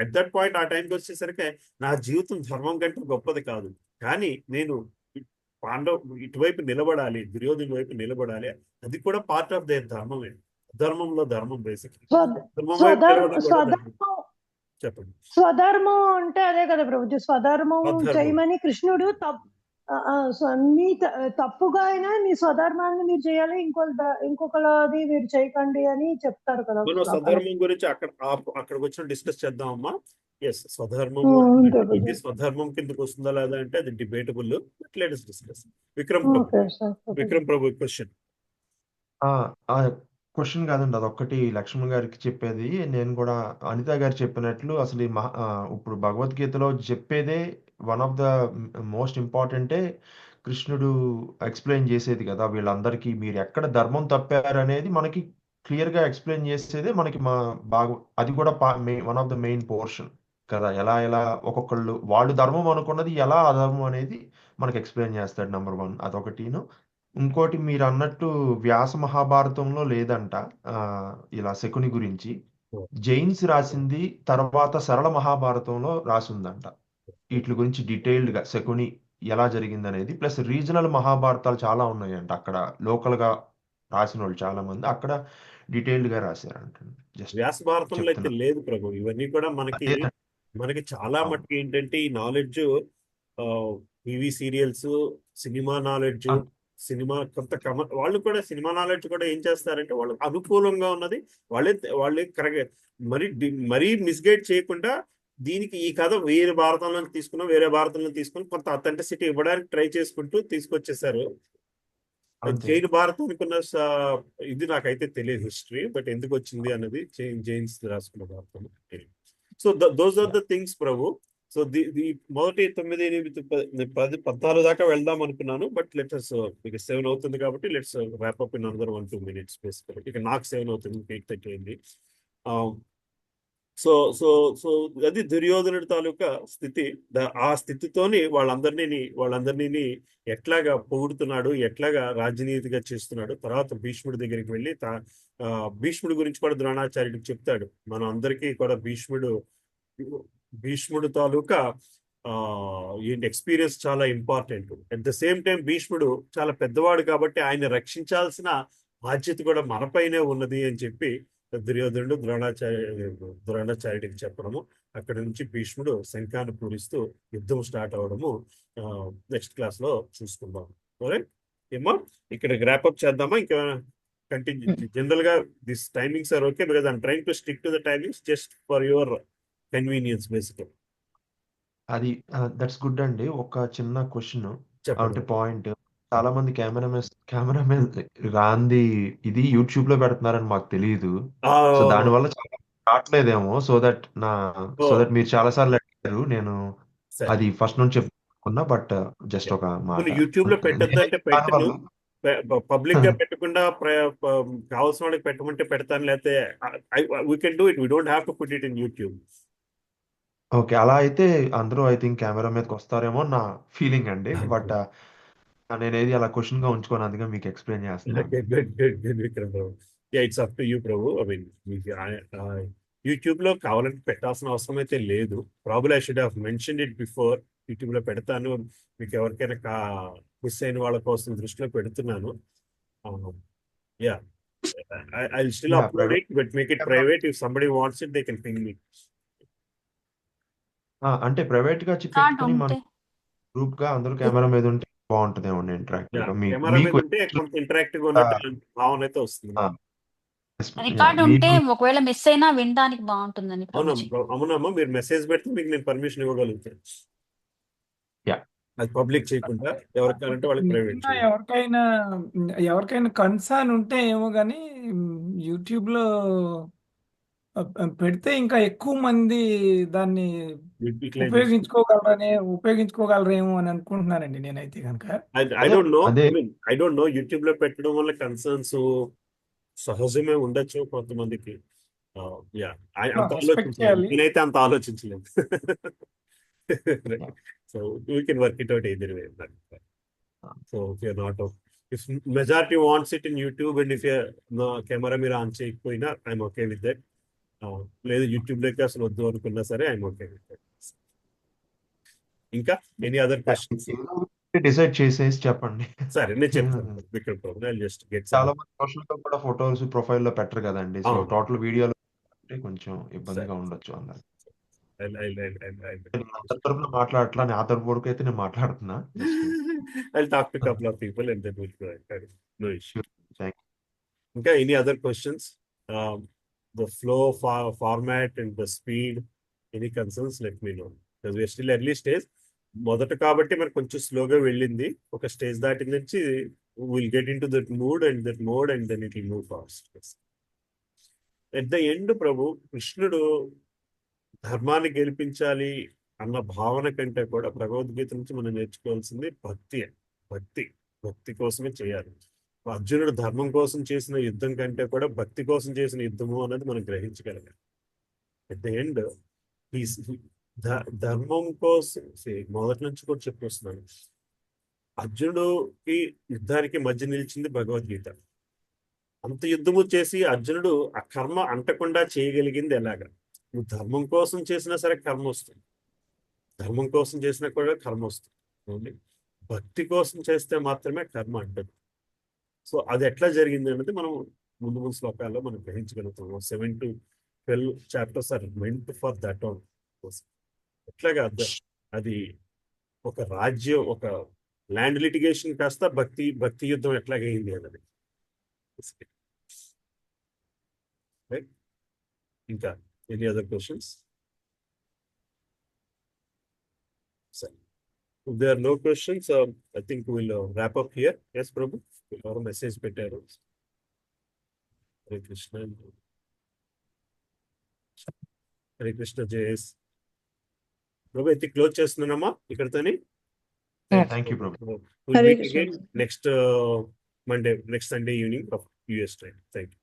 At that point, ఆ టైంకి వచ్చేసరికి నా జీవితం ధర్మం కంటే గొప్పది కాదు, కానీ నేను ఇటువైపు నిలబడాలి, దుర్యోధన వైపు నిలబడాలి. అది కూడా పార్ట్ ఆఫ్ దేర్ ధర్మమే. ధర్మంలో ధర్మం బేసిక్. ధర్మం వైపు నిలబడడం కూడా ధర్మం. చెప్పండి. స్వధర్మం అంటే అదే కదా ప్రభుజీ, స్వధర్మం చేయమని కృష్ణుడు మీ తప్పుగా అయినా మీ స్వధర్మాన్ని మీరు చేయాలి, ఇంకొకది మీరు చేయకండి అని చెప్తారు కదా. మనం స్వధర్మం గురించి అక్కడికి వచ్చిన డిస్కస్ చేద్దామమ్మా. ఎస్, స్వధర్మం ఇది స్వధర్మం కిందకి వస్తుందా లేదా అంటే అది debatable. Let us discuss. Vikram Prabhu question. Question కాదండి, అదొక్కటి లక్ష్మణ్ గారికి చెప్పేది. నేను కూడా అనిత గారు చెప్పినట్లు అసలు ఇప్పుడు భగవద్గీతలో చెప్పేదే వన్ ఆఫ్ ద మోస్ట్ ఇంపార్టెంటే కృష్ణుడు ఎక్స్ప్లెయిన్ చేసేది కదా వీళ్ళందరికీ. మీరు ఎక్కడ ధర్మం తప్పారు అనేది మనకి క్లియర్ గా ఎక్స్ప్లెయిన్ చేసేదే మనకి అది కూడా one of the main portion కదా. ఎలా ఒక్కొక్కళ్ళు వాళ్ళు ధర్మం అనుకున్నది ఎలా అధర్మం అనేది మనకి ఎక్స్ప్లెయిన్ చేస్తాడు. నెంబర్ 1 అదొకటిను. ఇంకోటి మీరు అన్నట్టు వ్యాస మహాభారతంలో లేదంట ఇలా శకుని గురించి. జైన్స్ రాసింది తర్వాత సరళ మహాభారతంలో రాసిందంట వీటి గురించి డీటెయిల్డ్ గా శకుని ఎలా జరిగింది అనేది. ప్లస్ రీజనల్ మహాభారతాలు చాలా ఉన్నాయంట అక్కడ, లోకల్ గా రాసిన వాళ్ళు చాలా మంది అక్కడ డీటెయిల్డ్ గా రాశారంట. జస్ట్ వ్యాస భారతంలో అయితే లేదు ప్రభు. ఇవన్నీ కూడా మనకి చాలా మటుకు ఏంటంటే ఈ knowledge TV serials, cinema knowledge, cinema కొంత వాళ్ళు కూడా సినిమా నాలెడ్జ్ కూడా ఏం చేస్తారంటే వాళ్ళకి అనుకూలంగా ఉన్నది వాళ్ళే కరెక్ట్ మరీ మిస్గైడ్ చేయకుండా దీనికి ఈ కథ వేరే భారతంలో తీసుకున్నాం, వేరే భారతంలో తీసుకుని కొంత అథెంటిసిటీ ఇవ్వడానికి ట్రై చేసుకుంటూ తీసుకొచ్చేసారు. జైన్ భారతానికి ఉన్న ఇది నాకైతే తెలియదు హిస్టరీ, బట్ ఎందుకు వచ్చింది అన్నది జైన్స్ రాసుకున్న భారతం. So those are the things Prabhu. So మొదటి 9, 8, 10, 14 దాకా వెళ్దాం అనుకున్నాను, బట్ లెట్స్ మీకు 7 అవుతుంది కాబట్టి let's wrap up in another 1-2 minutes basically. ఇక నాకు 7 అవుతుంది, 8:30 అయింది. సో అది దుర్యోధనుడి తాలూకా స్థితి. ఆ స్థితితోని వాళ్ళందరినీ ఎట్లాగా పొగుడుతున్నాడు, ఎట్లాగా రాజనీతిగా చేస్తున్నాడు. తర్వాత భీష్ముడి దగ్గరికి వెళ్ళి భీష్ముడి గురించి కూడా ద్రోణాచార్యుడికి చెప్తాడు. మనం అందరికీ కూడా భీష్ముడు తాలూకా ఏంటి ఎక్స్పీరియన్స్ చాలా important. At the same time భీష్ముడు చాలా పెద్దవాడు కాబట్టి ఆయన రక్షించాల్సిన బాధ్యత కూడా మనపైనే ఉన్నది అని చెప్పి దుర్యోధనుడు ద్రోణాచార్యుడికి చెప్పడము. అక్కడి నుంచి భీష్ముడు శంఖాన్ని పూరిస్తూ యుద్ధం స్టార్ట్ అవడము నెక్స్ట్ క్లాస్ లో చూసుకుందాం. ఏమో ఇక్కడ ర్యాప్అప్ చేద్దామా, ఇంకేమైనా కంటిన్యూ? జనరల్ గా this timings are okay because I'm trying to stick to the timings just for your convenience basically. అది దట్స్ గుడ్ అండి. ఒక చిన్న క్వశ్చన్ అంటే పాయింట్, చాలా మంది కెమెరామెన్ రాంది ఇది యూట్యూబ్ లో పెడుతున్నారని మాకు తెలియదు. సో దానివల్ల చాలా రావట్లేదేమో. సో దట్ మీరు చాలా సార్లు అడిగారు, నేను అది ఫస్ట్ నుంచి చెప్పుకున్నా. బట్ జస్ట్ ఒక మాట, యూట్యూబ్ లో పెట్టద్దంటే పెట్టను, పబ్లిక్ గా పెట్టకుండా కావాల్సిన వాళ్ళకి పెట్టమంటే పెడతాను, లేకపోతే we can do it, we don't have to put it in YouTube. Okay, అలా అయితే అందరూ ఐ థింక్ కెమెరా మీదకి వస్తారేమో నా ఫీలింగ్ అండి. బట్ నేనేది అలా క్వశ్చన్ గా ఉంచుకోను, అందుకే మీకు ఎక్స్ప్లెయిన్ చేస్తున్నాను. It's up to you Prabhu. I mean YouTube లో కావాలంటే పెట్టాల్సిన అవసరం అయితే లేదు. Probably I should have mentioned it before. YouTube లో పెడతాను, మీకు ఎవరికైనా మిస్ అయిన వాళ్ళ కోసం దృష్టిలో పెడుతున్నాను. Yeah, I still upload it, but make it private. If somebody wants it they can ping me. అంటే ప్రైవేట్ గా పెట్టుకుని మన గ్రూప్ గా అందరూ కెమెరా మీద ఉంటే బాగుంటుందేమో. రికార్డ్ ఉంటే ఒకవేళ మిస్ అయినా వినడానికి బాగుంటుందని. అవునమ్మా, మీరు మెసేజ్ పెడితే మీకు నేను పర్మిషన్ ఇవ్వగలుగుతాను. అది పబ్లిక్ చేయకుండా ఎవరికాలంటే వాళ్ళకి ప్రైవేట్ నిజంగా చేయాలి. ఎవరికైనా కన్సర్న్ ఉంటే ఏమో కానీ యూట్యూబ్ లో పెడితే ఇంకా ఎక్కువ మంది దాన్ని యూటిలైజేషన్ ఉపయోగించుకోగలరేమో అని అనుకుంటున్నానండి నేనైతే కనుక. ఐ డోంట్ నో, అదే ఐ డోంట్ నో. యూట్యూబ్ లో పెట్టడం వల్ల కన్సర్న్స్ సహజమే ఉండొచ్చు కొంతమందికి. యా, అంత రెస్పెక్ట్ ఆలోచించలేదు, చేయాలి. నేనైతే అంత ఆలోచించలేదు. So we can work it out either way. So if you're not, if majority wants it in YouTube and if camera మీరు ఆన్ చేయకపోయినా ఐఎమ్ ఓకే విత్ దట్. లేదు యూట్యూబ్ లోకి అసలు వద్దు అనుకున్నా సరే ఐఎమ్ ఓకే విత్ దట్. ఇంకా any other questions? Decide చేసేసి చెప్పండి. సరే నేను చెప్తాను విక్రమ్ ప్రభు. ఐ జస్ట్ గెట్ చాలా మంది సోషల్ లో కూడా ఫొటోస్ ప్రొఫైల్ లో పెట్టరు కదండి. సో అవును. టోటల్ వీడియోలో అంటే కొంచెం సరే ఇబ్బందిగా ఉండొచ్చు అన్నారు. I'll అందరి తరపున మాట్లాడట్లా, నా తరపు వరకు అయితే నేను మాట్లాడుతున్నా. I'll talk to a couple of people and then we'll go ahead. No issue. Thank Okay, any other questions? The flow, format and the speed, any concerns, let me know. Because we're still early stage. మొదట కాబట్టి మరి కొంచెం స్లోగా వెళ్ళింది. ఒక stage దాటి నుంచి will get into that mood and then it will move fast. At the end Prabhu కృష్ణుడు ధర్మాన్ని గెలిపించాలి అన్న భావన కంటే కూడా భగవద్గీత నుంచి మనం నేర్చుకోవాల్సింది భక్తి. భక్తి కోసమే చేయాలి. అర్జునుడు ధర్మం కోసం చేసిన యుద్ధం కంటే కూడా భక్తి కోసం చేసిన యుద్ధము అనేది మనం గ్రహించగలగాలి. ఎట్ ద ఎండ్ ధర్మం కోసం మొదటి నుంచి కూడా చెప్పొస్తున్నాను, అర్జునుడికి యుద్ధానికి మధ్య నిలిచింది భగవద్గీత. అంత యుద్ధము చేసి అర్జునుడు ఆ కర్మ అంటకుండా చేయగలిగింది ఎలాగా? నువ్వు ధర్మం కోసం చేసినా సరే కర్మ వస్తుంది, ధర్మం కోసం చేసినా కూడా కర్మ వస్తుంది. భక్తి కోసం చేస్తే మాత్రమే కర్మ అంటది. సో అది ఎట్లా జరిగింది అనేది మనం ముందు శ్లోకాల్లో మనం గ్రహించగలుగుతాం. 7 to 12 chapters are meant for that on. ఎట్లాగా అది ఒక రాజ్యం, ఒక ల్యాండ్ లిటిగేషన్ కాస్త భక్తి యుద్ధం ఎట్లాగైంది అన్నది. Right? ఇంకా any other questions? So, if there are no questions, I think we'll wrap up here. Yes, Prabhu? Or message పెట్టారు. హరే కృష్ణ. హరే కృష్ణ జయస్. ప్రభు అయితే క్లోజ్ చేస్తున్నామా ఇక్కడతోని? Thank you Prabhu. We'll Hare meet Krishna. again next Monday, next Sunday evening of US time. Thank you.